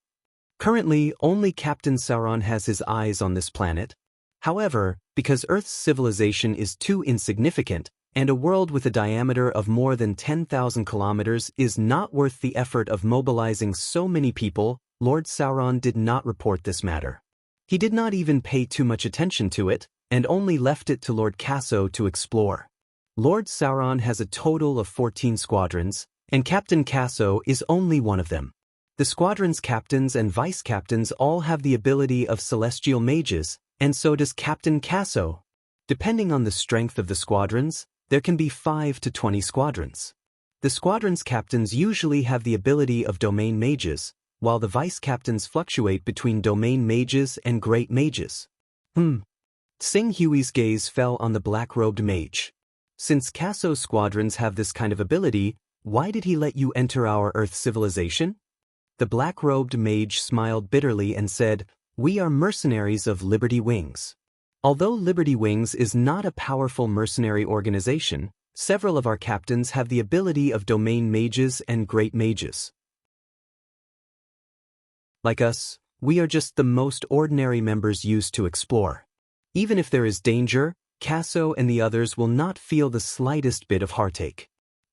Currently, only Captain Sauron has his eyes on this planet. However, because Earth's civilization is too insignificant, and a world with a diameter of more than 10,000 kilometers is not worth the effort of mobilizing so many people, Lord Sauron did not report this matter. He did not even pay too much attention to it, and only left it to Lord Casso to explore. Lord Sauron has a total of 14 squadrons, and Captain Casso is only one of them. The squadron's captains and vice-captains all have the ability of celestial mages, and so does Captain Casso. Depending on the strength of the squadrons, there can be 5 to 20 squadrons. The squadron's captains usually have the ability of domain mages, while the vice-captains fluctuate between domain mages and great mages. Sing Hui's gaze fell on the black-robed mage. Since Casso's squadrons have this kind of ability, why did he let you enter our Earth civilization? The black-robed mage smiled bitterly and said, "We are mercenaries of Liberty Wings." Although Liberty Wings is not a powerful mercenary organization, several of our captains have the ability of domain mages and great mages. Like us, we are just the most ordinary members used to explore. Even if there is danger, Casso and the others will not feel the slightest bit of heartache.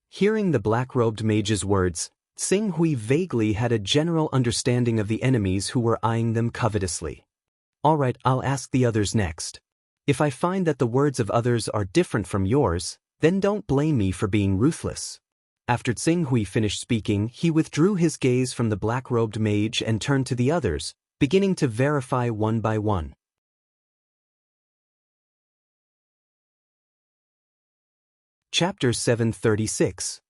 Hearing the black-robed mage's words, Sing Hui vaguely had a general understanding of the enemies who were eyeing them covetously. All right, I'll ask the others next. If I find that the words of others are different from yours, then don't blame me for being ruthless. After Sing Hui finished speaking, he withdrew his gaze from the black-robed mage and turned to the others, beginning to verify one by one. Chapter 736.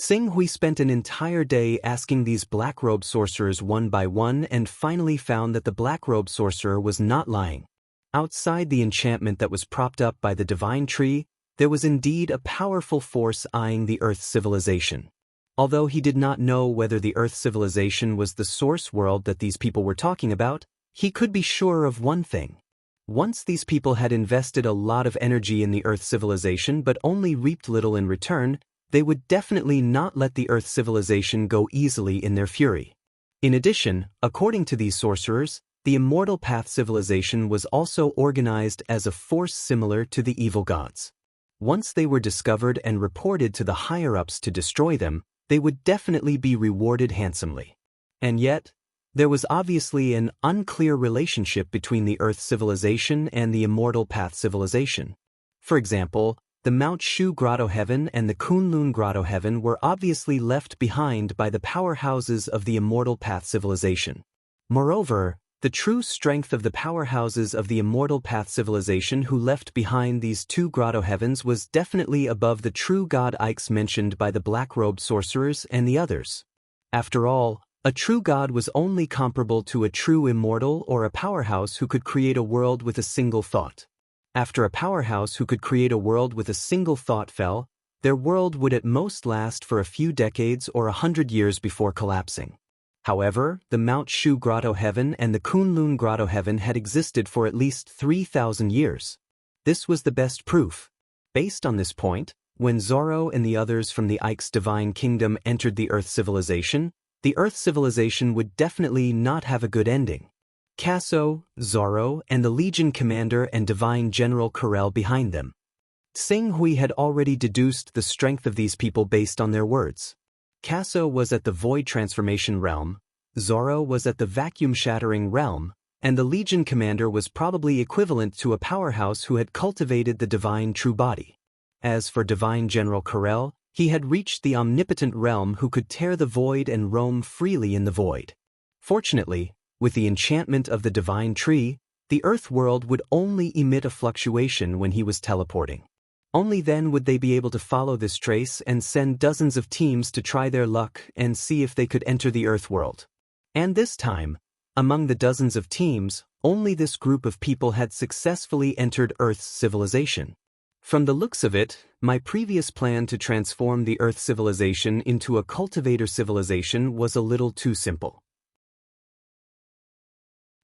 Tsing Hui spent an entire day asking these black-robe sorcerers one by one and finally found that the black-robe sorcerer was not lying. Outside the enchantment that was propped up by the divine tree, there was indeed a powerful force eyeing the Earth civilization. Although he did not know whether the Earth civilization was the source world that these people were talking about, he could be sure of one thing. Once these people had invested a lot of energy in the Earth civilization but only reaped little in return, they would definitely not let the Earth civilization go easily in their fury. In addition, according to these sorcerers, the Immortal Path civilization was also organized as a force similar to the evil gods. Once they were discovered and reported to the higher-ups to destroy them, they would definitely be rewarded handsomely. And yet, there was obviously an unclear relationship between the Earth civilization and the Immortal Path civilization. For example, the Mount Shu Grotto Heaven and the Kunlun Grotto Heaven were obviously left behind by the powerhouses of the Immortal Path civilization. Moreover, the true strength of the powerhouses of the Immortal Path civilization who left behind these two Grotto Heavens was definitely above the true god Ikes mentioned by the black-robed sorcerers and the others. After all, a true god was only comparable to a true immortal or a powerhouse who could create a world with a single thought. After a powerhouse who could create a world with a single thought fell, their world would at most last for a few decades or 100 years before collapsing. However, the Mount Shu Grotto Heaven and the Kunlun Grotto Heaven had existed for at least 3,000 years. This was the best proof. Based on this point, when Zoro and the others from the Ike's divine kingdom entered the Earth civilization, the Earth civilization would definitely not have a good ending. Casso, Zoro, and the Legion Commander and Divine General Corel behind them. Tsing Hui had already deduced the strength of these people based on their words. Casso was at the Void Transformation Realm, Zoro was at the Vacuum Shattering Realm, and the Legion Commander was probably equivalent to a powerhouse who had cultivated the Divine True Body. As for Divine General Corel, he had reached the Omnipotent Realm who could tear the void and roam freely in the void. Fortunately, with the enchantment of the divine tree, the Earth world would only emit a fluctuation when he was teleporting. Only then would they be able to follow this trace and send dozens of teams to try their luck and see if they could enter the Earth world. And this time, among the dozens of teams, only this group of people had successfully entered Earth's civilization. From the looks of it, my previous plan to transform the Earth civilization into a cultivator civilization was a little too simple.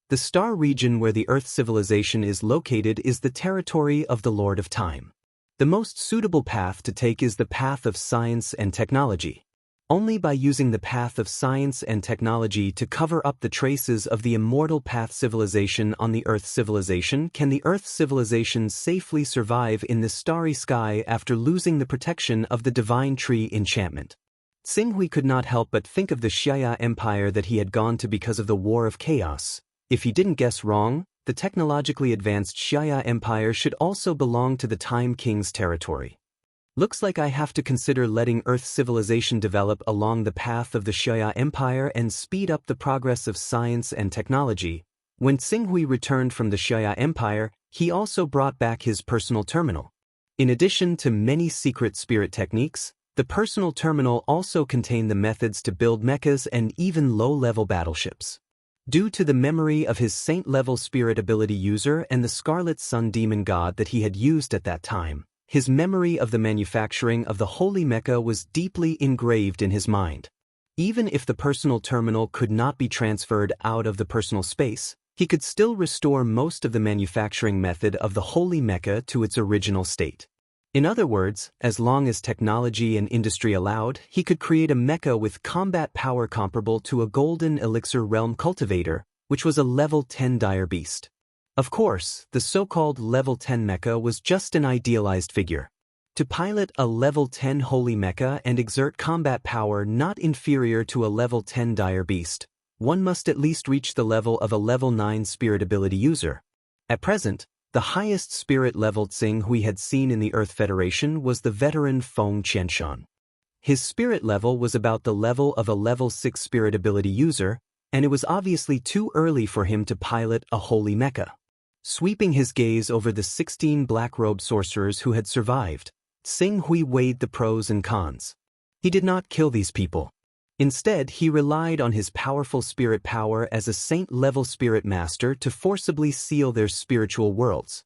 The star region where the Earth civilization is located is the territory of the Lord of Time. The most suitable path to take is the path of science and technology. Only by using the path of science and technology to cover up the traces of the Immortal Path civilization on the Earth civilization can the Earth civilization safely survive in the starry sky after losing the protection of the Divine Tree enchantment. Tsing Hui could not help but think of the Xia Empire that he had gone to because of the War of Chaos. If he didn't guess wrong, the technologically advanced Xia Empire should also belong to the Time King's territory. Looks like I have to consider letting Earth civilization develop along the path of the Xia Empire and speed up the progress of science and technology. When Tsing Hui returned from the Xia Empire, he also brought back his personal terminal. In addition to many secret spirit techniques, the personal terminal also contained the methods to build mechas and even low-level battleships. Due to the memory of his saint-level spirit ability user and the Scarlet Sun demon god that he had used at that time, his memory of the manufacturing of the holy mecha was deeply engraved in his mind. Even if the personal terminal could not be transferred out of the personal space, he could still restore most of the manufacturing method of the holy mecha to its original state. In other words, as long as technology and industry allowed, he could create a mecha with combat power comparable to a golden elixir realm cultivator, which was a level 10 dire beast. Of course, the so-called level 10 mecha was just an idealized figure. To pilot a level 10 holy mecha and exert combat power not inferior to a level 10 dire beast, one must at least reach the level of a level 9 spirit ability user. At present, the highest spirit level Tsing Hui had seen in the Earth Federation was the veteran Feng Qianshan. His spirit level was about the level of a level 6 spirit ability user, and it was obviously too early for him to pilot a holy mecha. Sweeping his gaze over the 16 black-robe sorcerers who had survived, Tsing Hui weighed the pros and cons. He did not kill these people. Instead, he relied on his powerful spirit power as a saint-level spirit master to forcibly seal their spiritual worlds.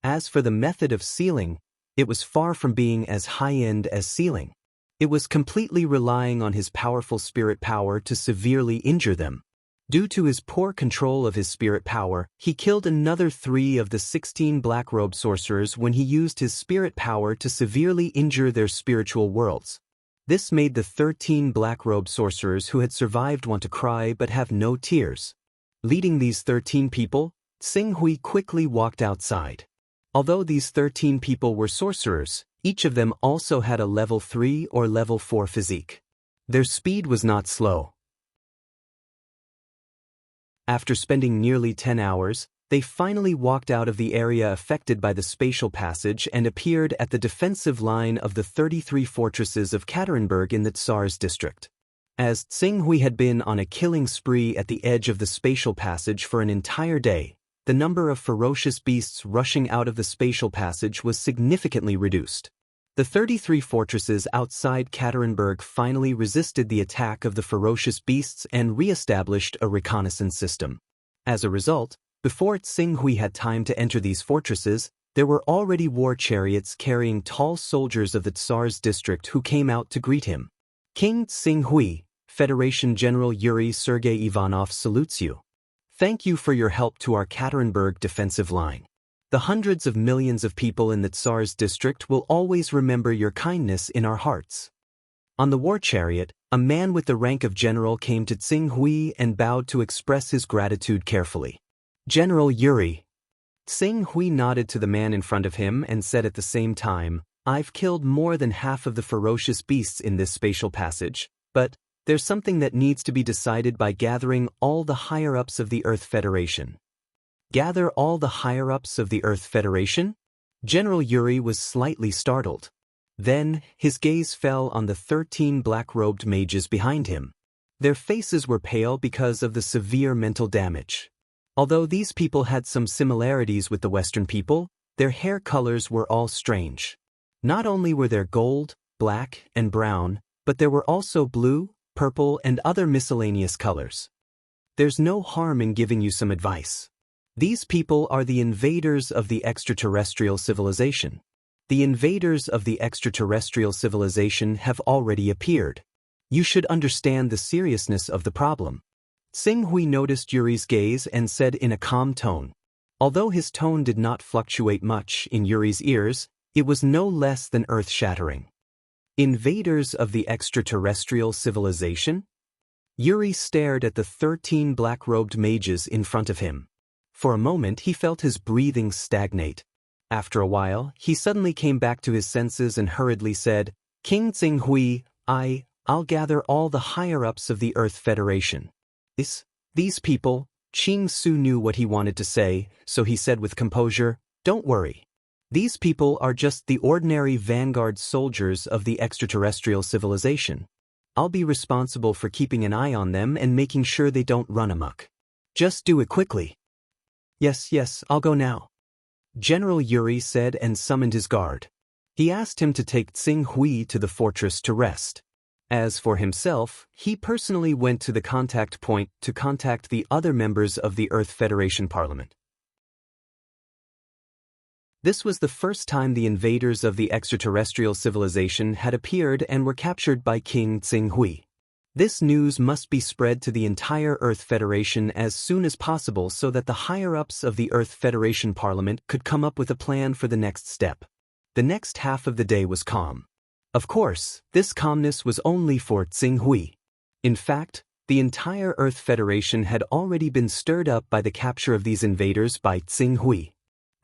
As for the method of sealing, it was far from being as high-end as sealing. It was completely relying on his powerful spirit power to severely injure them. Due to his poor control of his spirit power, he killed another 3 of the 16 black-robed sorcerers when he used his spirit power to severely injure their spiritual worlds. This made the 13 black-robed sorcerers who had survived want to cry but have no tears. Leading these 13 people, Tsing Hui quickly walked outside. Although these 13 people were sorcerers, each of them also had a level 3 or level 4 physique. Their speed was not slow. After spending nearly 10 hours, they finally walked out of the area affected by the spatial passage and appeared at the defensive line of the 33 fortresses of Katerinburg in the Tsar's district. As Tsing Hui had been on a killing spree at the edge of the spatial passage for an entire day, the number of ferocious beasts rushing out of the spatial passage was significantly reduced. The 33 fortresses outside Katerinburg finally resisted the attack of the ferocious beasts and re-established a reconnaissance system. As a result, before Tsing Hui had time to enter these fortresses, there were already war chariots carrying tall soldiers of the Tsar's district who came out to greet him. King Tsing Hui, Federation General Yuri Sergei Ivanov salutes you. Thank you for your help to our Katerinburg defensive line. The hundreds of millions of people in the Tsar's district will always remember your kindness in our hearts. On the war chariot, a man with the rank of general came to Tsing Hui and bowed to express his gratitude carefully. General Yuri. Tsing Hui nodded to the man in front of him and said at the same time, I've killed more than half of the ferocious beasts in this spatial passage, but there's something that needs to be decided by gathering all the higher-ups of the Earth Federation. Gather all the higher-ups of the Earth Federation? General Yuri was slightly startled. Then, his gaze fell on the 13 black-robed mages behind him. Their faces were pale because of the severe mental damage. Although these people had some similarities with the Western people, their hair colors were all strange. Not only were there gold, black, and brown, but there were also blue, purple, and other miscellaneous colors. There's no harm in giving you some advice. These people are the invaders of the extraterrestrial civilization. The invaders of the extraterrestrial civilization have already appeared. You should understand the seriousness of the problem. Tsing Hui noticed Yuri's gaze and said in a calm tone. Although his tone did not fluctuate much in Yuri's ears, it was no less than earth-shattering. Invaders of the extraterrestrial civilization? Yuri stared at the 13 black-robed mages in front of him. For a moment he felt his breathing stagnate. After a while, he suddenly came back to his senses and hurriedly said, King Tsing Hui, I'll gather all the higher-ups of the Earth Federation. These people, Ching Su knew what he wanted to say, so he said with composure, Don't worry. These people are just the ordinary vanguard soldiers of the extraterrestrial civilization. I'll be responsible for keeping an eye on them and making sure they don't run amok. Just do it quickly. Yes, I'll go now. General Yuri said and summoned his guard. He asked him to take Tsing Hui to the fortress to rest. As for himself, he personally went to the contact point to contact the other members of the Earth Federation Parliament. This was the first time the invaders of the extraterrestrial civilization had appeared and were captured by King Tsing Hui. This news must be spread to the entire Earth Federation as soon as possible so that the higher-ups of the Earth Federation Parliament could come up with a plan for the next step. The next half of the day was calm. Of course, this calmness was only for Tsing Hui. In fact, the entire Earth Federation had already been stirred up by the capture of these invaders by Tsing Hui.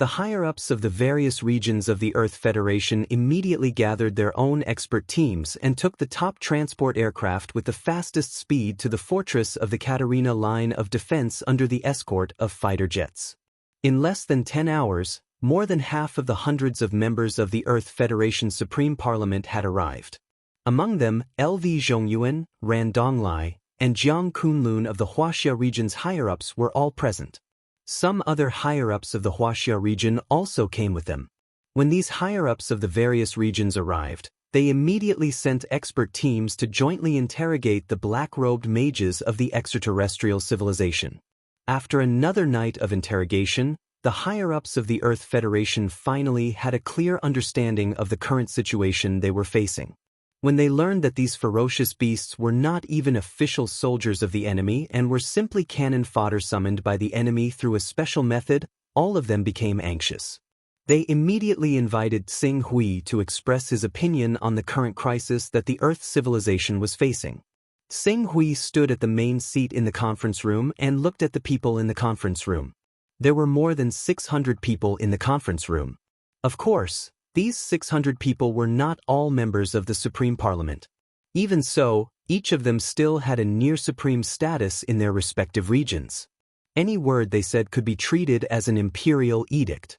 The higher-ups of the various regions of the Earth Federation immediately gathered their own expert teams and took the top transport aircraft with the fastest speed to the fortress of the Katerina line of defense under the escort of fighter jets. In less than 10 hours, more than half of the hundreds of members of the Earth Federation Supreme Parliament had arrived. Among them, LV Zhongyuan, Ran Donglai, and Jiang Kunlun of the Huaxia region's higher-ups were all present. Some other higher-ups of the Huaxia region also came with them. When these higher-ups of the various regions arrived, They immediately sent expert teams to jointly interrogate the black-robed mages of the extraterrestrial civilization. After another night of interrogation, the higher-ups of the Earth Federation finally had a clear understanding of the current situation they were facing. When they learned that these ferocious beasts were not even official soldiers of the enemy and were simply cannon fodder summoned by the enemy through a special method, all of them became anxious. They immediately invited Tsing Hui to express his opinion on the current crisis that the Earth civilization was facing. Tsing Hui stood at the main seat in the conference room and looked at the people in the conference room. There were more than 600 people in the conference room. Of course, these 600 people were not all members of the Supreme Parliament. Even so, each of them still had a near-supreme status in their respective regions. Any word they said could be treated as an imperial edict.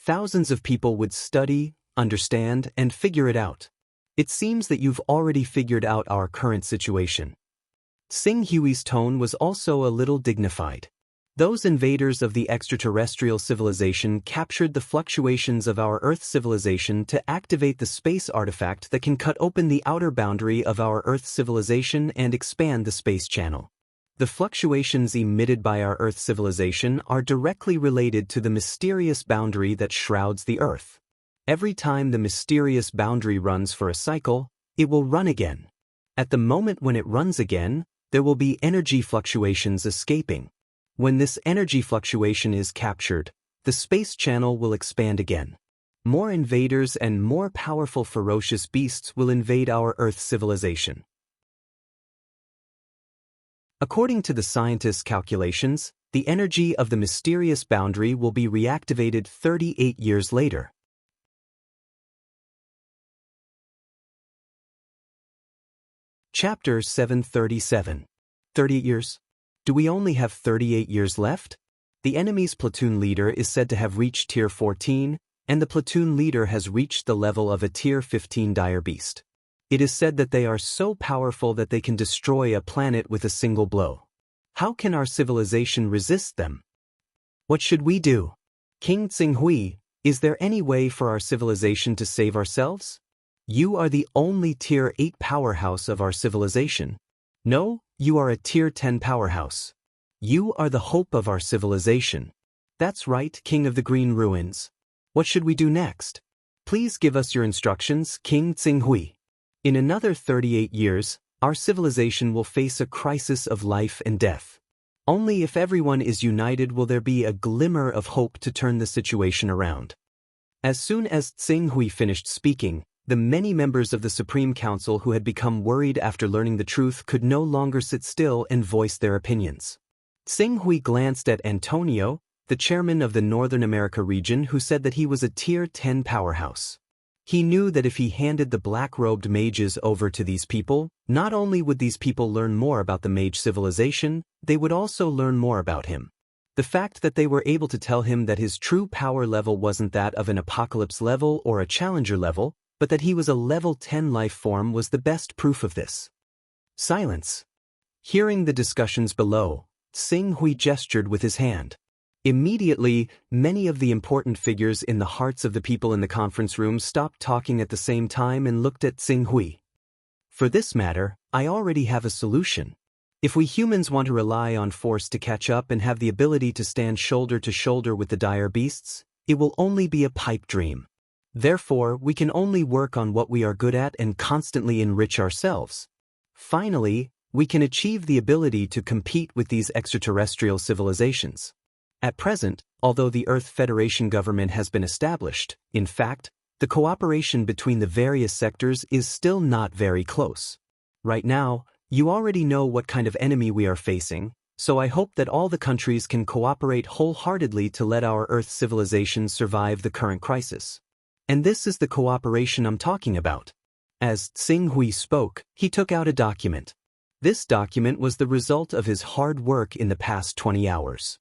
Thousands of people would study, understand, and figure it out. It seems that you've already figured out our current situation. Tsing Hui's tone was also a little dignified. Those invaders of the extraterrestrial civilization captured the fluctuations of our Earth civilization to activate the space artifact that can cut open the outer boundary of our Earth civilization and expand the space channel. The fluctuations emitted by our Earth civilization are directly related to the mysterious boundary that shrouds the Earth. Every time the mysterious boundary runs for a cycle, it will run again. At the moment when it runs again, there will be energy fluctuations escaping. When this energy fluctuation is captured, the space channel will expand again. More invaders and more powerful ferocious beasts will invade our Earth civilization. According to the scientists' calculations, the energy of the mysterious boundary will be reactivated 38 years later. Chapter 737. 38 years? Do we only have 38 years left? The enemy's platoon leader is said to have reached Tier 14, and the platoon leader has reached the level of a Tier 15 dire beast. It is said that they are so powerful that they can destroy a planet with a single blow. How can our civilization resist them? What should we do? King Tsing Hui, is there any way for our civilization to save ourselves? You are the only Tier 8 powerhouse of our civilization. No, you are a Tier 10 powerhouse. You are the hope of our civilization. That's right, King of the Green Ruins. What should we do next? Please give us your instructions, King Tsing Hui. In another 38 years, our civilization will face a crisis of life and death. Only if everyone is united will there be a glimmer of hope to turn the situation around. As soon as Tsing Hui finished speaking, the many members of the Supreme Council who had become worried after learning the truth could no longer sit still and voice their opinions. Tsing Hui glanced at Antonio, the chairman of the Northern America region, who said that he was a Tier 10 powerhouse. He knew that if he handed the black-robed mages over to these people, not only would these people learn more about the mage civilization, they would also learn more about him. The fact that they were able to tell him that his true power level wasn't that of an apocalypse level or a challenger level, but that he was a level 10 life form was the best proof of this. Silence. Hearing the discussions below, Tsing Hui gestured with his hand. Immediately, many of the important figures in the hearts of the people in the conference room stopped talking at the same time and looked at Tsing Hui. For this matter, I already have a solution. If we humans want to rely on force to catch up and have the ability to stand shoulder to shoulder with the dire beasts, it will only be a pipe dream. Therefore, we can only work on what we are good at and constantly enrich ourselves. Finally, we can achieve the ability to compete with these extraterrestrial civilizations. At present, although the Earth Federation government has been established, in fact, the cooperation between the various sectors is still not very close. Right now, you already know what kind of enemy we are facing, so I hope that all the countries can cooperate wholeheartedly to let our Earth civilization survive the current crisis. And this is the cooperation I'm talking about. As Tsing Hui spoke, he took out a document. This document was the result of his hard work in the past 20 hours.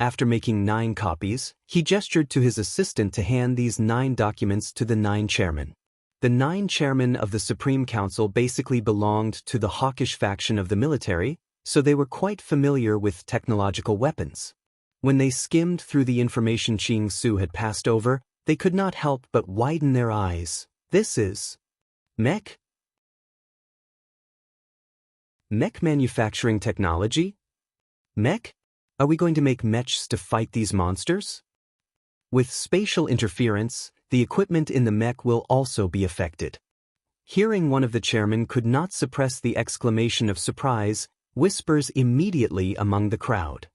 After making 9 copies, he gestured to his assistant to hand these 9 documents to the 9 chairmen. The 9 chairmen of the Supreme Council basically belonged to the hawkish faction of the military, so they were quite familiar with technological weapons. When they skimmed through the information Ching Su had passed over, they could not help but widen their eyes. This is... Mech? Mech manufacturing technology? Mech? Are we going to make mechs to fight these monsters? With spatial interference, the equipment in the mech will also be affected. Hearing one of the chairmen could not suppress the exclamation of surprise, whispers immediately among the crowd.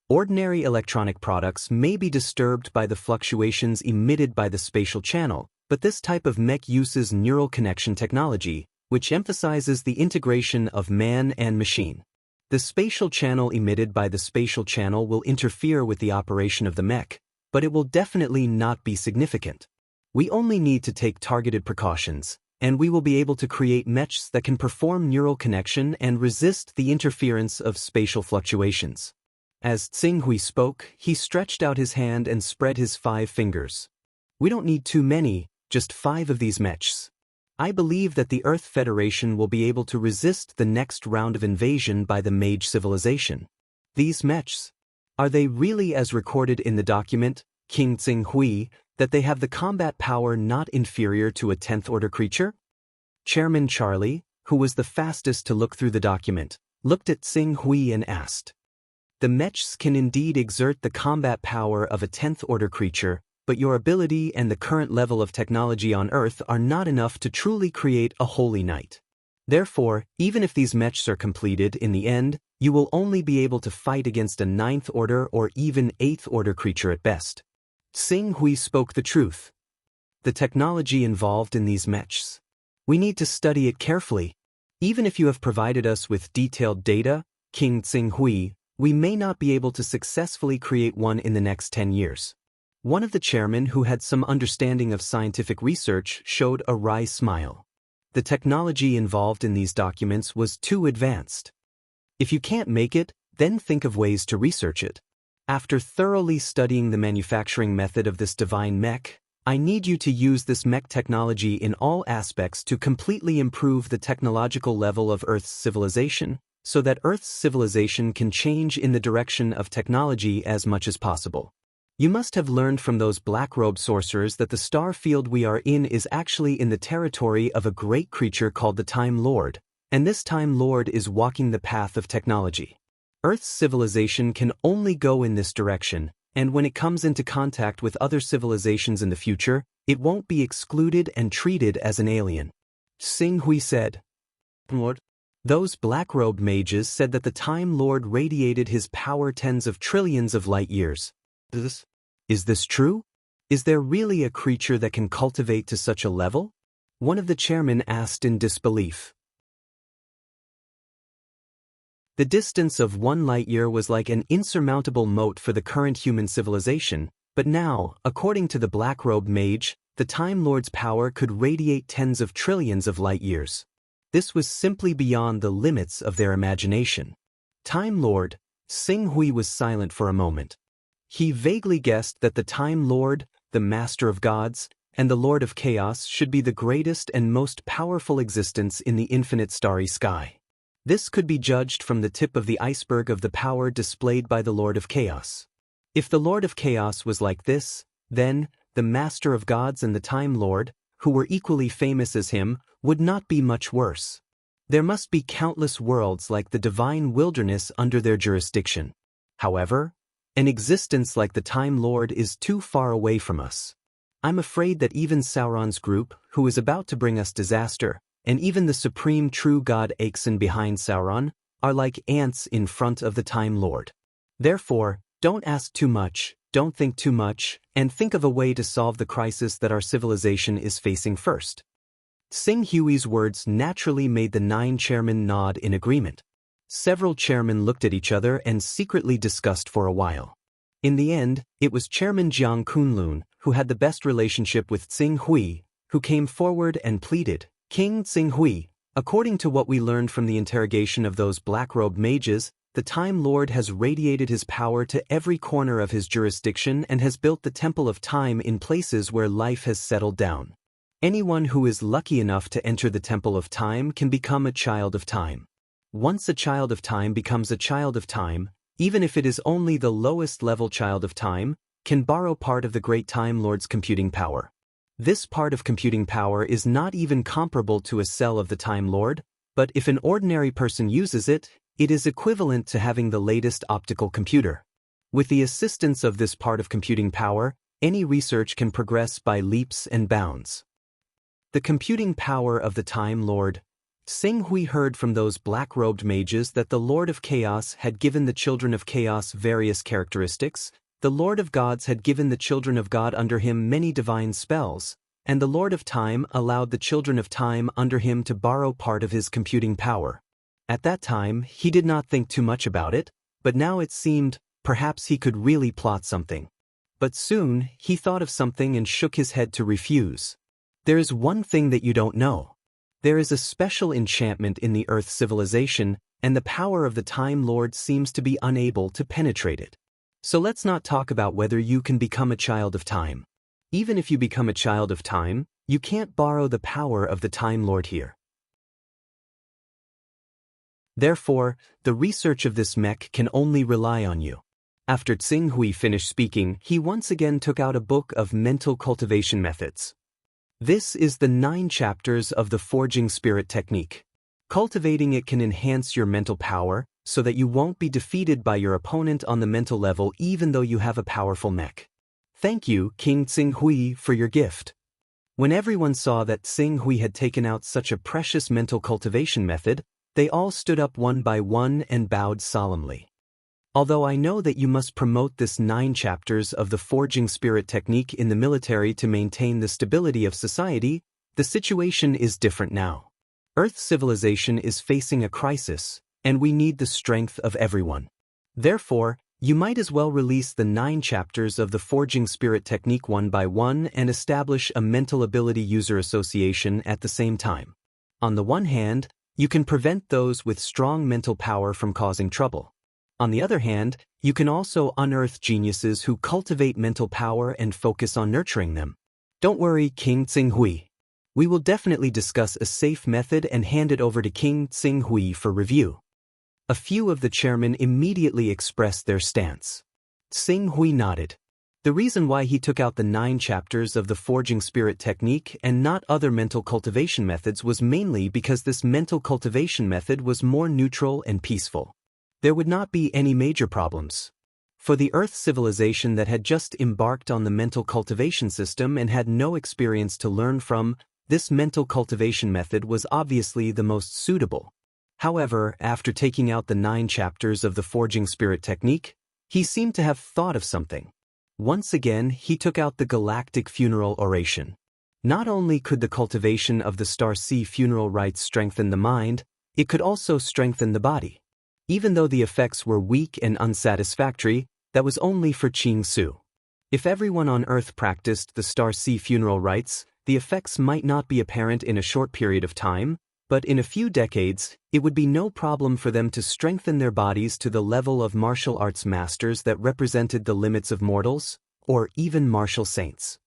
Ordinary electronic products may be disturbed by the fluctuations emitted by the spatial channel, but this type of mech uses neural connection technology, which emphasizes the integration of man and machine. The spatial channel emitted by the spatial channel will interfere with the operation of the mech, but it will definitely not be significant. We only need to take targeted precautions, and we will be able to create mechs that can perform neural connection and resist the interference of spatial fluctuations. As Tsing-Hui spoke, he stretched out his hand and spread his 5 fingers. We don't need too many, just 5 of these mechs. I believe that the Earth Federation will be able to resist the next round of invasion by the Mage civilization. These mechs, are they really as recorded in the document, King Tsing-Hui, that they have the combat power not inferior to a 10th order creature? Chairman Charlie, who was the fastest to look through the document, looked at Tsing-Hui and asked, "The mechs can indeed exert the combat power of a 10th order creature, but your ability and the current level of technology on Earth are not enough to truly create a holy knight. Therefore, even if these mechs are completed in the end, you will only be able to fight against a 9th order or even 8th order creature at best." Tsing-Hui spoke the truth. The technology involved in these mechs. We need to study it carefully. Even if you have provided us with detailed data, King Tsing-Hui, we may not be able to successfully create one in the next 10 years. One of the chairmen who had some understanding of scientific research showed a wry smile. The technology involved in these documents was too advanced. If you can't make it, then think of ways to research it. After thoroughly studying the manufacturing method of this divine mech, I need you to use this mech technology in all aspects to completely improve the technological level of Earth's civilization, so that Earth's civilization can change in the direction of technology as much as possible. You must have learned from those black-robe sorcerers that the star field we are in is actually in the territory of a great creature called the Time Lord, and this Time Lord is walking the path of technology. Earth's civilization can only go in this direction, and when it comes into contact with other civilizations in the future, it won't be excluded and treated as an alien. Tsing-Hui said, "Lord, those black-robed mages said that the Time Lord radiated his power tens of trillions of light years. Is this true? Is there really a creature that can cultivate to such a level?" One of the chairmen asked in disbelief. The distance of 1 light year was like an insurmountable moat for the current human civilization, but now, according to the black-robed mage, the Time Lord's power could radiate tens of trillions of light years. This was simply beyond the limits of their imagination. Time Lord, Tsing-Hui was silent for a moment. He vaguely guessed that the Time Lord, the Master of Gods, and the Lord of Chaos should be the greatest and most powerful existence in the infinite starry sky. This could be judged from the tip of the iceberg of the power displayed by the Lord of Chaos. If the Lord of Chaos was like this, then the Master of Gods and the Time Lord, who were equally famous as him, would not be much worse. There must be countless worlds like the divine wilderness under their jurisdiction. However, an existence like the Time Lord is too far away from us. I'm afraid that even Sauron's group, who is about to bring us disaster, and even the supreme true god Axon behind Sauron, are like ants in front of the Time Lord. Therefore, don't ask too much, don't think too much, and think of a way to solve the crisis that our civilization is facing first. Tsing-Hui's words naturally made the 9 chairmen nod in agreement. Several chairmen looked at each other and secretly discussed for a while. In the end, it was Chairman Jiang Kunlun, who had the best relationship with Tsing-Hui, who came forward and pleaded, "King Tsing-Hui, according to what we learned from the interrogation of those black-robed mages, the Time Lord has radiated his power to every corner of his jurisdiction and has built the Temple of Time in places where life has settled down. Anyone who is lucky enough to enter the Temple of Time can become a child of time. Once a child of time becomes a child of time, even if it is only the lowest level child of time, can borrow part of the great Time Lord's computing power. This part of computing power is not even comparable to a cell of the Time Lord, but if an ordinary person uses it, it is equivalent to having the latest optical computer. With the assistance of this part of computing power, any research can progress by leaps and bounds. The computing power of the Time Lord. Tsing Hui heard from those black-robed mages that the Lord of Chaos had given the children of Chaos various characteristics, the Lord of Gods had given the children of God under him many divine spells, and the Lord of Time allowed the children of Time under him to borrow part of his computing power. At that time, he did not think too much about it, but now it seemed, perhaps he could really plot something. But soon, he thought of something and shook his head to refuse. There is one thing that you don't know. There is a special enchantment in the Earth civilization, and the power of the Time Lord seems to be unable to penetrate it. So let's not talk about whether you can become a child of time. Even if you become a child of time, you can't borrow the power of the Time Lord here. Therefore, the research of this mech can only rely on you. After Tsing Hui finished speaking, he once again took out a book of mental cultivation methods. This is the 9 chapters of the Forging Spirit technique. Cultivating it can enhance your mental power, so that you won't be defeated by your opponent on the mental level even though you have a powerful mech. Thank you, King Tsing Hui, for your gift. When everyone saw that Tsing Hui had taken out such a precious mental cultivation method, they all stood up one by one and bowed solemnly. Although I know that you must promote this 9 chapters of the Forging Spirit technique in the military to maintain the stability of society, the situation is different now. Earth civilization is facing a crisis, and we need the strength of everyone. Therefore, you might as well release the 9 chapters of the Forging Spirit technique one by one and establish a mental ability user association at the same time. On the one hand, you can prevent those with strong mental power from causing trouble. On the other hand, you can also unearth geniuses who cultivate mental power and focus on nurturing them. Don't worry, King Tsing Hui. We will definitely discuss a safe method and hand it over to King Tsing Hui for review. A few of the chairmen immediately expressed their stance. Tsing Hui nodded. The reason why he took out the 9 chapters of the Forging Spirit technique and not other mental cultivation methods was mainly because this mental cultivation method was more neutral and peaceful. There would not be any major problems. For the Earth civilization that had just embarked on the mental cultivation system and had no experience to learn from, this mental cultivation method was obviously the most suitable. However, after taking out the 9 chapters of the Forging Spirit technique, he seemed to have thought of something. Once again, he took out the Galactic Funeral Oration. Not only could the cultivation of the Star Sea funeral rites strengthen the mind, it could also strengthen the body. Even though the effects were weak and unsatisfactory, that was only for Qing Su. If everyone on Earth practiced the Star Sea funeral rites, the effects might not be apparent in a short period of time, but in a few decades, it would be no problem for them to strengthen their bodies to the level of martial arts masters that represented the limits of mortals, or even martial saints.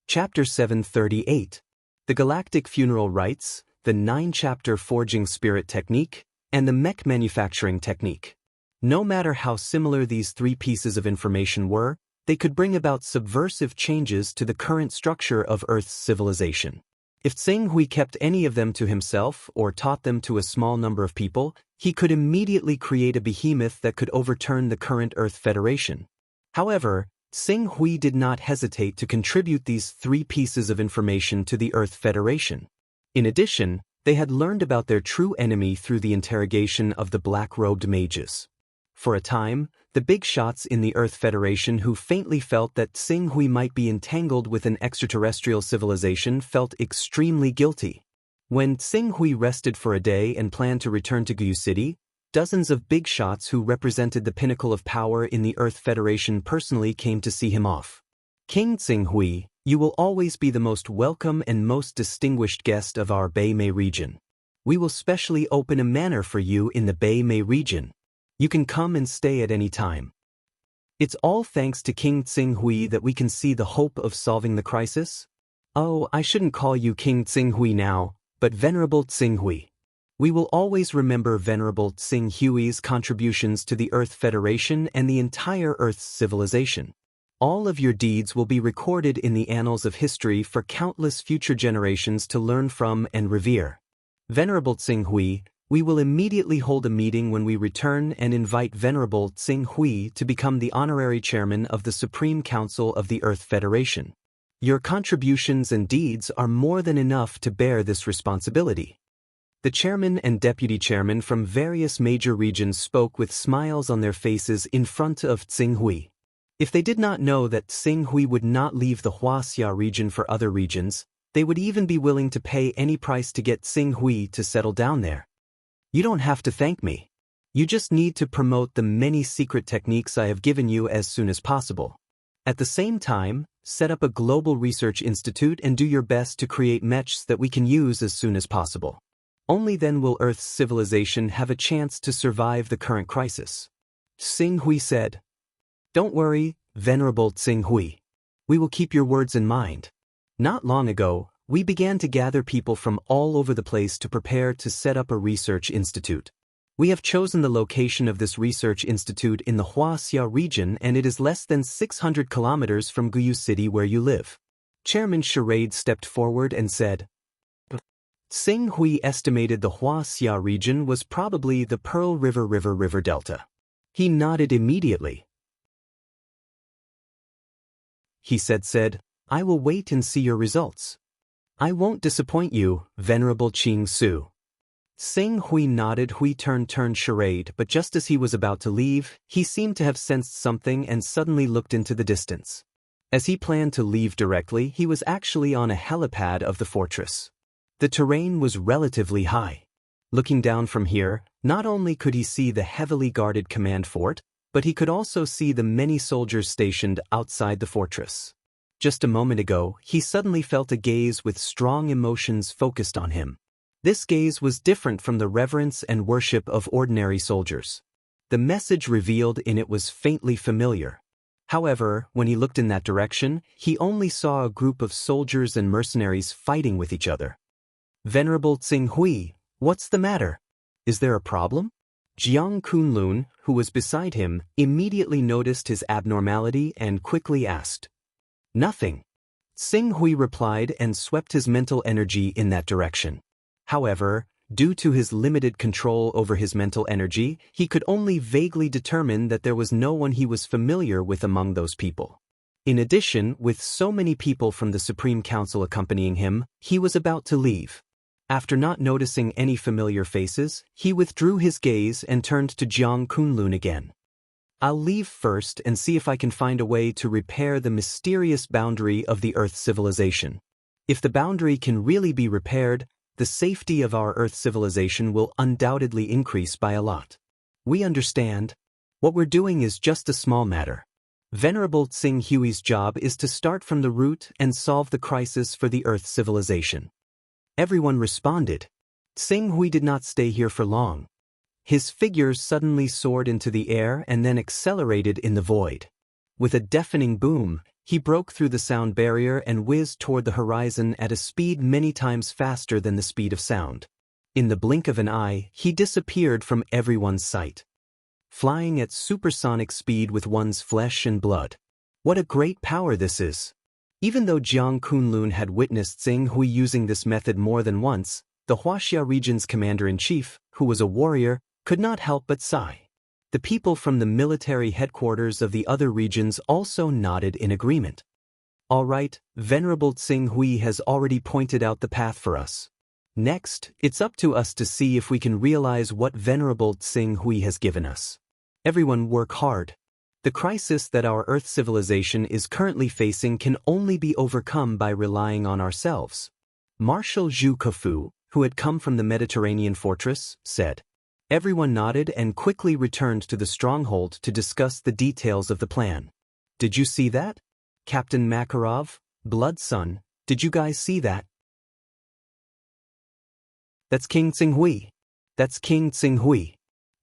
Chapter 738. The Galactic Funeral Rites, the 9-chapter Forging Spirit Technique, and the Mech Manufacturing Technique. No matter how similar these 3 pieces of information were, they could bring about subversive changes to the current structure of Earth's civilization. If Tsing Hui kept any of them to himself or taught them to a small number of people, he could immediately create a behemoth that could overturn the current Earth Federation. However, Tsing Hui did not hesitate to contribute these 3 pieces of information to the Earth Federation. In addition, they had learned about their true enemy through the interrogation of the black-robed mages. For a time, the big shots in the Earth Federation who faintly felt that Tsing Hui might be entangled with an extraterrestrial civilization felt extremely guilty. When Tsing Hui rested for a day and planned to return to Gu City, dozens of big shots who represented the pinnacle of power in the Earth Federation personally came to see him off. King Tsing Hui, you will always be the most welcome and most distinguished guest of our Bei Mei region. We will specially open a manor for you in the Bei Mei region. You can come and stay at any time. It's all thanks to King Tsing Hui that we can see the hope of solving the crisis. Oh, I shouldn't call you King Tsing Hui now, but Venerable Tsing Hui. We will always remember Venerable Tsing Hui's contributions to the Earth Federation and the entire Earth's civilization. All of your deeds will be recorded in the annals of history for countless future generations to learn from and revere. Venerable Tsing Hui, we will immediately hold a meeting when we return and invite Venerable Tsing Hui to become the honorary chairman of the Supreme Council of the Earth Federation. Your contributions and deeds are more than enough to bear this responsibility. The chairman and deputy chairman from various major regions spoke with smiles on their faces in front of Tsing Hui. If they did not know that Tsing Hui would not leave the Huaxia region for other regions, they would even be willing to pay any price to get Tsing Hui to settle down there. You don't have to thank me. You just need to promote the many secret techniques I have given you as soon as possible. At the same time, set up a global research institute and do your best to create mechs that we can use as soon as possible. Only then will Earth's civilization have a chance to survive the current crisis. Tsing Hui said. Don't worry, Venerable Tsing Hui. We will keep your words in mind. Not long ago, we began to gather people from all over the place to prepare to set up a research institute. We have chosen the location of this research institute in the Huaxia region, and it is less than 600 kilometers from Guyu City where you live. Chairman Charade stepped forward and said. Tsing Hui estimated the Huaxia region was probably the Pearl River Delta. He nodded immediately. He said, I will wait and see your results. I won't disappoint you, Venerable Qing Su. Tsing Hui nodded. Hui turned Charade, but just as he was about to leave, he seemed to have sensed something and suddenly looked into the distance. As he planned to leave directly, he was actually on a helipad of the fortress. The terrain was relatively high. Looking down from here, not only could he see the heavily guarded command fort, but he could also see the many soldiers stationed outside the fortress. Just a moment ago, he suddenly felt a gaze with strong emotions focused on him. This gaze was different from the reverence and worship of ordinary soldiers. The message revealed in it was faintly familiar. However, when he looked in that direction, he only saw a group of soldiers and mercenaries fighting with each other. Venerable Tsing Hui, what's the matter? Is there a problem? Jiang Kunlun, who was beside him, immediately noticed his abnormality and quickly asked. Nothing. Tsing Hui replied and swept his mental energy in that direction. However, due to his limited control over his mental energy, he could only vaguely determine that there was no one he was familiar with among those people. In addition, with so many people from the Supreme Council accompanying him, he was about to leave. After not noticing any familiar faces, he withdrew his gaze and turned to Jiang Kunlun again. I'll leave first and see if I can find a way to repair the mysterious boundary of the Earth civilization. If the boundary can really be repaired, the safety of our Earth civilization will undoubtedly increase by a lot. We understand. What we're doing is just a small matter. Venerable Tsing Hui's job is to start from the root and solve the crisis for the Earth civilization. Everyone responded. Tsing Hui did not stay here for long. His figure suddenly soared into the air and then accelerated in the void. With a deafening boom, he broke through the sound barrier and whizzed toward the horizon at a speed many times faster than the speed of sound. In the blink of an eye, he disappeared from everyone's sight. Flying at supersonic speed with one's flesh and blood. What a great power this is! Even though Jiang Kunlun had witnessed Tsing Hui using this method more than once, the Huaxia region's commander-in-chief, who was a warrior, could not help but sigh. The people from the military headquarters of the other regions also nodded in agreement. All right, Venerable Tsing Hui has already pointed out the path for us. Next, it's up to us to see if we can realize what Venerable Tsing Hui has given us. Everyone work hard. The crisis that our Earth civilization is currently facing can only be overcome by relying on ourselves. Marshal Zhu Kefu, who had come from the Mediterranean fortress, said. Everyone nodded and quickly returned to the stronghold to discuss the details of the plan. Did you see that? Captain Makarov, Blood Son, did you guys see that? That's King Tsing Hui. That's King Tsing Hui.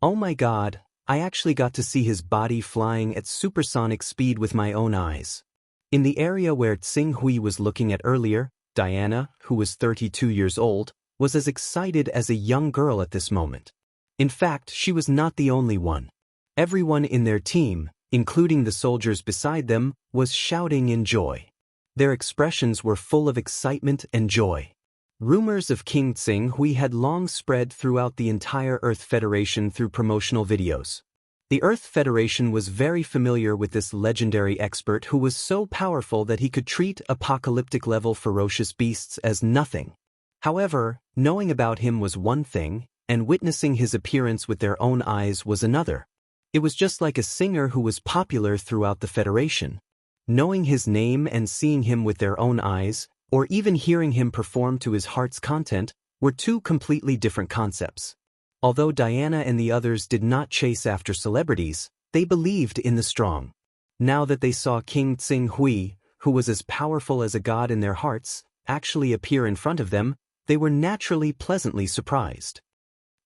Oh my God, I actually got to see his body flying at supersonic speed with my own eyes. In the area where Tsing Hui was looking at earlier, Diana, who was 32 years old, was as excited as a young girl at this moment. In fact, she was not the only one. Everyone in their team, including the soldiers beside them, was shouting in joy. Their expressions were full of excitement and joy. Rumors of King Tsing-Hui had long spread throughout the entire Earth Federation through promotional videos. The Earth Federation was very familiar with this legendary expert who was so powerful that he could treat apocalyptic-level ferocious beasts as nothing. However, knowing about him was one thing, and witnessing his appearance with their own eyes was another. It was just like a singer who was popular throughout the Federation. Knowing his name and seeing him with their own eyes, or even hearing him perform to his heart's content, were two completely different concepts. Although Diana and the others did not chase after celebrities, they believed in the strong. Now that they saw King Tsing-Hui, who was as powerful as a god in their hearts, actually appear in front of them, they were naturally pleasantly surprised.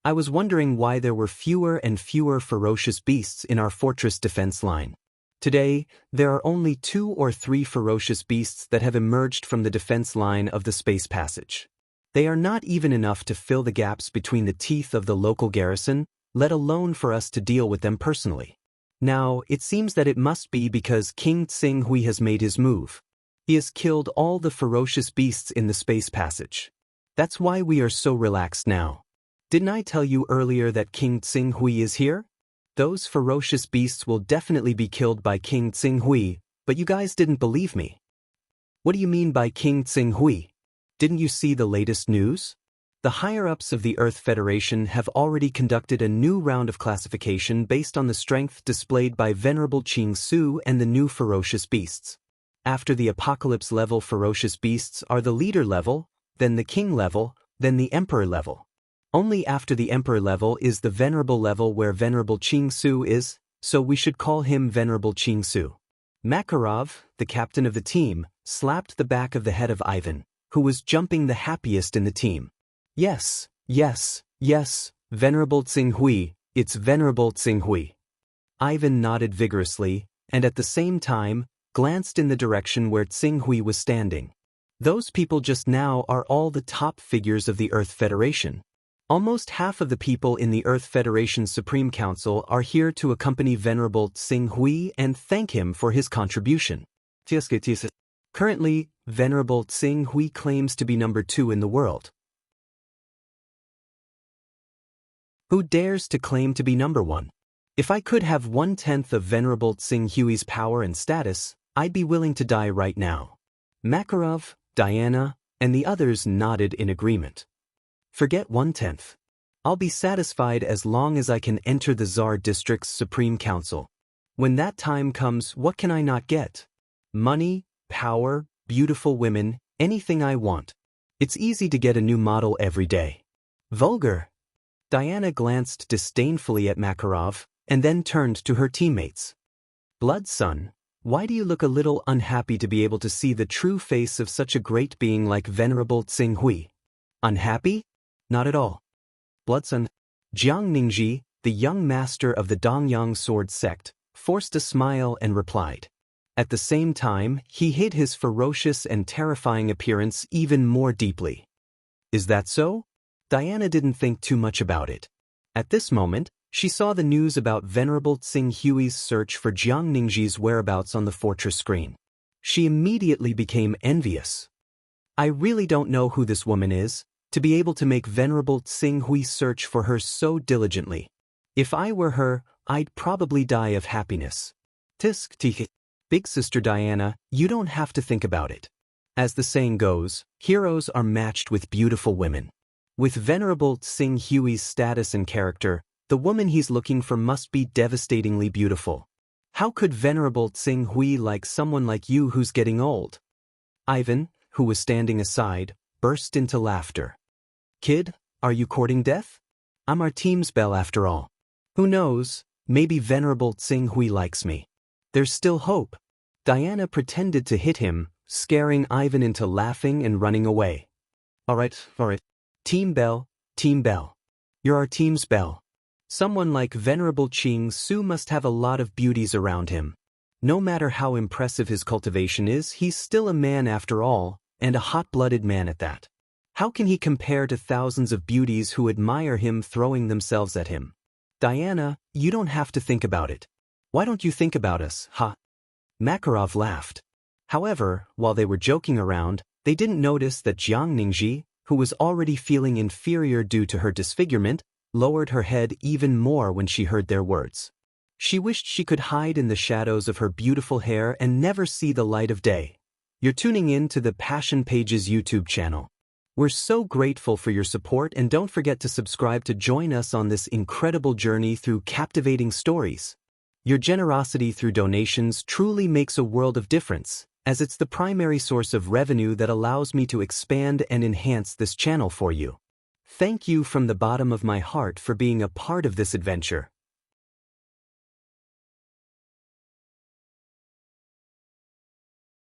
I was wondering why there were fewer and fewer ferocious beasts in our fortress defense line. Today, there are only 2 or 3 ferocious beasts that have emerged from the defense line of the space passage. They are not even enough to fill the gaps between the teeth of the local garrison, let alone for us to deal with them personally. Now, it seems that it must be because King Tsing-Hui has made his move. He has killed all the ferocious beasts in the space passage. That's why we are so relaxed now. Didn't I tell you earlier that King Tsing-Hui is here? Those ferocious beasts will definitely be killed by King Tsing-Hui, but you guys didn't believe me. What do you mean by King Tsing-Hui? Didn't you see the latest news? The higher-ups of the Earth Federation have already conducted a new round of classification based on the strength displayed by Venerable Qing Su and the new ferocious beasts. After the Apocalypse level ferocious beasts are the leader level, then the king level, then the emperor level. Only after the emperor level is the venerable level where Venerable Qing Su is, so we should call him Venerable Qing Su. Makarov, the captain of the team, slapped the back of the head of Ivan, who was jumping the happiest in the team. Yes, yes, yes, Venerable Tsing-Hui, it's Venerable Tsing-Hui. Ivan nodded vigorously, and at the same time, glanced in the direction where Tsing-Hui was standing. Those people just now are all the top figures of the Earth Federation. Almost half of the people in the Earth Federation's Supreme Council are here to accompany Venerable Tsing-Hui and thank him for his contribution. Currently, Venerable Tsing-Hui claims to be number 2 in the world. Who dares to claim to be number 1? If I could have 1/10 of Venerable Tsing-Hui's power and status, I'd be willing to die right now. Makarov, Diana, and the others nodded in agreement. Forget 1/10. I'll be satisfied as long as I can enter the Tsar District's Supreme Council. When that time comes, what can I not get? Money, power, beautiful women, anything I want. It's easy to get a new model every day. Vulgar. Diana glanced disdainfully at Makarov, and then turned to her teammates. Blood son, why do you look a little unhappy to be able to see the true face of such a great being like Venerable Tsing-Hui? Unhappy? Not at all. Bloodson, Jiang Ningji, the young master of the Dongyang sword sect, forced a smile and replied. At the same time, he hid his ferocious and terrifying appearance even more deeply. Is that so? Diana didn't think too much about it. At this moment, she saw the news about Venerable Tsing-Hui's search for Jiang Ningji's whereabouts on the fortress screen. She immediately became envious. I really don't know who this woman is, to be able to make Venerable Tsing-Hui search for her so diligently. If I were her, I'd probably die of happiness. Tisk tisk. Big Sister Diana, you don't have to think about it. As the saying goes, heroes are matched with beautiful women. With Venerable Tsing-Hui's status and character, the woman he's looking for must be devastatingly beautiful. How could Venerable Tsing-Hui like someone like you who's getting old? Ivan, who was standing aside, burst into laughter. Kid, are you courting death? I'm our team's belle after all. Who knows, maybe Venerable Tsing-Hui likes me. There's still hope. Diana pretended to hit him, scaring Ivan into laughing and running away. All right. Team Belle, Team Belle. You're our team's belle. Someone like Venerable Qing Su must have a lot of beauties around him. No matter how impressive his cultivation is, he's still a man after all, and a hot-blooded man at that. How can he compare to thousands of beauties who admire him throwing themselves at him? Diana, you don't have to think about it. Why don't you think about us, huh? Makarov laughed. However, while they were joking around, they didn't notice that Jiang Ningji, who was already feeling inferior due to her disfigurement, lowered her head even more when she heard their words. She wished she could hide in the shadows of her beautiful hair and never see the light of day. You're tuning in to the Passion Pages YouTube channel. We're so grateful for your support, and don't forget to subscribe to join us on this incredible journey through captivating stories. Your generosity through donations truly makes a world of difference, as it's the primary source of revenue that allows me to expand and enhance this channel for you. Thank you from the bottom of my heart for being a part of this adventure.